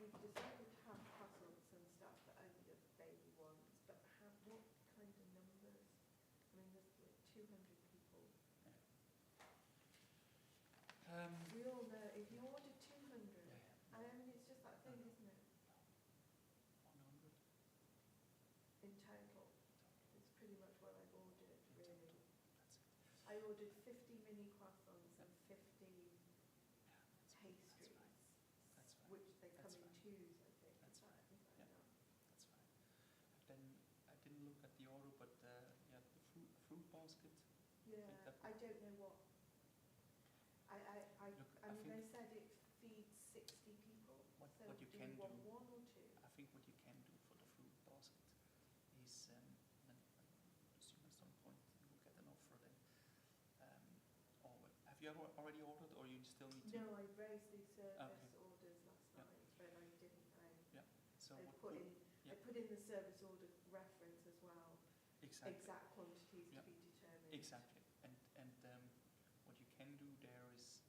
we've decided to have croissants and stuff, but only the baby ones, but what kind of numbers? I mean, there's like 200 people. We all know, if you order 200, I mean, it's just that thing, isn't it, 100. in total? It's pretty much what I've ordered, really. That's it. I ordered 50 mini croissants and 50 That's pastries, fine. That's fine. which they come That's in fine. twos, I think. That's Is that Yeah. enough? That's fine. Then I didn't look at the order, but yeah, the fruit basket. Yeah, that- I don't know what. Look, I I mean, they think- said it feeds 60 people. What- So what you do can you want do- one or two? I think what you can do for the fruit basket is, and I assume at some point you will get an offer then, already ordered, or you still need to? No, I raised these service Okay. orders last Yeah. night, but I didn't. So I what put could- in. yeah. I put in the service order reference as well. Exactly. Exact quantities Yeah. to be determined. Exactly. And what you can do there is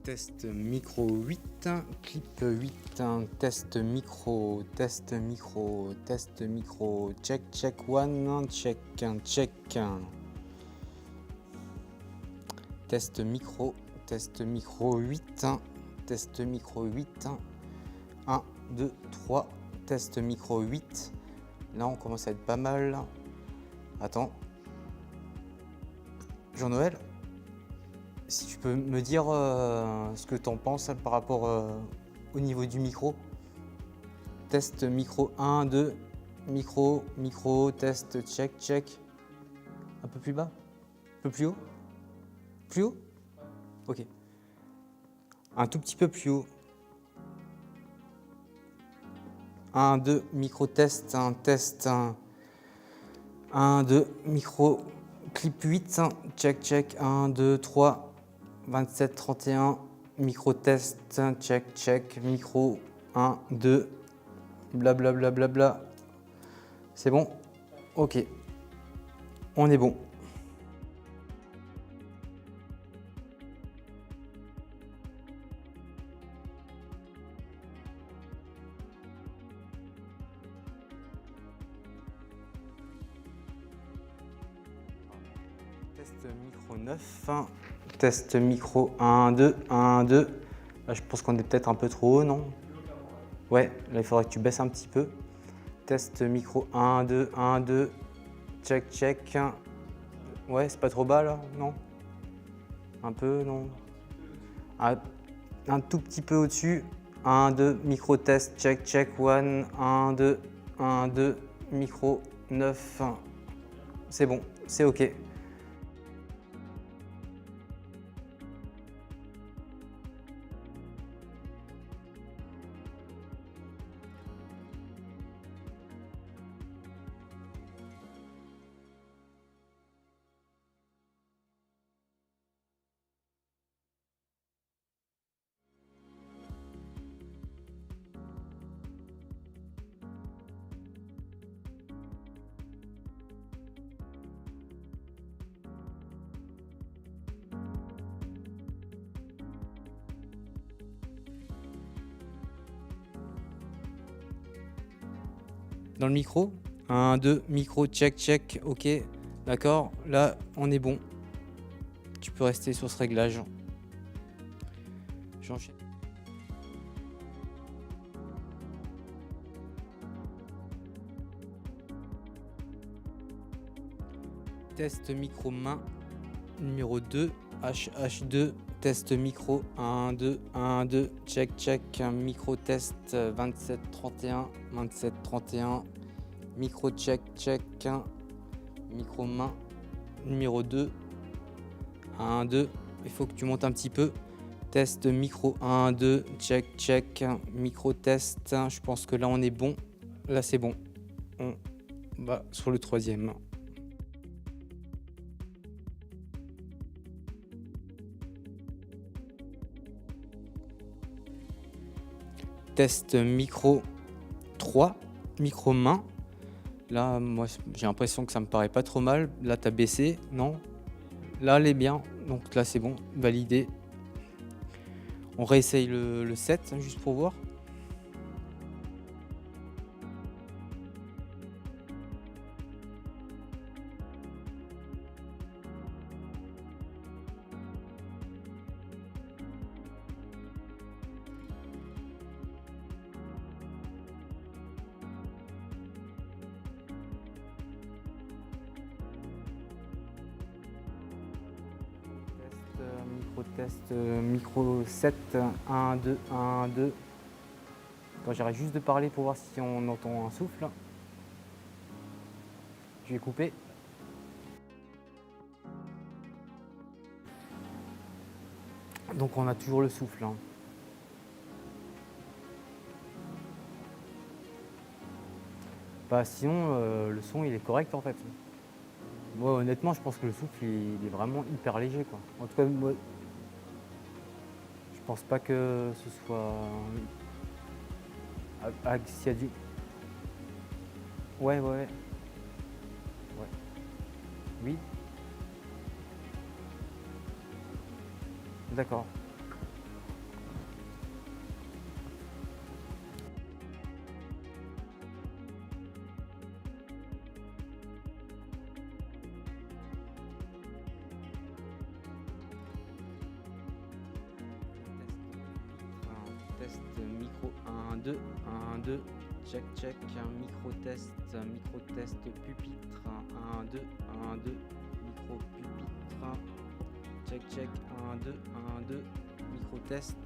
Test micro 8, clip 8, test micro, check, check 1, check, check. Test micro 8, test micro 8, 1, 2, 3, test micro 8. Là on commence à être pas mal. Attends. Jean-Noël, si tu peux me dire ce que tu en penses par rapport au niveau du micro. Test micro 1, 2, micro, test, check, check. Un peu plus bas? Un peu plus haut? Plus haut? Ok. Un tout petit peu plus haut. 1, 2, micro test, test. 1, 2, micro, clip 8, check, check. 1, 2, 3, 27, 31, micro test, check, check. Micro, 1, 2, blablabla. Bla, bla, bla. C'est bon? Ok. On est bon. Test micro 9, test micro 1, 2, 1, 2. Là, je pense qu'on est peut-être un peu trop haut, non? Ouais, là, il faudrait que tu baisses un petit peu. Test micro 1, 2, 1, 2. Check, check. Ouais, c'est pas trop bas, là, non? Un peu, non? Un tout petit peu au-dessus. 1, 2, micro test, check, check, 1, 1, 2, 1, 2, micro 9. C'est bon, c'est OK. Dans le micro, 1, 2, micro, check, check, ok, d'accord, là on est bon. Tu peux rester sur ce réglage. J'enchaîne. Test micro main numéro 2, HH2, test micro 1, 2, 1, 2, check, check, micro test 27, 31, 27, 31, micro check, check, micro main numéro 2, 1, 2, il faut que tu montes un petit peu. Test micro 1, 2, check, check, micro test, je pense que là on est bon, là c'est bon. On va sur le troisième. Test micro 3, micro main. Là, moi, j'ai l'impression que ça me paraît pas trop mal. Là, tu as baissé, non? Là, elle est bien. Donc là, c'est bon, validé. On réessaye le 7, juste pour voir. Test micro 7, 1, 2, 1, 2. Attends, j'arrête juste de parler pour voir si on entend un souffle. Je vais couper. Donc on a toujours le souffle. Bah sinon le son il est correct en fait. Moi honnêtement je pense que le souffle il est vraiment hyper léger quoi. En tout cas moi je pense pas que ce soit s'il y a du. Ouais. Oui. D'accord. test micro 1, 2, 1, 2, check, check, micro test pupitre, 1, 2, 1, 2, micro pupitre, check, check, 1, 2, 1, 2, micro test,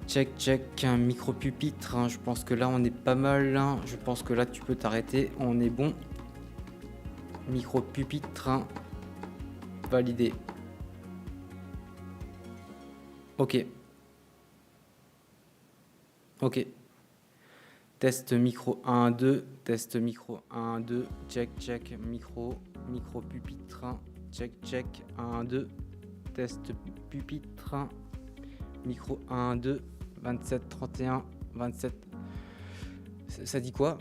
check, check, micro pupitre, je pense que là on est pas mal, je pense que là tu peux t'arrêter, on est bon, micro pupitre, validé. Ok. Ok. Test micro 1, 2. Test micro 1, 2. Check, check. Micro pupitre. Check, check. 1, 2. Test pupitre. Micro 1, 2. 27, 31, 27. Ça dit quoi?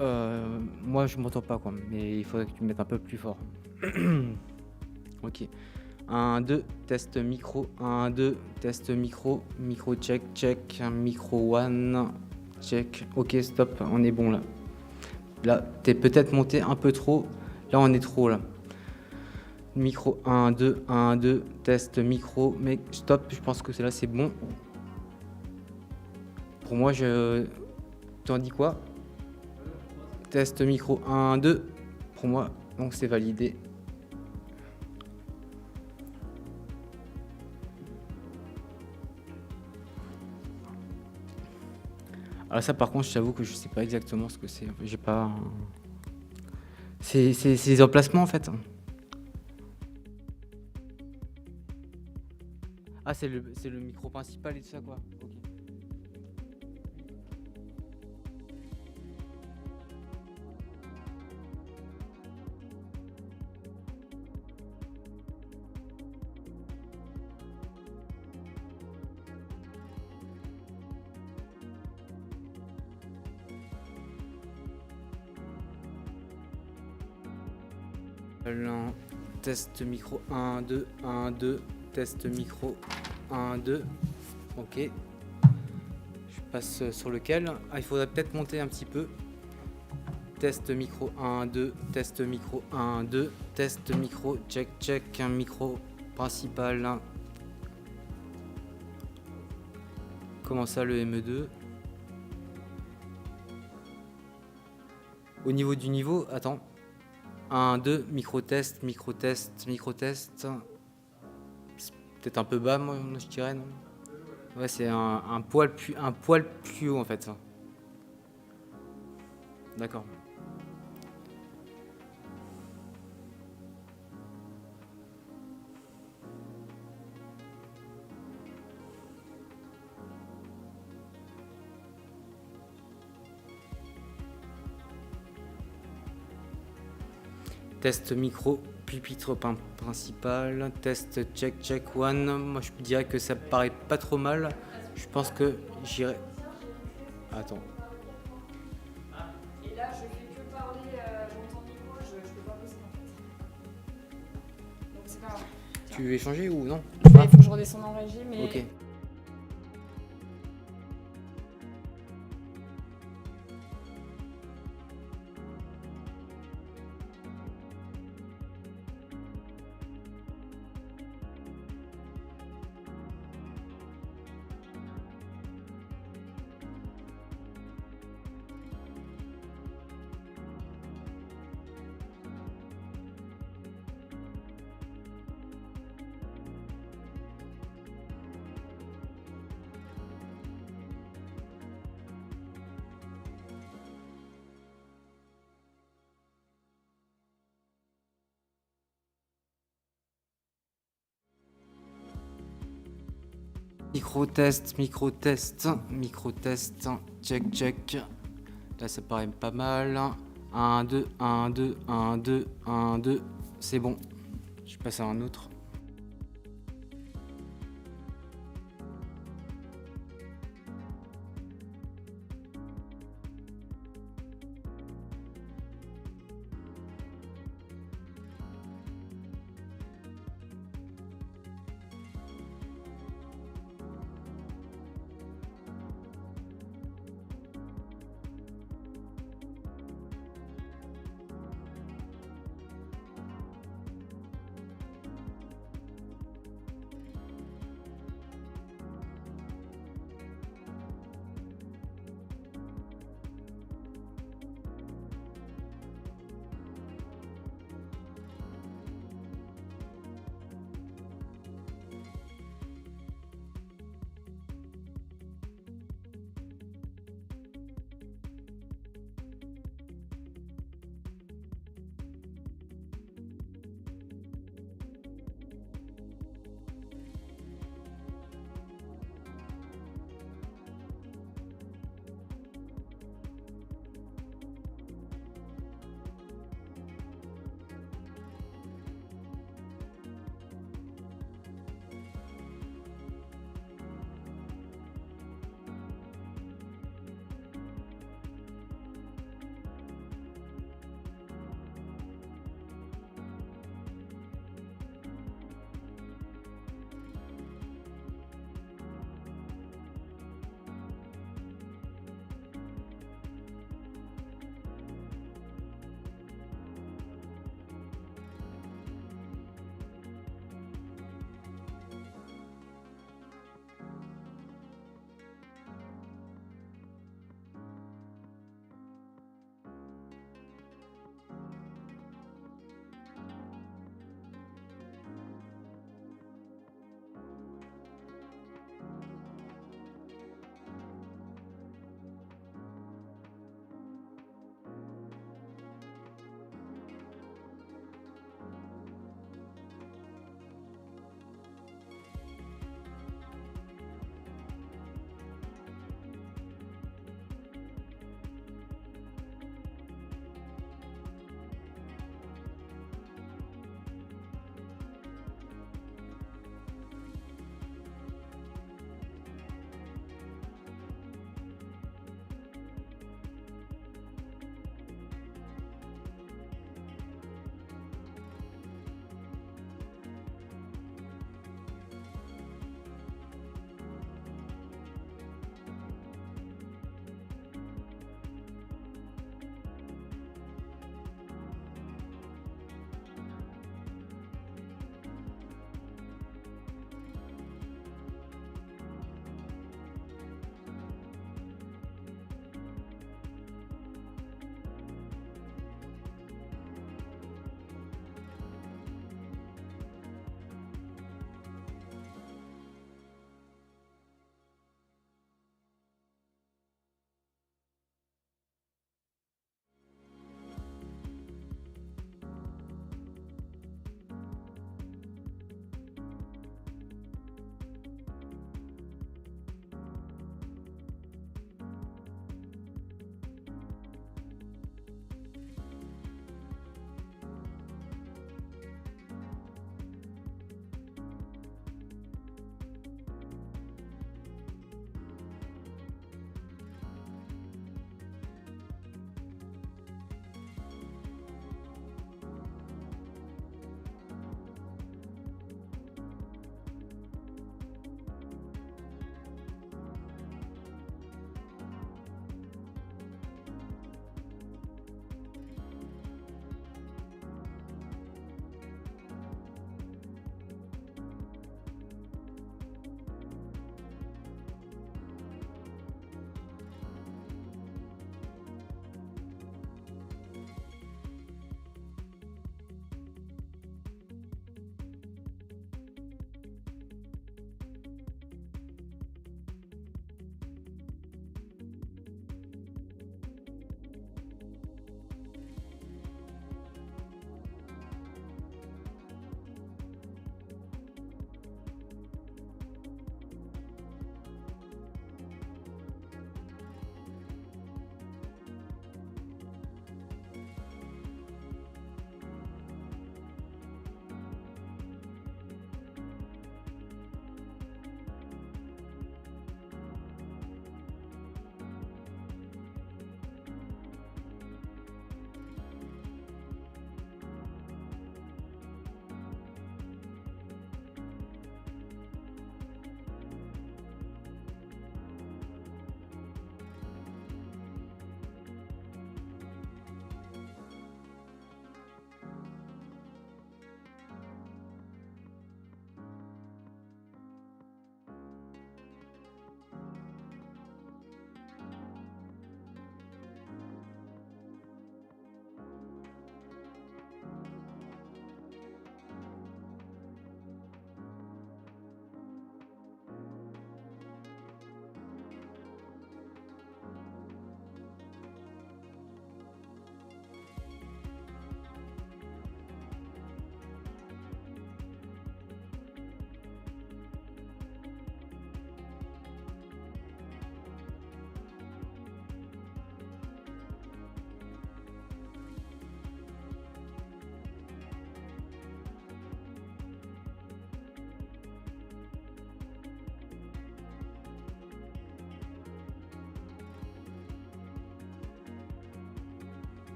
Moi je m'entends pas quoi, mais il faudrait que tu me mettes un peu plus fort. Ok. 1, 2, test micro, 1, 2, test micro, micro check, check, micro 1, check, ok stop, on est bon là. Là, t'es peut-être monté un peu trop, là on est trop là. Micro 1, 2, 1, 2, test micro, mais stop, je pense que là c'est bon. Pour moi, t'en dis quoi? Test micro 1, 2, pour moi, donc c'est validé. Alors ça par contre je t'avoue que je sais pas exactement ce que c'est, j'ai pas... C'est les emplacements en fait. Ah c'est le micro principal et tout ça quoi. Ok. Test micro 1, 2, 1, 2, test micro 1, 2, ok. Je passe sur lequel. Ah, il faudrait peut-être monter un petit peu. Test micro 1, 2, test micro 1, 2, test micro, check, check, un micro principal. Comment ça le ME2? Au niveau du niveau, attends. 1, 2, micro-test, micro-test, micro-test. C'est peut-être un peu bas, moi, je dirais, non? Ouais, c'est un poil plus haut, en fait. D'accord. Test micro, pupitre principal, test check, check one. Moi je dirais que ça me paraît pas trop mal. Je pense que j'irai. Attends. Et là je fais que parler, j'entends le micro, je peux pas bosser en fait. Donc c'est pas grave. Tu veux échanger ou non? Il faut que je redescende en régie, mais. Ok. Micro-test, micro-test, micro-test, check, check. Là, ça paraît pas mal. 1, 2, 1, 2, 1, 2, 1, 2. C'est bon. Je passe à un autre.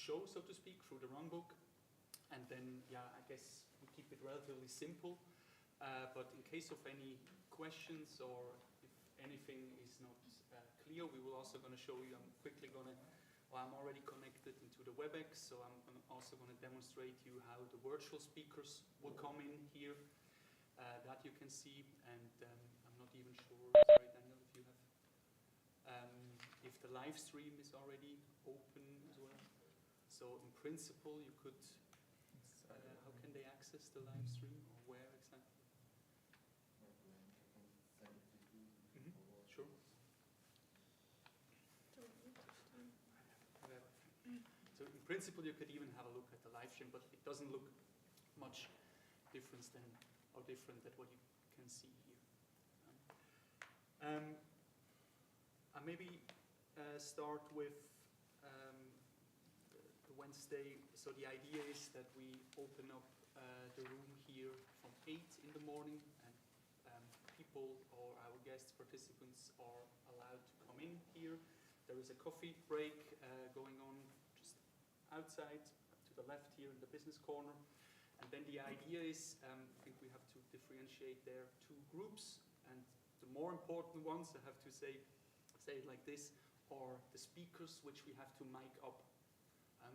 show, so to speak, through the run book. And then, yeah, I guess we keep it relatively simple. But in case of any questions or if anything is not clear, we will also going to show you, I'm already connected into the WebEx, so I'm also going to demonstrate you how the virtual speakers will come in here. That you can see, and I'm not even sure, sorry Daniel, if you have, if the live stream is already open as well. So in principle you could, how can they access the live stream, or where exactly? Sure. So in principle you could even have a look at the live stream, but it doesn't look much different than what you can see here. I maybe start with the Wednesday. So the idea is that we open up the room here from 8 in the morning, and people or our guests, participants are allowed to come in here. There is a coffee break going on just outside to the left here in the business corner. And then the idea is, I think we have to differentiate there two groups, and the more important ones, I have to say it like this, are the speakers which we have to mic up. And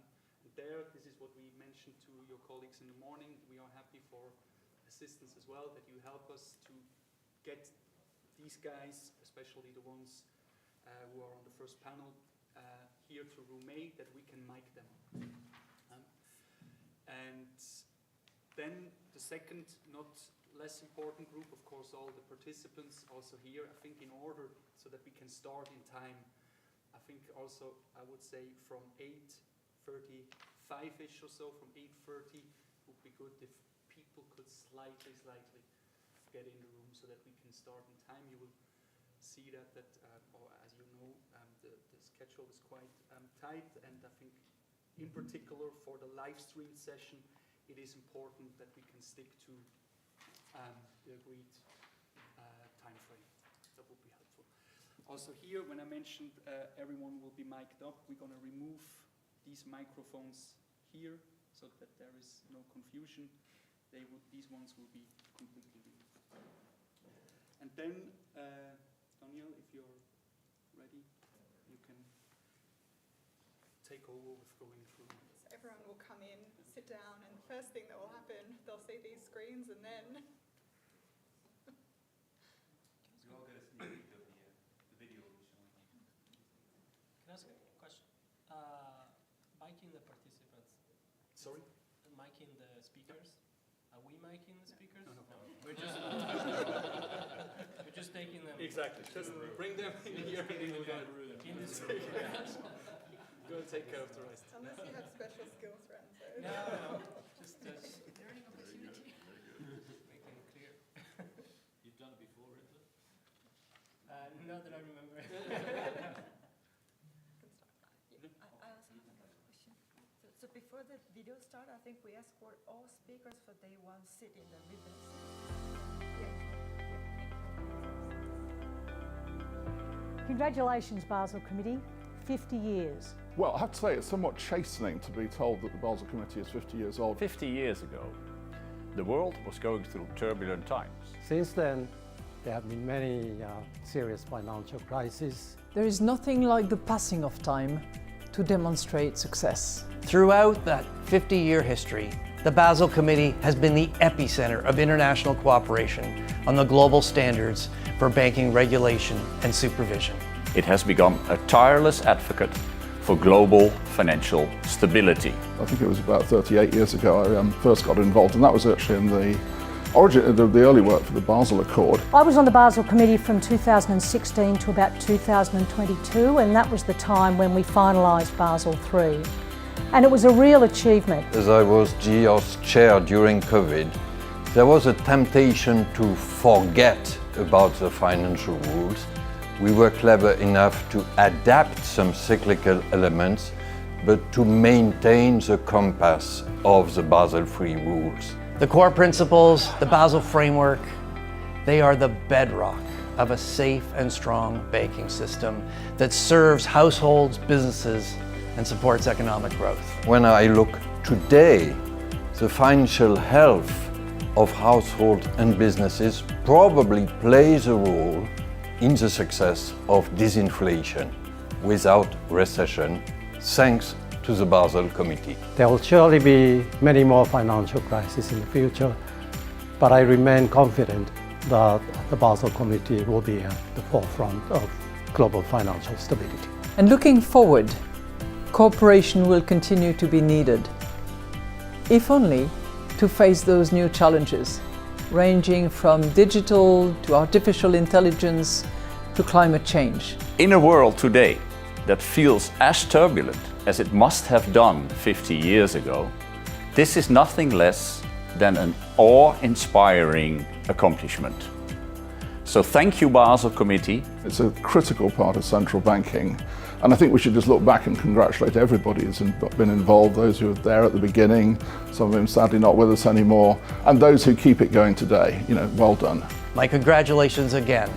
there, this is what we mentioned to your colleagues in the morning. We are happy for assistance as well, that you help us to get these guys, especially the ones who are on the first panel, here to room A, that we can mic them. And then the second, not less important group, of course, all the participants also here. I think in order so that we can start in time, I think also I would say from 8:35-ish or so, from 8:30 would be good if people could slightly get in the room so that we can start in time. You will see that or as you know, the schedule is quite tight, and I think in particular for the live stream session, it is important that we can stick to the agreed time frame. That would be helpful. Also here, when I mentioned everyone will be mic'd up, we're going to remove these microphones here so that there is no confusion. These ones will be completely removed. And then, Daniel, if you're ready, you can take over with going through. Everyone will come in, sit down, and the first thing that will happen, they'll see these screens, and then... You all get a sneak peek of the video we'll be showing you. Can I ask a question? Miking the participants. Sorry? Miking the speakers. Are we miking the speakers? No. We're just we're just taking them. Exactly. Just bring them in here and then we'll go in this room. Go and take care of the rest. Unless you have special skills, Renzo. No. Just learning opportunity. Making it clear. You've done it before, Renzo? Not that I remember. I also have another question. So before the video start, I think we escort all speakers for day one sit in the ribbons. Congratulations, Basel Committee. 50 years. Well, I have to say it's somewhat chastening to be told that the Basel Committee is 50 years old. 50 years ago, the world was going through turbulent times. Since then, there have been many serious financial crises. There is nothing like the passing of time to demonstrate success. Throughout that 50-year history, the Basel Committee has been the epicenter of international cooperation on the global standards for banking regulation and supervision. It has become a tireless advocate for global financial stability. I think it was about 38 years ago I first got involved, and that was actually in the origin of the early work for the Basel Accord. I was on the Basel Committee from 2016 to about 2022, and that was the time when we finalised Basel III. And it was a real achievement. As I was GEOS chair during COVID, there was a temptation to forget about the financial rules. We were clever enough to adapt some cyclical elements, but to maintain the compass of the Basel III rules. The core principles, the Basel framework, they are the bedrock of a safe and strong banking system that serves households, businesses, and supports economic growth. When I look today, the financial health of households and businesses probably plays a role in the success of disinflation without recession, thanks to the Basel Committee. There will surely be many more financial crises in the future, but I remain confident that the Basel Committee will be at the forefront of global financial stability. And looking forward, cooperation will continue to be needed, if only to face those new challenges, ranging from digital to artificial intelligence to climate change. In a world today that feels as turbulent as it must have done 50 years ago, this is nothing less than an awe-inspiring accomplishment. So thank you, Basel Committee. It's a critical part of central banking, and I think we should just look back and congratulate everybody who's been involved, those who were there at the beginning, some of them sadly not with us anymore, and those who keep it going today. You know, well done. My congratulations again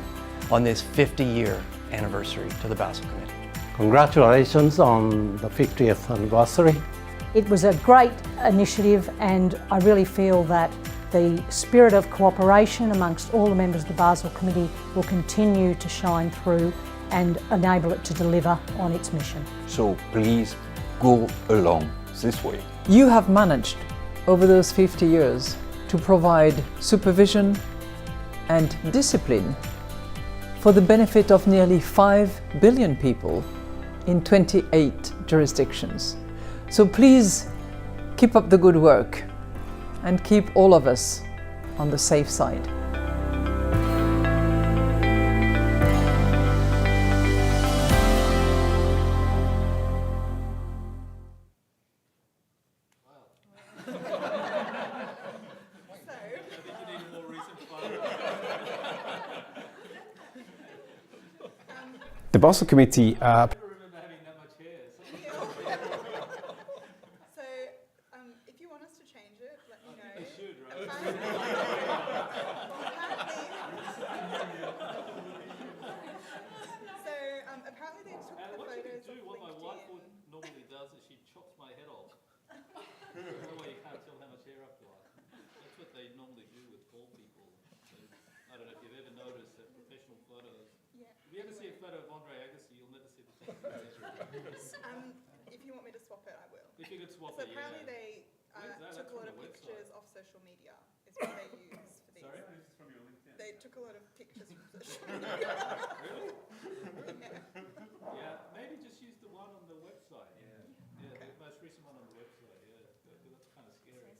on this 50-year anniversary to the Basel Committee. Congratulations on the 50th anniversary. It was a great initiative, and I really feel that the spirit of cooperation amongst all the members of the Basel Committee will continue to shine through and enable it to deliver on its mission. So please go along this way. You have managed over those 50 years to provide supervision and discipline for the benefit of nearly 5 billion people in 28 jurisdictions. So please keep up the good work and keep all of us on the safe side. The Basel Committee if you want us to change it, let me know. They should, right? Apparently they took the What you photos can do, of what my wife LinkedIn. normally does is she chops my head off. That way you can't tell how much hair I've got. That's what they normally do with tall people. So, I don't know if you've ever noticed that professional photos. Yeah. If you ever see a photo of Andre Agassi, you'll never see the same. If you want me to swap it, I will. If you could swap So it, apparently yeah. they Where's that? took That's a lot from of the pictures website. off social media. Is what they use for these. Sorry? This is from your LinkedIn. They took a lot of pictures from social media. Really? Yeah. Yeah, maybe just use the one on the website. Yeah, yeah, the most recent one on the website. Yeah, that's kind of scary.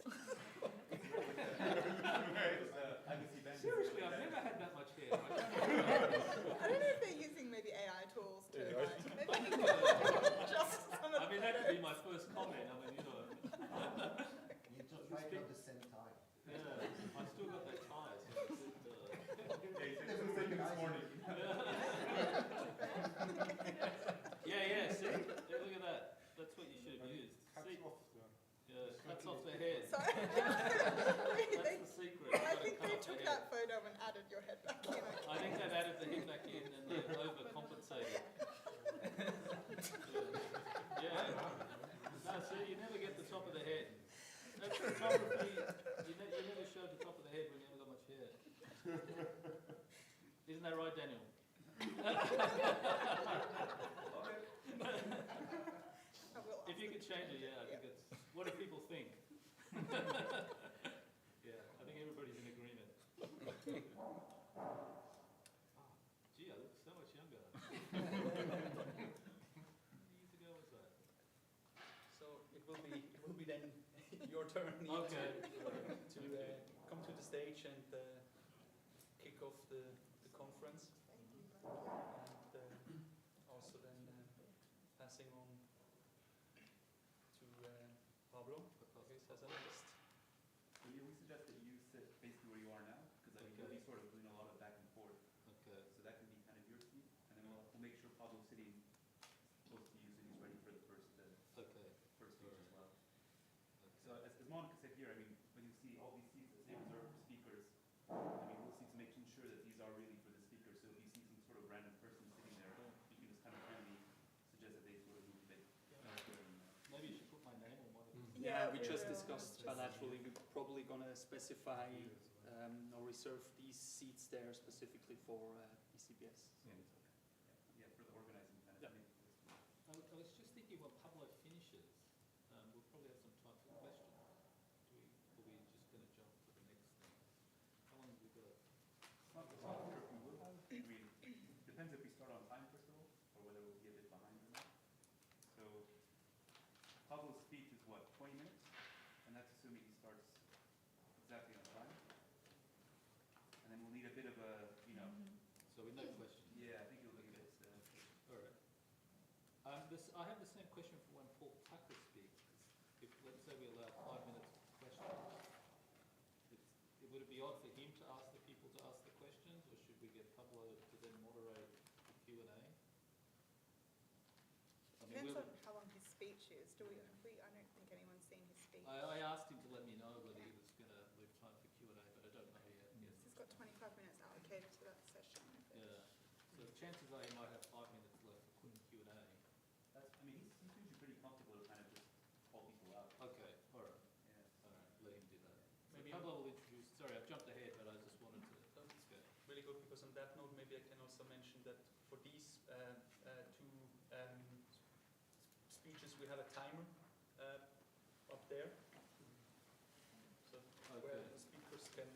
Seriously, I've never had that much hair. I don't know if they're using maybe AI tools to maybe adjust some of I mean, that could be my first comment. I mean, you know. You just might not the same time. Yeah, I've still got that tie. So this morning. Yeah, see? Yeah, look at that. That's what you should have used. See? Yeah, cuts off the head. Sorry. That's the secret. I think they took that photo and added your head back in. I think they've added the head back in and they've overcompensated. Yeah. No, see, you never get the top of the head. That's photography. You never show the top of the head when you haven't got much hair. Isn't that right, Daniel? If you could change it, yeah, I think it's. What do people think? Yeah, I think everybody's in agreement. Gee, I look so much younger. How many years ago was that? So it will be then your turn Neil, Okay. to come to the stage and kick off the conference. And also then passing on to Pablo, as a next. We suggest that you sit basically where you are now, because I mean, you'll be sort of doing a lot of back and forth. Okay. So that can be kind of your seat, and then we'll make sure Pablo's sitting close to you so he's ready for the first stage as well. So as Monica said here, I mean, when you see all these seats that say reserved for speakers, I mean, we'll see to make sure that these are really for the speaker. So if you see some sort of random person sitting there, you can just kind of kindly suggest that they sort of move a bit Yeah, we just discussed bilaterally. We're probably going to specify or reserve these seats there specifically for ICBS. Yeah, for the organizing kind of thing. I was just thinking when Pablo finishes, we'll probably have some time for questions. Are we just going to jump to the next thing? How long have we got? Not sure if we will. I mean, depends if we start on time, first of all, or whether we'll be a bit behind or not. So, Pablo's speech is what, 20 minutes? And that's assuming he starts exactly on time. And then we'll need a bit of a, you know. So with no questions? Yeah, I think it'll be a bit. All right. I have the same question for when Paul Tucker speaks. If, let's say we allow 5 minutes for questions, would it be odd for him to ask the people to ask the questions, or should we get Pablo to then moderate the Q&A? Depends on how long his speech is. I don't think anyone's seen his speech. I asked him to let me know whether he was going to leave time for Q&A, but I don't know yet. Yes. He's got 25 minutes allocated to that session. Yeah. So chances are he might have 5 minutes left for Q&A. I mean, he's usually pretty comfortable to kind of just call people out. Okay, all right. Yeah. All right, let him do that. So Maybe Pablo will introduce, sorry, I've jumped ahead, but I just wanted to, let's go. Really good, because on that note, maybe I can also mention that for these two speeches, we have a timer up there. So where the speakers can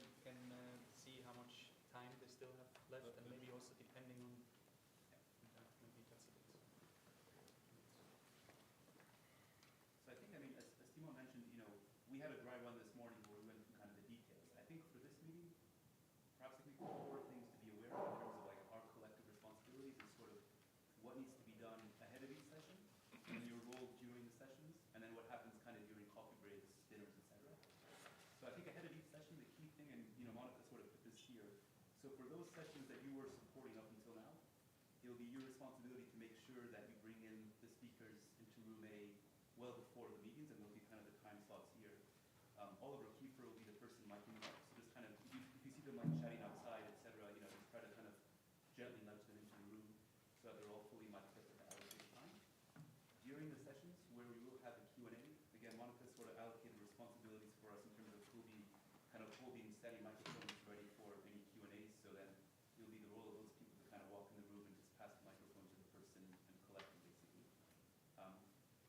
see how much time they still have left, and maybe also depending on maybe that's a bit. So I think, I mean, as Timo mentioned, you know, we had a dry run this morning where we went through kind of the details. I think for this meeting, perhaps if we could four things to be aware of in terms of like our collective responsibilities and sort of what needs to be done ahead of each session, and your role during the sessions, and then what happens kind of during coffee breaks, dinners, etc. So I think ahead of each session, the key thing, and you know, Monica sort of put this here. So for those sessions that you were supporting up until now, it'll be your responsibility to make sure that you bring in the speakers into room A well before the meetings, and there'll be kind of the time slots here. Oliver Kiefer will be the person miking them up, so just kind of, if you see them like chatting outside, etc., you know, just try to kind of gently nudge them into the room so that they're all fully mic'd up at the allocated time. During the sessions where we will have a Q&A, again, Monica sort of allocated responsibilities for us in terms of who'll be kind of holding steady microphones ready for any Q&As, so then it'll be the role of those people to kind of walk in the room and just pass the microphone to the person and collect them, basically.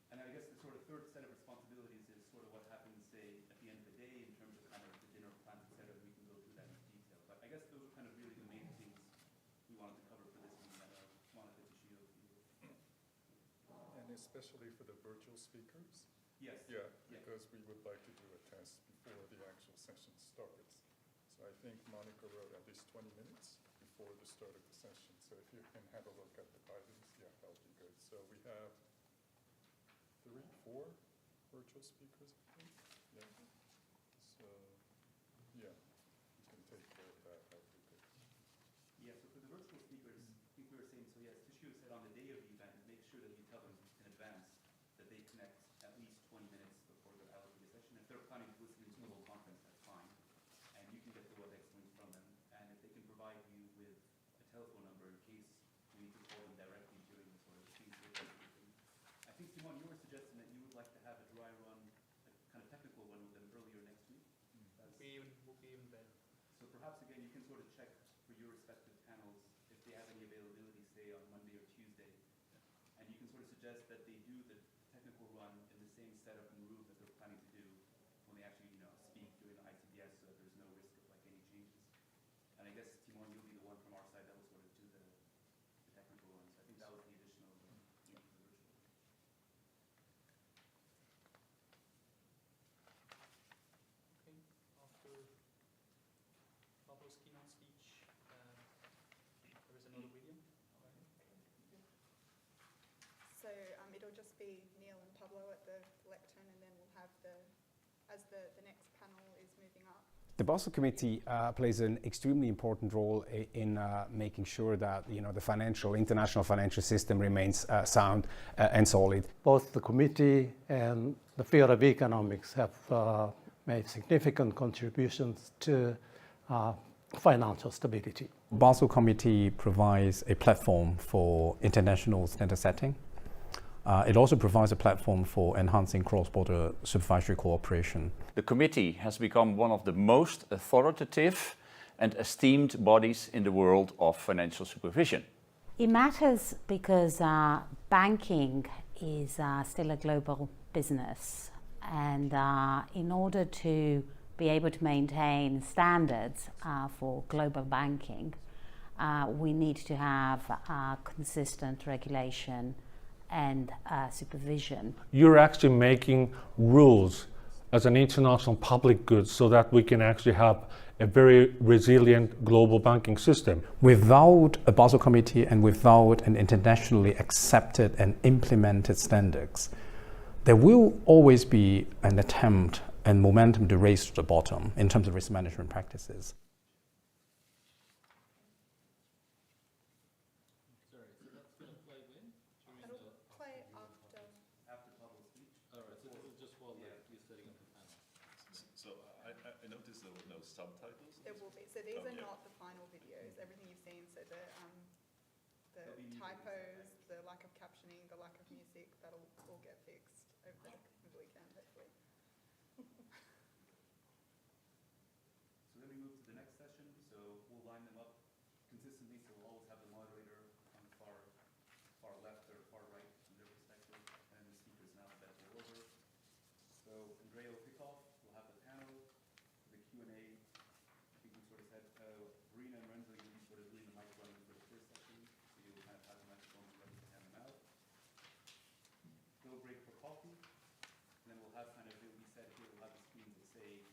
And I guess the sort of third set of responsibilities is sort of what happens, say, at the end of the day in terms of kind of the dinner plans, etc. We can go through that in detail. But I guess those are kind of really the main things we wanted to cover for this meeting that Monica Tishio. And especially for the virtual speakers? Yes. Yeah, because we would like to do a test before the actual session starts. So I think Monica wrote at least 20 minutes before the start of the session. So if you can have a look at the guidance, yeah, that'll be good. So we have 4 virtual speakers, I think. Yeah. So, yeah, you can take care of that. That would be good. Yeah, so for the virtual speakers, I think we were saying, so yes, Tishio said on the day of the event, make sure that you tell them in advance that they connect at least 20 minutes before their allocated session. If they're planning to listen to the whole conference, that's fine. And you can get the WebEx link from them. And if they can provide you with a telephone number in case you need to call them directly during the sort of speech. I think, Simon, you were suggesting that you would like to have a dry run, a kind of technical one with them earlier next week. Would be even better. So perhaps, again, you can sort of check for your respective panels if they have any availability, say, on Monday or Tuesday. And you can sort of suggest that they do the technical run in the same setup and room that they're planning to do when they actually, you know, speak during the ICBS, so that there's no risk of, like, any changes. And I guess, Timon, you'll be the one from our side that will sort of do the technical run. So I think that was the additional the virtual. Okay, after Pablo's keynote speech, there is another video. So it'll just be Neil and Pablo at the lectern, and then we'll have as the next panel is moving up. The Basel Committee plays an extremely important role in making sure that the international financial system remains sound and solid. Both the committee and the field of economics have made significant contributions to financial stability. Basel Committee provides a platform for international standard setting. It also provides a platform for enhancing cross-border supervisory cooperation. The committee has become one of the most authoritative and esteemed bodies in the world of financial supervision. It matters because banking is still a global business, and in order to be able to maintain standards for global banking, we need to have consistent regulation and supervision. You're actually making rules as an international public good so that we can actually have a very resilient global banking system. Without a Basel Committee and without an internationally accepted and implemented standards, there will always be an attempt and momentum to race to the bottom in terms of risk management practices. I noticed there were no subtitles. There will be. So these are not the final videos. Everything you've seen. So the typos, the lack of captioning, the lack of music, that'll all get fixed over the weekend, hopefully. So then we move to the next session. So we'll line them up consistently. So we'll always have the moderator on the far left or far right from their perspective, and the speakers in alphabetical order. So Andrea will kick off. We'll have the panel. The Q&A, I think we sort of said, Verena and Renzo, you'll be sort of doing the mic running for the first session, so you'll kind of have the microphones ready to hand them out. We'll break for coffee, and then we'll have kind of, it'll be set here, we'll have the screens that say,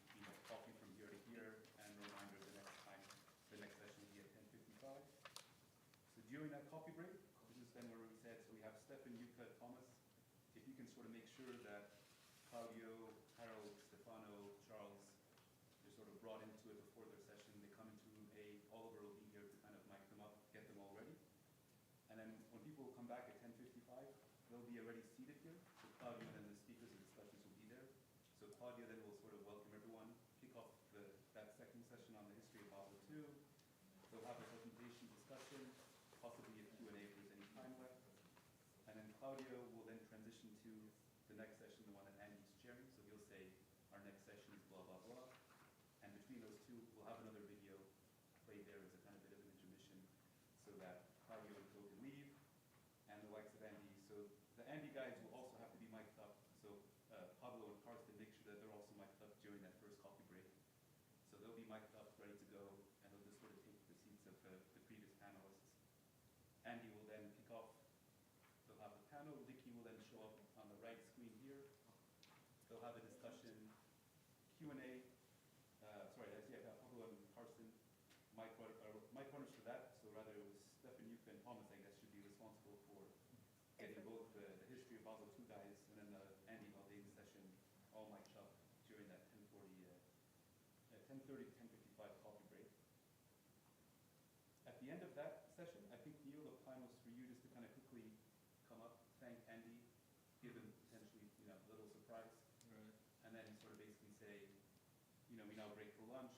coffee from here to here, and a reminder the next time, the next session will be at 10:55. So during that coffee break, this is then where we said, so we have Stefan, Yuka, Thomas. If you can sort of make sure that Claudio, Harold, Stefano, Charles, sort of brought into it before their session. They come into Oliver will be here to kind of mic them up, get them all ready. And then when people come back at 10:55, they'll be already seated here. So Claudio and then the speakers and discussions will be there. So Claudio then will sort of welcome everyone, kick off that second session on the history of Basel II. They'll have a presentation discussion, possibly a Q&A if there's any time left. And then Claudio will then transition to the next session, the one that Andy's chairing. So he'll say, our next session is blah, blah, blah. And between those two, we'll have another video played there as a kind of bit of an intermission so that Claudio and Phil can leave, and the likes of Andy. So the Andy guys will also have to be mic'd up. So Pablo and Karsten, make sure that they're also mic'd up during that first coffee break. So they'll be mic'd up, ready to go, and they'll just sort of take the seats of the previous panelists. Andy will then kick off. They'll have the panel. Vicky will then show up on the right screen here. They'll have a discussion, Q&A. Pablo and Karsten, mic runners for that. So rather it was Stefan, Yuka, and Thomas, I guess, should be responsible for getting both the history of Basel II guys and then the Andy Haldane session all mic'd up during that 10:30 to 10:55 coffee break. At the end of that session, I think, Neil, the plan was for you just to kind of quickly come up, thank Andy, give him potentially a little surprise, and then sort of basically say, we now break for lunch.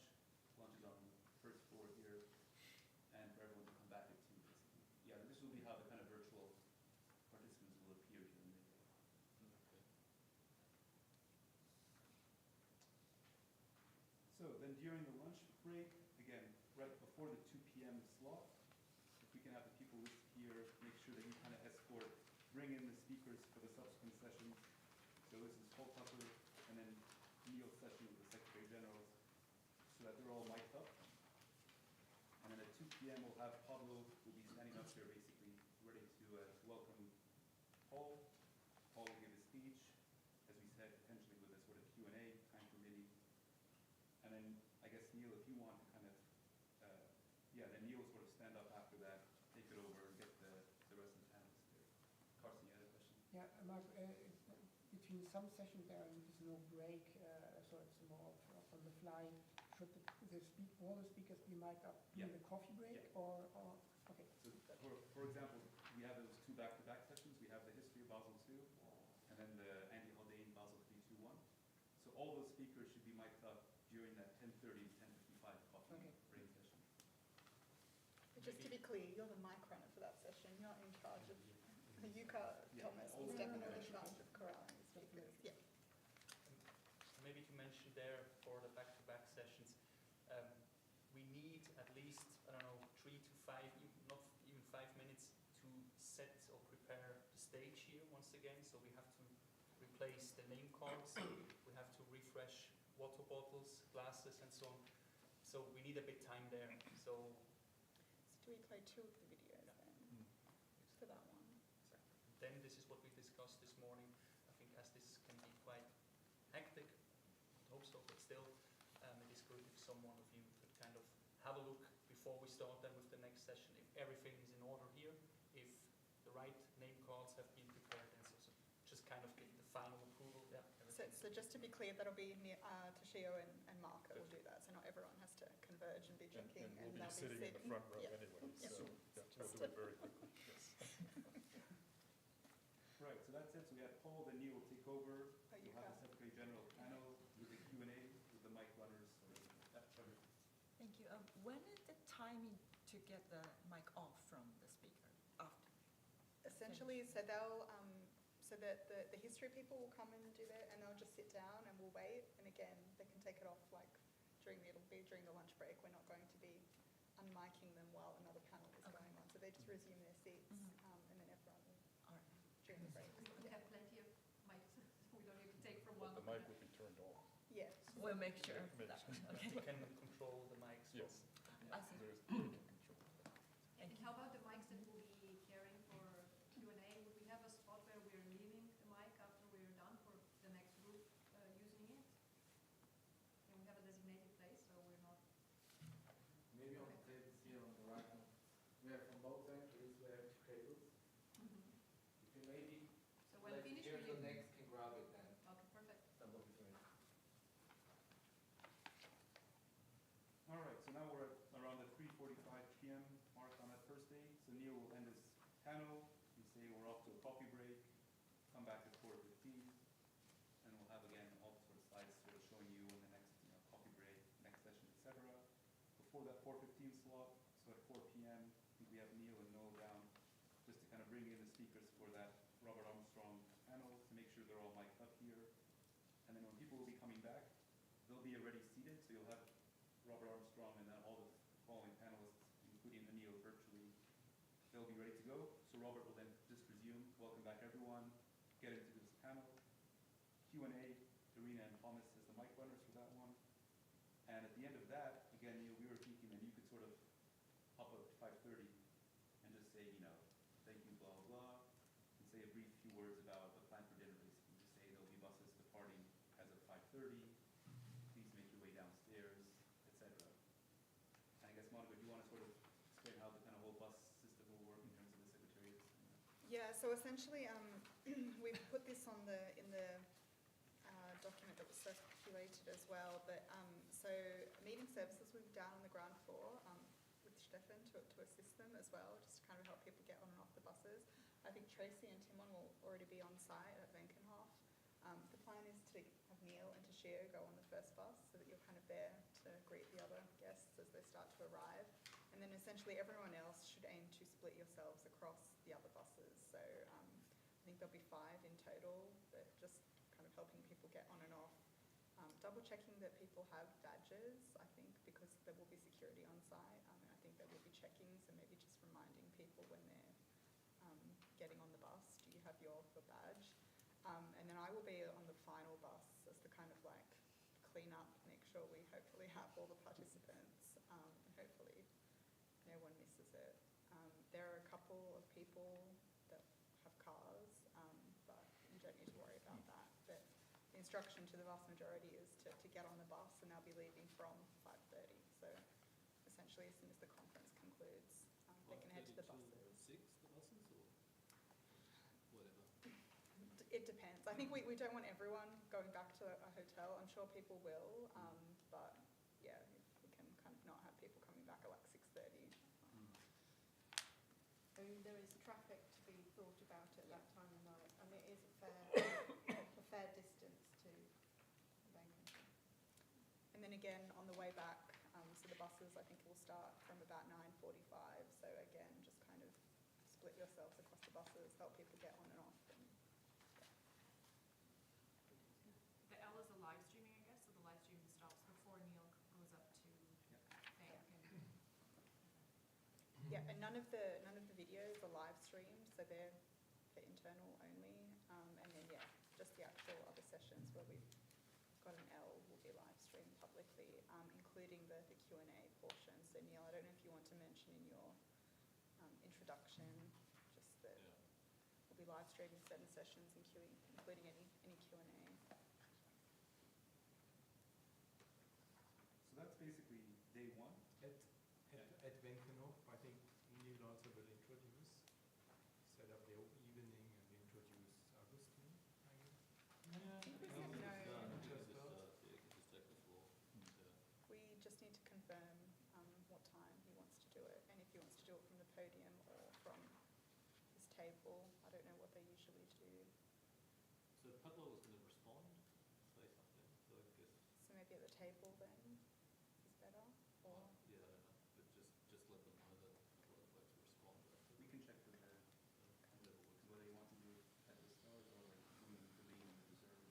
Lunch is on the first floor here, and for everyone to come back at 2, basically. Yeah, this will be how the kind of virtual participants will appear here in the video. So then during the lunch break, again, right before the 2 p.m. slot, if we can have the people listed here, make sure that you kind of bring in the speakers for the subsequent sessions. So this is Paul Tucker, and then Neil's session with the Secretary Generals, so that they're all mic'd up. And then at 2 p.m. we'll have Pablo, who'll be standing up here basically, ready to welcome Paul. Paul will give a speech, as we said, potentially with a sort of Q&A, time permitting. And then I guess, Neil, if you want to kind of, then Neil will sort of stand up after that, take it over, and get the rest of the panelists there. Carsten, you had a question? Yeah, Mark, between some sessions there is no break, so it's more on the fly. Should all the speakers be mic'd up in the coffee break, or okay? So for example, we have those 2 back-to-back sessions. We have the history of Basel II, and then the Andy Haldane Basel III 2.1. So all those speakers should be mic'd up during that 10:30 to 10:55 coffee break session. But just to be clear, you're the mic runner for that session. You're not in charge of Yuka Thomas was definitely in charge of corralling the speakers. Yeah. Maybe to mention there for the back-to-back sessions, we need at least, I don't know, 3 to 5, not even 5 minutes to set or prepare the stage here once again. So we have to replace the name cards, we have to refresh water bottles, glasses, and so on. So we need a bit time there. So do we play 2 of the videos then for that one? Then this is what we discussed this morning. I think as this can be quite hectic, I hope so, but still, it is good if someone of you could kind of have a look before we start then with the next session, if everything is in order here, if the right name cards have been prepared, and so just kind of get the final approval. Yeah. So just to be clear, that'll be Toshio and Mark that will do that, so not everyone has to converge and be drinking. And we'll be sitting in the front row yeah. anyway, Yeah. so we'll do it very quickly. Yes. Right, so that's it. So we had Paul, then Neil will take over. Oh, We'll have the Secretary General panel with the Q&A with the mic runners. Thank you. When is the timing to get the mic off from the speaker? After? Essentially, so they'll, so that the history people will come and do that, and they'll just sit down and we'll wait. And again, they can take it off like it'll be during the lunch break. We're not going to be unmiking them while another panel is going on. So they just resume their seats, and then everyone will during the break. We have plenty of mics. We don't need to take from one. The mic will be turned on. Yes. We'll make sure. Make That, sure. okay. You can control the mics. Yes. I see. There's control. And how about the mics that we'll be carrying for Q&A? Would we have a spot where we're leaving the mic after we're done for the next group using it? Can we have a designated place so we're not... Maybe on the tables here on the right now. We have from both entries, we have 2 cables. If you maybe, So when like, finished, here will the you... next can grab it then. Okay, perfect. That will be great. All right, so now we're at around the 3:45 p.m. mark on that first day. So Neil will end his panel. We say we're off to a coffee break. Come back at 4:15, and we'll have again all the sort of slides sort of showing you when the next coffee break, next session, etc. Before that 4:15 slot, so at 4 p.m. I think we have Neil and Noel down just to kind of bring in the speakers for that Robert Armstrong panel to make sure they're all mic'd up here. And then when people will be coming back, they'll be already seated, so you'll have Robert Armstrong and then all the following panelists, including Neil virtually, they'll be ready to go. So Robert will then just resume. Welcome back everyone. Get into this panel. Q&A, Irina and Thomas as the mic runners for that one. And at the end of that, again, Neil, we were thinking that you could sort of hop up at 5:30 and just say, thank you, blah, blah, blah, and say a brief few words about the plan for dinner, basically. Just say there'll be buses departing as of 5:30. Please make your way downstairs, etc. And I guess, Monica, do you want to sort of explain how the kind of whole bus system will work in terms of the secretariats? Yeah, so essentially we've put this on in the document that was circulated as well, but so meeting services will be down on the ground floor with Stefan to assist them as well, just to kind of help people get on and off the buses. I think Tracy and Timon will already be on site at Venkenhof. The plan is to have Neil and Toshio go on the first bus so that you're kind of there to greet the other guests as they start to arrive. And then essentially everyone else should aim to split yourselves across the other buses. So I think there'll be 5 in total, but just kind of helping people get on and off. Double checking that people have badges, I think, because there will be security on site. And I think there will be check-ins and maybe just reminding people when they're getting on the bus, do you have your badge? And then I will be on the final bus as the kind of like clean up, make sure we hopefully have all the participants and hopefully no one misses it. There are a couple of people that have cars, but you don't need to worry about that. But the instruction to the vast majority is to get on the bus, and they'll be leaving from 5:30. So essentially as soon as the conference concludes, they can head to the buses. 6, the buses, or whatever? It depends. I think we don't want everyone going back to a hotel. I'm sure people will, but yeah, if we can kind of not have people coming back at like 6:30. So there is traffic to be thought about at that time of night, and it is a fair distance to Vancouver. And then again, on the way back, so the buses I think will start from about 9:45. So again, just kind of split yourselves across the buses, help people get on and off. And, The L is the live streaming, I guess, so the live streaming stops before Neil goes up to thank and. yeah, and none of the videos are live streamed, so they're for internal only. And then yeah, just the actual other sessions where we've got an L will be live streamed publicly, including the Q&A portion. So Neil, I don't know if you want to mention in your introduction just that we'll be live streaming certain sessions, including any Q&A. So that's basically day one. At Venkenhof, I think Neil also will introduce, set up the evening and introduce Augustine, I guess. I think we said no. We just need to confirm what time he wants to do it, and if he wants to do it from the podium or from his table. I don't know what they usually do. So Pablo was going to respond, say something, so I guess. So maybe at the table then is better, or? Yeah, I don't know, but just let them know that Pablo would like to respond. We can check with the whether you want to do it at the start or like doing the main reserve.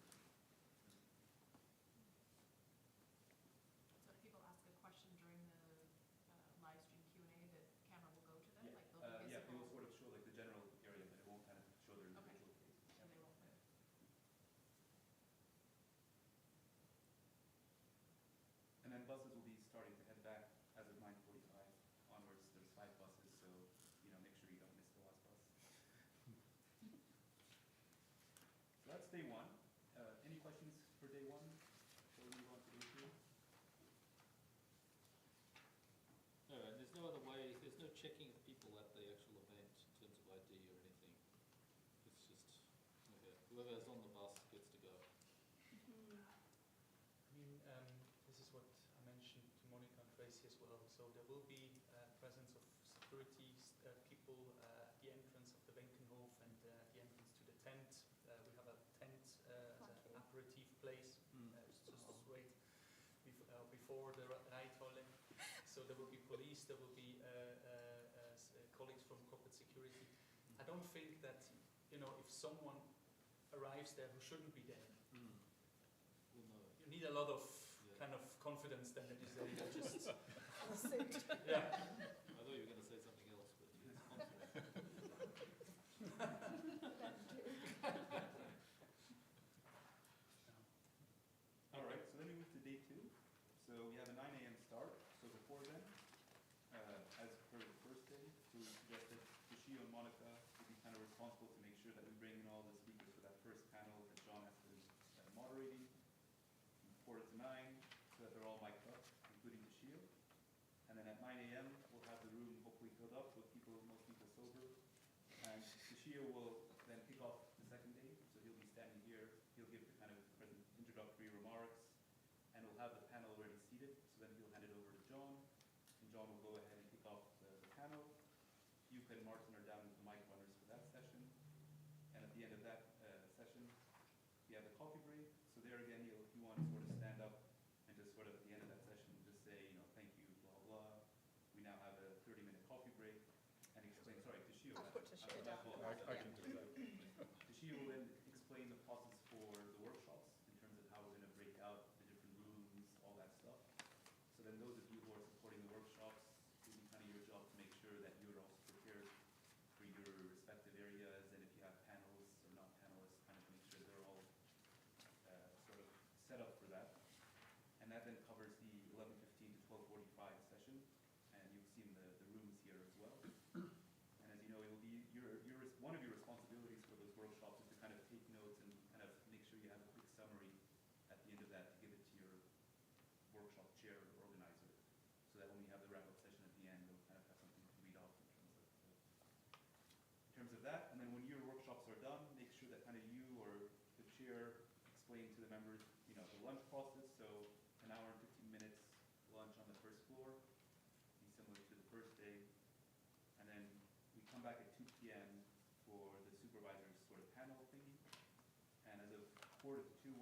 So if people ask a question during the live stream Q&A, the camera will go to them, like they'll be Yeah, it visible. will sort of show like the general area, but it won't kind of show their Okay. individual case. And they won't. And then buses will be starting to head back as of 9:45 onwards. There's 5 buses, so make sure you don't miss the last bus. So that's day one. Any questions for day one before we move on to day two? No, and there's no other way, there's no checking of people at the actual event in terms of ID or anything. It's just, whoever's on the bus gets to go. I mean, this is what I mentioned to Monica and Tracy as well. So there will be presence of security people at the entrance of the Venkenhof and the entrance to the tent. We have a tent as an aperitif place. It's just right before the Reithalle. So there will be police, there will be colleagues from corporate security. I don't think that, if someone arrives there who shouldn't be there, you need a lot of kind of confidence then that is there. Just yeah. I thought you were going to say something else, but it's confident. All right, so then we move to day two. So we have a 9 a.m. start. So before then, as per the first day, so we suggested Toshio and Monica would be kind of responsible to make sure that we bring in all the speakers for that first panel that John has been moderating from 4 to 9, so that they're all mic'd up, including Toshio. And then at 9 a.m., we'll have the room hopefully filled up with most people sober. And Toshio will then kick off the second day, so he'll be standing here. He'll give the kind of introductory remarks, and we'll have the panel already seated, so then he'll hand it over to John, and John will go ahead and kick off the panel. Yuka and Martin are down as the mic runners for that session, and at the end of that session, we have the coffee break. So there again, if you want to sort of stand up and just sort of at the end of that session, just say, thank you, blah, blah. We now have a 30-minute coffee break, and explain, sorry, Toshio. I'll put Toshio down. I can do that. Toshio will then explain the process for the workshops in terms of how we're going to break out the different rooms, all that stuff. So then those of you who are supporting the workshops, it will be kind of your job to make sure that you're also prepared for your respective areas, and if you have panels or not panelists, kind of make sure they're all sort of set up for that. And that then covers the 11:15 to 12:45 session, and you've seen the rooms here as well. And as you know, it will be one of your responsibilities for those workshops is to kind of take notes and kind of make sure you have a quick summary at the end of that to give it to your workshop chair or organizer, so that when we have the wrap-up session at the end, you'll kind of have something to read off in terms of that. And then when your workshops are done, make sure that kind of you or the chair explain to the members, the lunch process. So an hour and 15 minutes lunch on the first floor, be similar to the first day. And then we come back at 2 p.m. for the supervisor's sort of panel thingy. And as of 1:45,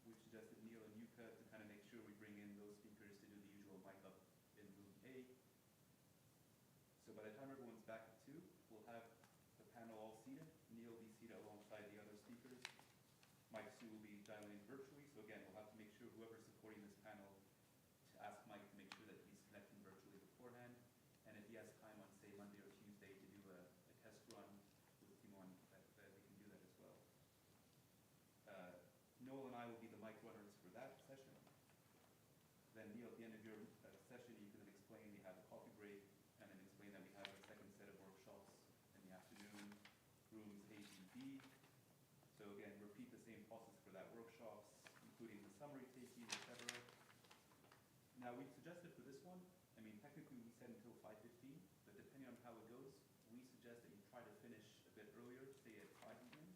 we've suggested Neil and Yuka to kind of make sure we bring in those speakers to do the usual mic up in room A. So by the time everyone's back at 2, we'll have the 2 will be dialing in virtually. So again, we'll have to make sure whoever's supporting this panel to ask Mike to make sure that he's connecting virtually beforehand. And if he has time on, say, Monday or Tuesday to do a test run with Timon, that we can do that as well. Noel and I will be the mic runners for that session. Then Neil, at the end of your session, you can then explain we have a coffee break, and then explain that we have a second set of workshops in the afternoon, rooms A, B, B. So again, repeat the same process for that workshops, including the summary taking, etc. Now we suggested for this one, I mean technically we said until 5:15, but depending on how it goes, we suggest that you try to finish a bit earlier, say at 5 p.m.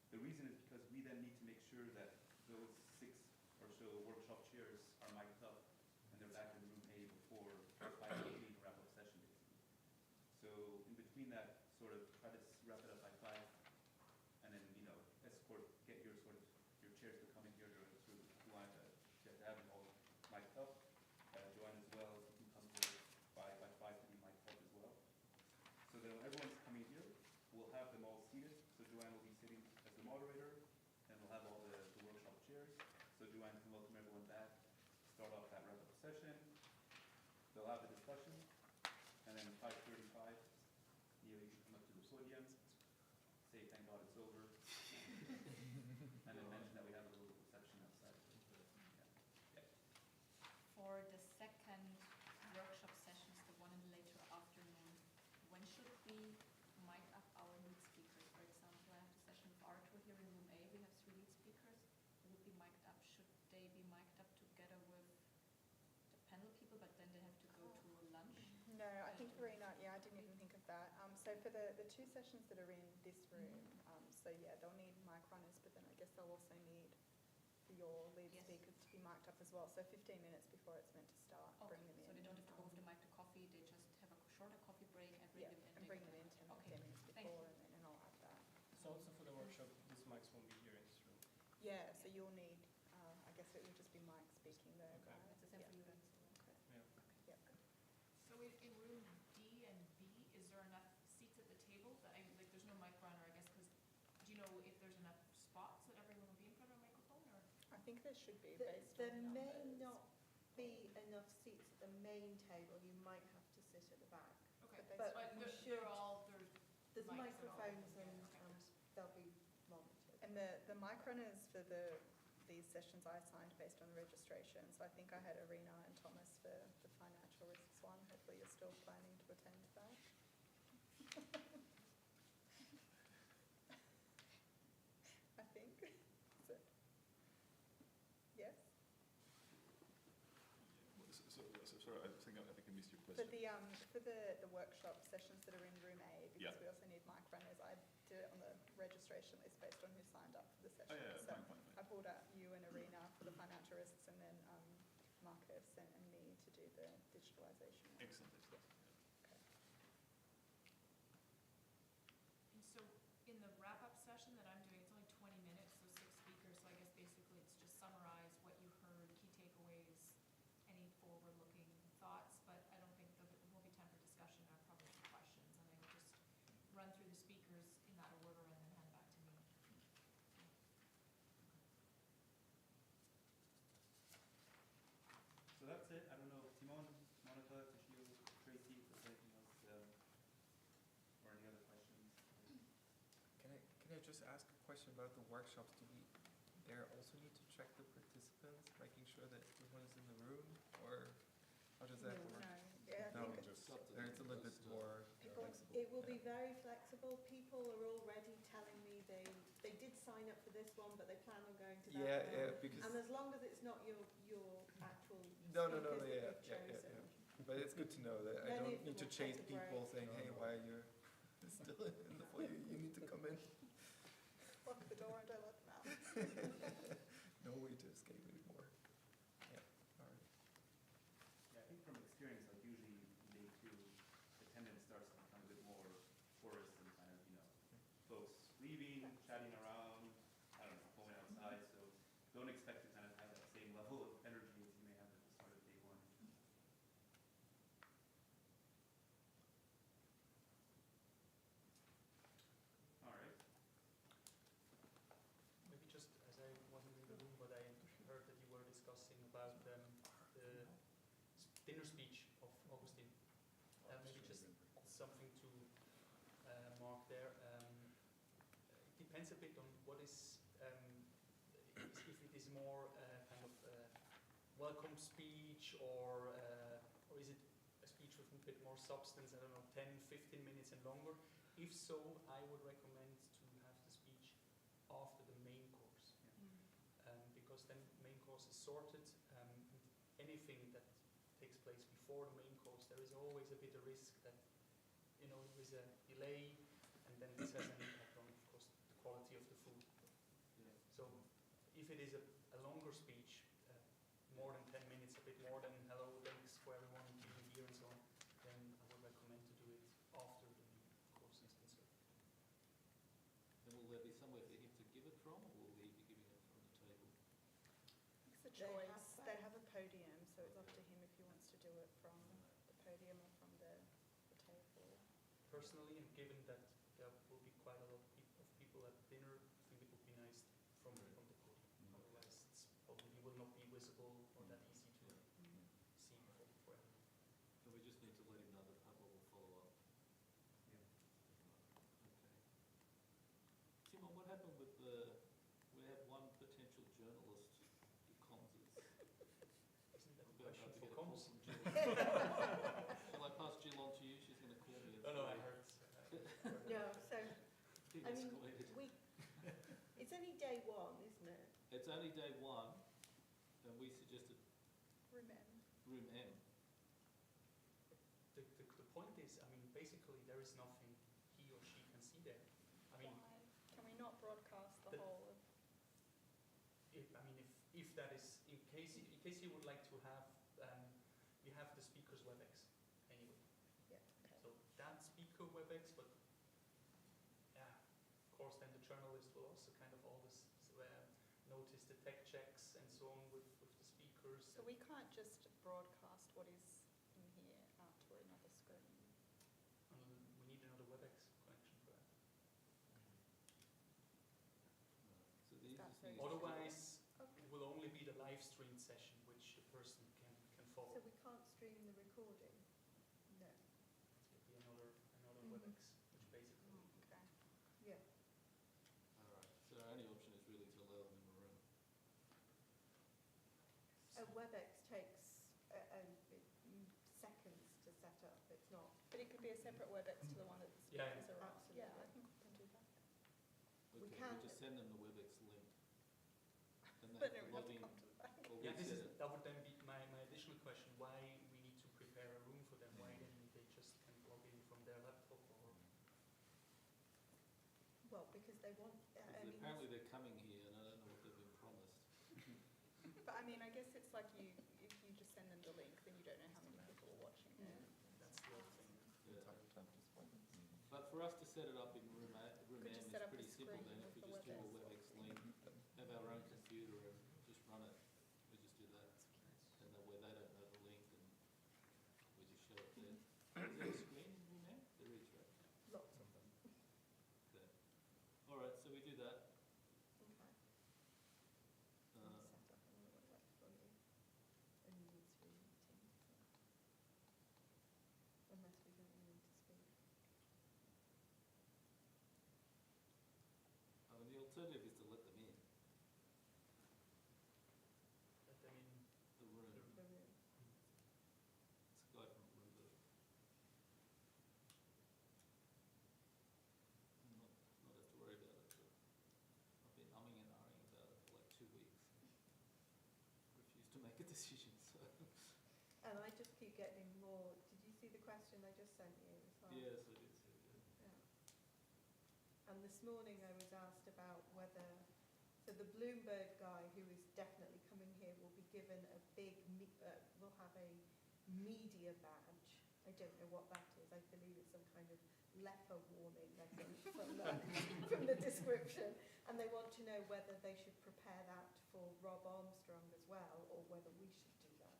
The reason is because we then need to make sure that those 6 or so workshop chairs are mic'd up and they're back in room A before 5:15 to wrap up session basically. So in between that, sort of try to wrap it up by 5, and then get your your chairs to come in here to have them all mic'd up. Joanne as well, you can come here by 5 to be mic'd up as well. So then when everyone's coming here, we'll have them all seated. So Joanne will be sitting as the moderator, and we'll have all the workshop chairs. So Joanne can welcome everyone back, start off that wrap-up session. They'll have the discussion, and then 5:35, Neil, you should come up to the podium, say thank God it's over, and then mention that we have a little reception outside. Yeah. For the second workshop sessions, the one in the later afternoon, when should we mic up our lead speakers? For example, I have the session with Arthur here in room A. We have 3 lead speakers who would be mic'd up. Should they be mic'd up together with the panel people, but then they have to go to lunch? No, I think Verena, yeah, I didn't even think of that. So for the 2 sessions that are in this room, so yeah, they'll need mic runners, but then I guess they'll also need for your lead speakers to be mic'd up as well. So 15 minutes before it's meant to start, bring them in. So they don't have to go with the mic to coffee, they just have a shorter coffee break and bring them in. And bring them in 10 minutes before, and then I'll add that. So also for the workshop, these mics won't be here in this room. Yeah, so you'll need, I guess it would just be Mike speaking there. Okay. It's the same for you then. Yeah. So in room D and B, is there enough seats at the table that there's no mic runner, I guess, because do you know if there's enough spots that everyone will be in front of a microphone, or? I think there should be, There based on may numbers. not be enough seats at the main table, you might have to sit at the back. Okay, But but we they're should, there's mics and all. microphones Okay, and okay. they'll be monitored. And the mic runners for these sessions I assigned based on the registration. So I think I had Arena and Thomas for the financial risks one. Hopefully you're still planning to attend that. I think. Is it? Yes? Sorry, I think I missed your For question. the workshop sessions that are in room A, because we also need mic runners, I did it on the registration list based on who signed up for the session. So fine. I pulled out you and Arena for the financial risks, and then Marcus and me to do the digitalisation. Excellent. And so in the wrap-up session that I'm doing, it's only 20 minutes, so 6 speakers, so I guess basically it's just summarize what you heard, key takeaways, any forward-looking thoughts, but I don't think there won't be time for discussion or probably for questions, and I will just run through the speakers in that order and then hand back to me. So that's it. I don't know, Timon, Monica, Tashio, Tracy, if there's anything else, or any other questions? Can I just ask a question about the workshops? Do we there also need to check the participants, making sure that everyone is in the room, or how does that work? No, yeah, I think it's a little bit more flexible. It will be very flexible. People are already telling me they did sign up for this one, but they plan on going to that one. Yeah, because and as long as it's not your actual No, speakers that yeah. you've chosen. But it's good to know that I don't need to chase people saying, hey, why are you still in the foyer? You need to come in. Lock the door and don't let them out. No way to escape anymore. Yeah, all right. Yeah, I think from experience, like usually day 2, attendance starts to become a bit more porous and kind of, folks leaving, chatting around, I don't know, going outside, so don't expect to kind of have that same level of energy as you may have at the start of day 1. All right. something to mark there. It depends a bit on what is, if it is more kind of welcome speech or is it a speech with a bit more substance, I don't know, 10, 15 minutes and longer. If so, I would recommend to have the speech after the main course, because then main course is sorted. Anything that takes place before the main course, there is always a bit of risk that, you know, there is a delay, and then this has an impact on, of course, the quality of the food. Yeah. So if it is a longer speech, more than 10 minutes, a bit more than hello, thanks for everyone being here and so on, then I would recommend to do it after the main course has been served. And will there be somewhere for him to give it from, or will he be giving it from the table? It's a choice. They have a podium, so it's up to him if he wants to do it from the podium or from the table. Personally, and given that there will be quite a lot of people at dinner, I think it would be nice from the podium. Otherwise, it's probably will not be visible or that easy to see for everyone. So we just need to let him know that Pablo will follow up. Yeah. Okay. Simon, what happened with the, we have one potential journalist who comms us. Isn't that a We're question about to for get a call comms? from Jill. Shall I pass Jill on to you? She's going to call me. No, I heard. No, so, Being I mean, escalated. it's only day one, isn't it? It's only day one, and we suggested Room M. room M. The point is, I mean, basically there is nothing he or she can see there. I mean, Why? Can we not broadcast the The- whole of? if that is, in case you would like to have, you have the speaker's WebEx anyway. Yeah, okay. So that speaker WebEx, but yeah, of course, then the journalist will also kind of always notice the tech checks and so on with the speakers. So we can't just broadcast what is in here out to another screen. We need another WebEx connection for that. So the That's easiest thing is Otherwise, Okay. it will only be the live stream session which the person can follow. So we can't stream the recording? No. It would be another Mhm. WebEx, which basically. Okay. Yeah. all right. So our only option is really to allow them in the room. A WebEx takes seconds to set up. It's not, but it could be a separate WebEx to the one that the Yeah, speakers are on. Absolutely. Yeah, I think we can do that. Okay, We can- just send them the WebEx link. Then But they they have would to have log to in. come to the back. Or Yeah, we set it. that would then be my additional question, why we need to prepare a room for them, why then they just can log in from their laptop or. Well, because they want, Because I mean, apparently they're coming here, and I don't know what they've been promised. but I mean, I guess it's like if you just send them the link, then you don't know how many people are watching it. That's the other thing. Yeah. But for us to set it up in room Could M just is set up pretty a simple screen then. If with we the just do a WebEx. WebEx link, have our own computer and just run it. We just do that. And that way they don't know the link and we just show it there. Is there a screen in room M? There is, right? Lots of them. Okay. All right, so we do that. Okay. Uh, I'll set up another WebEx for you. And you need to be meeting, so. Unless we don't want them to speak. I mean, the alternative is to let them in Let them in. the room. The room. It's a guy from Bloomberg. Not have to worry about it, but I've been umming and ahhing about it for like 2 weeks. Refused to make a decision, so. And I just keep getting more, did you see the question I just sent you as well? Yes, I did see it. Yeah. And this morning I was asked about whether, so the Bloomberg guy who is definitely coming here will be given a big, will have a media badge. I don't know what that is. I believe it's some kind of leper warning, I think, from the description. And they want to know whether they should prepare that for Rob Armstrong as well, or whether we should do that.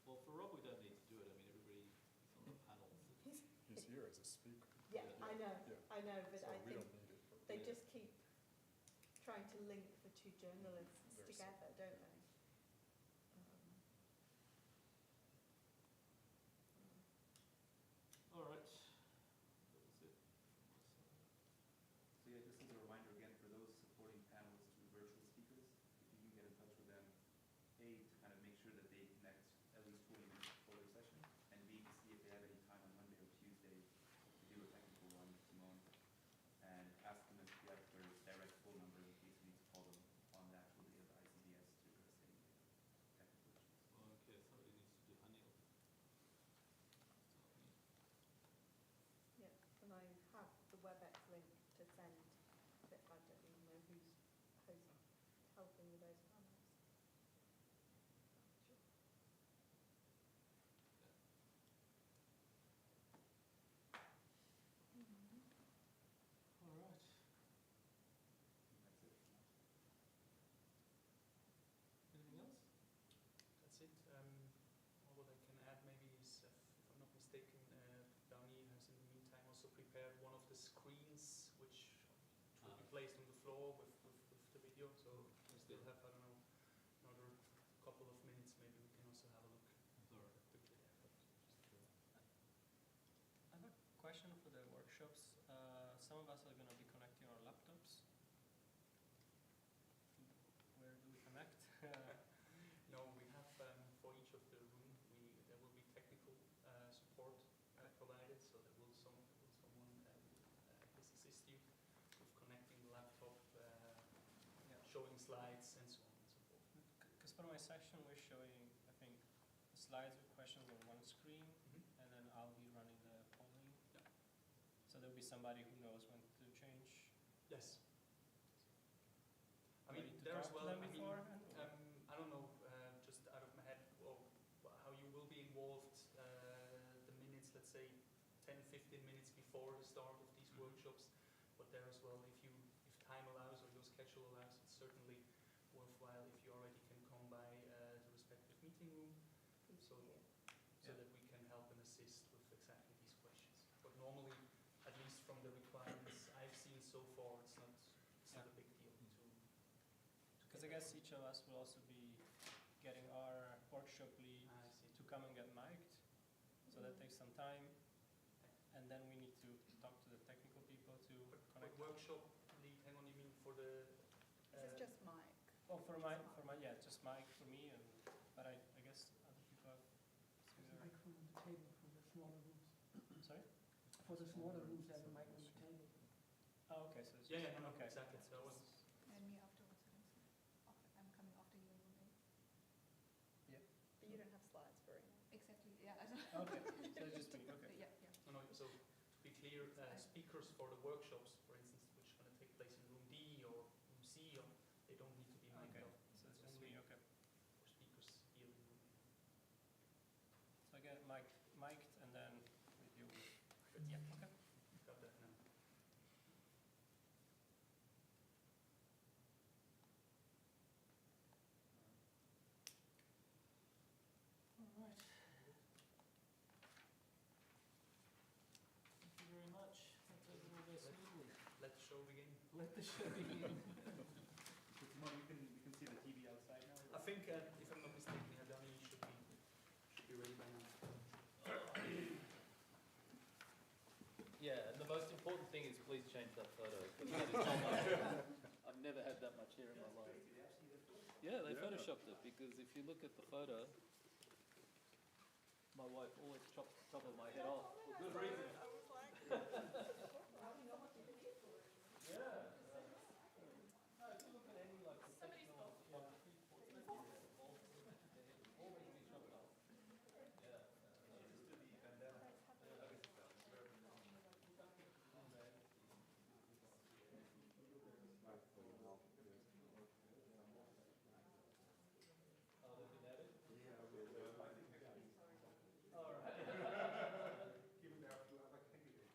Well, for Rob, we don't need to do it. I mean, everybody is on the panels. He's here as a speaker. Yeah, Yeah. I know, but So I we think don't need it for. they Yeah. just keep trying to link the two journalists There's- together, don't they? helping with those funnels. All right. Anything else? That's it. All what I can add maybe is, if I'm not mistaken, Dani has in the meantime also prepared one of the screens which will be placed on the floor with the video. So we still have, I don't know, another couple of minutes. Maybe we can also have a look quickly there. I have a question for the workshops. Some of us are going to be connecting our laptops. Where do we connect? No, we have for each of the room, there will be technical support provided, so there will someone assist you with connecting the laptop, showing slides, and so on and so forth. Because for my session, we're showing, I think, the slides with questions on one screen, and then I'll be running the polling. Yeah. So there'll be somebody who knows when to change. Yes. I Do mean, need to there as talk to well, them beforehand, or? I don't know, just out of my head, how you will be involved, the minutes, let's say 10, 15 minutes before the start of these workshops, but there as well, if time allows or your schedule allows, it's certainly worthwhile if you already can come by the respective meeting room, so that we can help and assist with exactly these questions. But normally, at least from the requirements I've seen so far, it's not a big deal to. Because I guess each of us will also be getting our workshop lead to come and get mic'd, so that takes some time, and then we need to talk to the technical people to connect. Workshop lead, hang on, you mean for the? This is just Mike. Oh, for my, yeah, just mic for me, but I guess other people have There's a microphone on the table for the smaller rooms. Sorry? For the smaller rooms, there's a mic on the table. Oh, okay, so it's Yeah, just, no, okay. exactly. So I was. And me afterwards, I'm coming after you in room 8. Yeah. But you don't have slides for it. Exactly, yeah. Okay, so it's just me, okay. Yeah. No, so to be clear, speakers for the workshops, for instance, which are going to take place in room D or room C, they don't need to be mic'd Okay, up. so it's just me, okay. For speakers here in room A. So I get mic'd and then we deal with, yeah, okay. Got that now. All right. Thank you very much. That's over all very smoothly. Let the show begin. Let the show begin. So tomorrow we can see the TV outside now? I think, if I'm not mistaken, Dani should be ready by now. Yeah, and the most important thing is please change that photo. 'Cause that is not my- I've never had that much hair in my life. Yeah, they photoshopped it because if you look at the photo, my wife always chops the top of my head off for good reason. Yeah. No, if you look at any like professional photography, always be chopped off. Yeah. Oh, they've been added? All right. Given there are a few other candidates.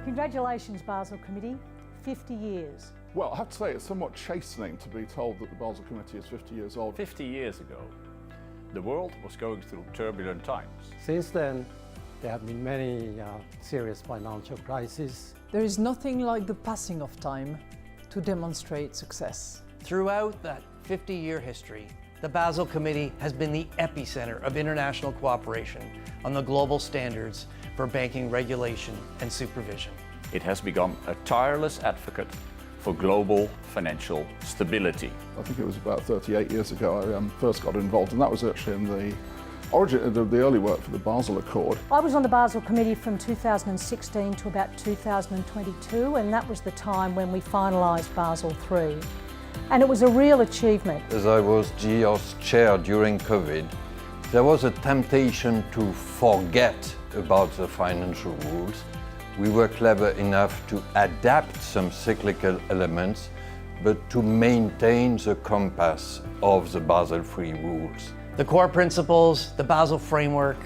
Congratulations, Basel Committee, 50 years. Well, I have to say it's somewhat chastening to be told that the Basel Committee is 50 years old. 50 years ago, the world was going through turbulent times. Since then, there have been many serious financial crises. There is nothing like the passing of time to demonstrate success. Throughout that 50-year history, the Basel Committee has been the epicenter of international cooperation on the global standards for banking regulation and supervision. It has become a tireless advocate for global financial stability. I think it was about 38 years ago I first got involved, and that was actually in the origin of the early work for the Basel Accord. I was on the Basel Committee from 2016 to about 2022, and that was the time when we finalised Basel III. And it was a real achievement. As I was GEOS chair during COVID, there was a temptation to forget about the financial rules. We were clever enough to adapt some cyclical elements, but to maintain the compass of the Basel III rules. The core principles, the Basel framework,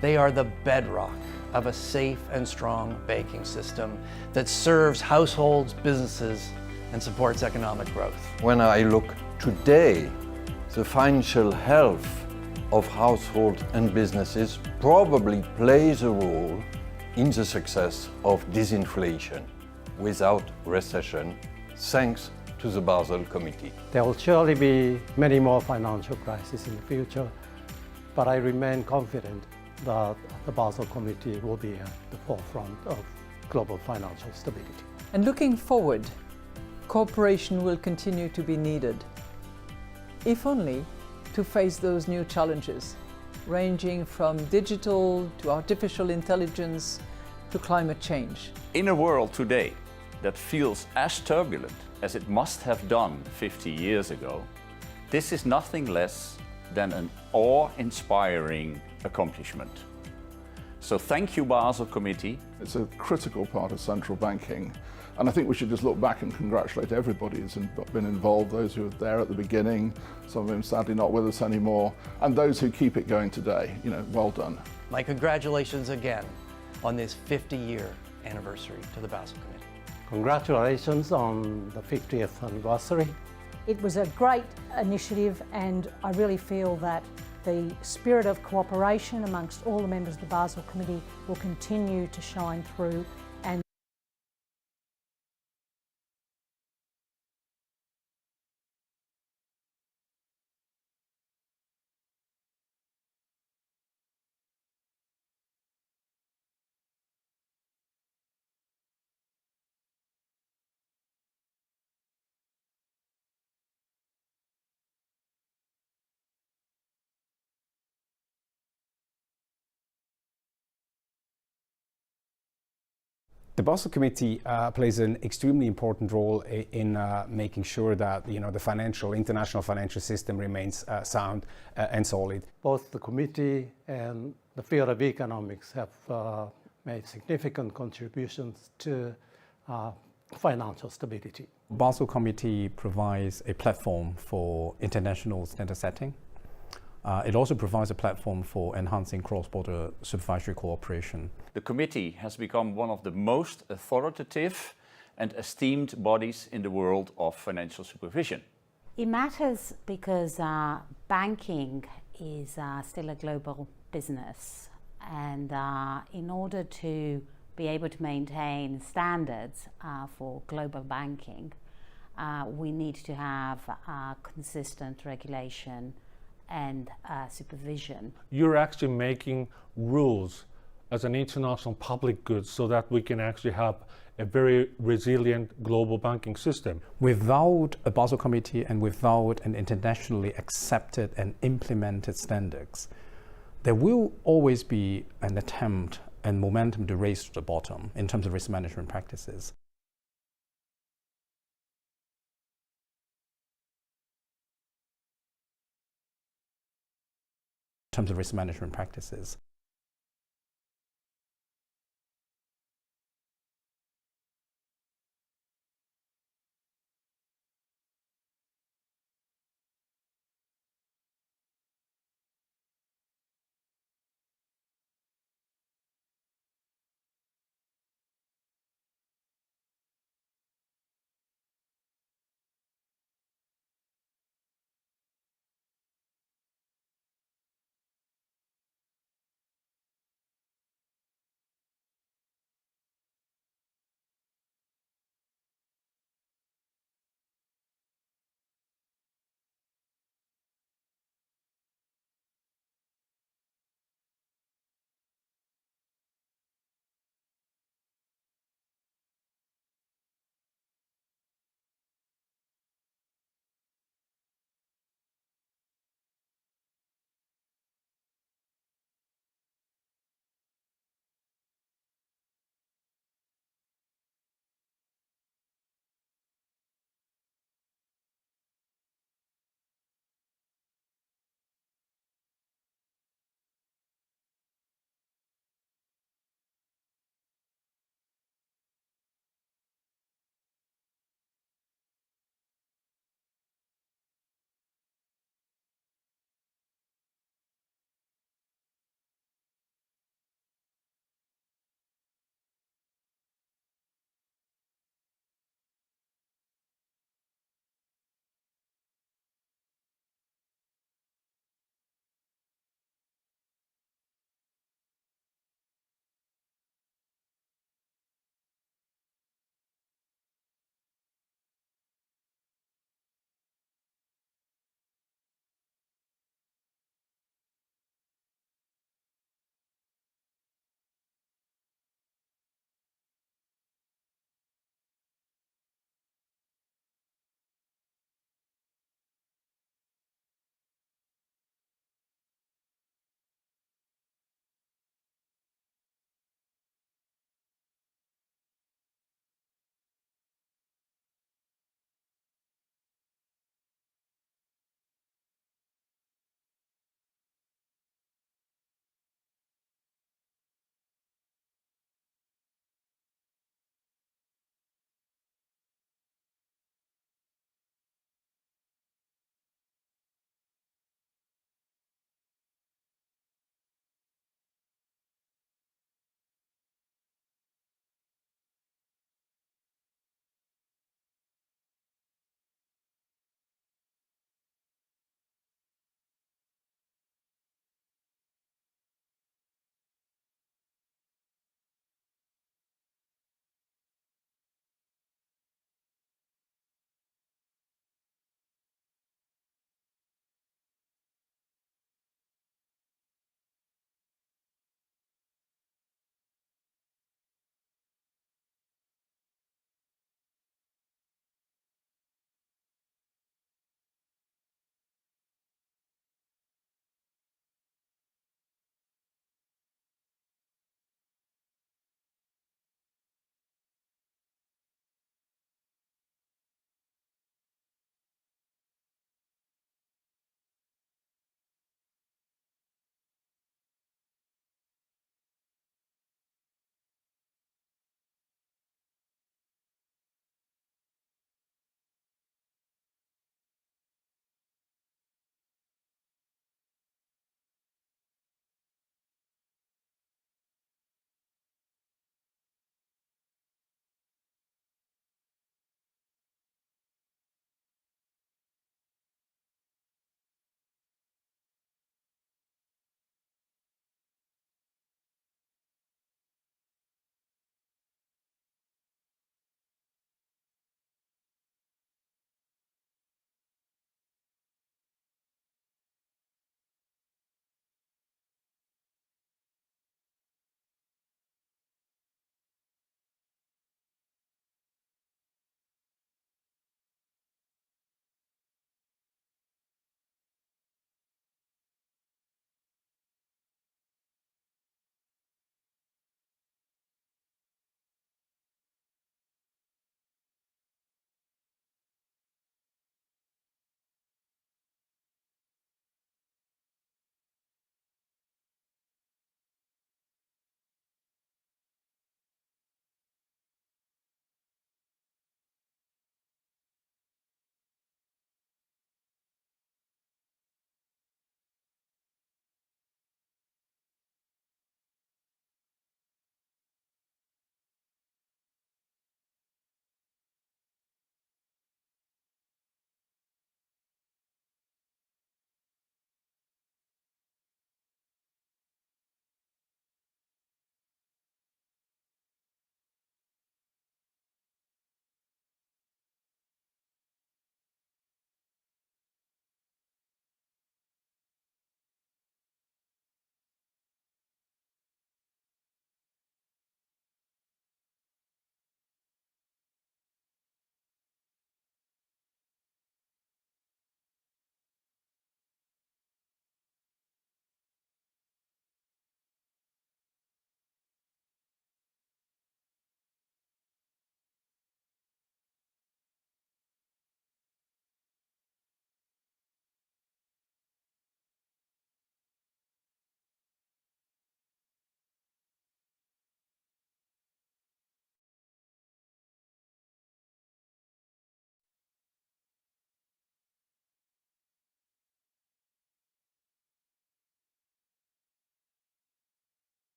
they are the bedrock of a safe and strong banking system that serves households, businesses, and supports economic growth. When I look today, the financial health of households and businesses probably plays a role in the success of disinflation without recession, thanks to the Basel Committee. There will surely be many more financial crises in the future, but I remain confident that the Basel Committee will be at the forefront of global financial stability. And looking forward, cooperation will continue to be needed, if only to face those new challenges, ranging from digital to artificial intelligence to climate change. In a world today that feels as turbulent as it must have done 50 years ago, this is nothing less than an awe-inspiring accomplishment. So thank you, Basel Committee. It's a critical part of central banking, and I think we should just look back and congratulate everybody who's been involved, those who were there at the beginning, some of them sadly not with us anymore, and those who keep it going today. You know, well done. My congratulations again on this 50-year anniversary to the Basel Committee. Congratulations on the 50th anniversary. It was a great initiative, and I really feel that the spirit of cooperation amongst all the members of the Basel Committee will continue to shine through The Basel Committee plays an extremely important role in making sure that the international financial system remains sound and solid. Both the committee and the field of economics have made significant contributions to financial stability. Basel Committee provides a platform for international standard setting. It also provides a platform for enhancing cross-border supervisory cooperation. The committee has become one of the most authoritative and esteemed bodies in the world of financial supervision. It matters because banking is still a global business, and in order to be able to maintain standards for global banking, we need to have consistent regulation and supervision. You're actually making rules as an international public good so that we can actually have a very resilient global banking system. Without a Basel Committee and without an internationally accepted and implemented standards, there will always be an attempt and momentum to race to the bottom in terms of risk management practices.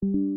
you.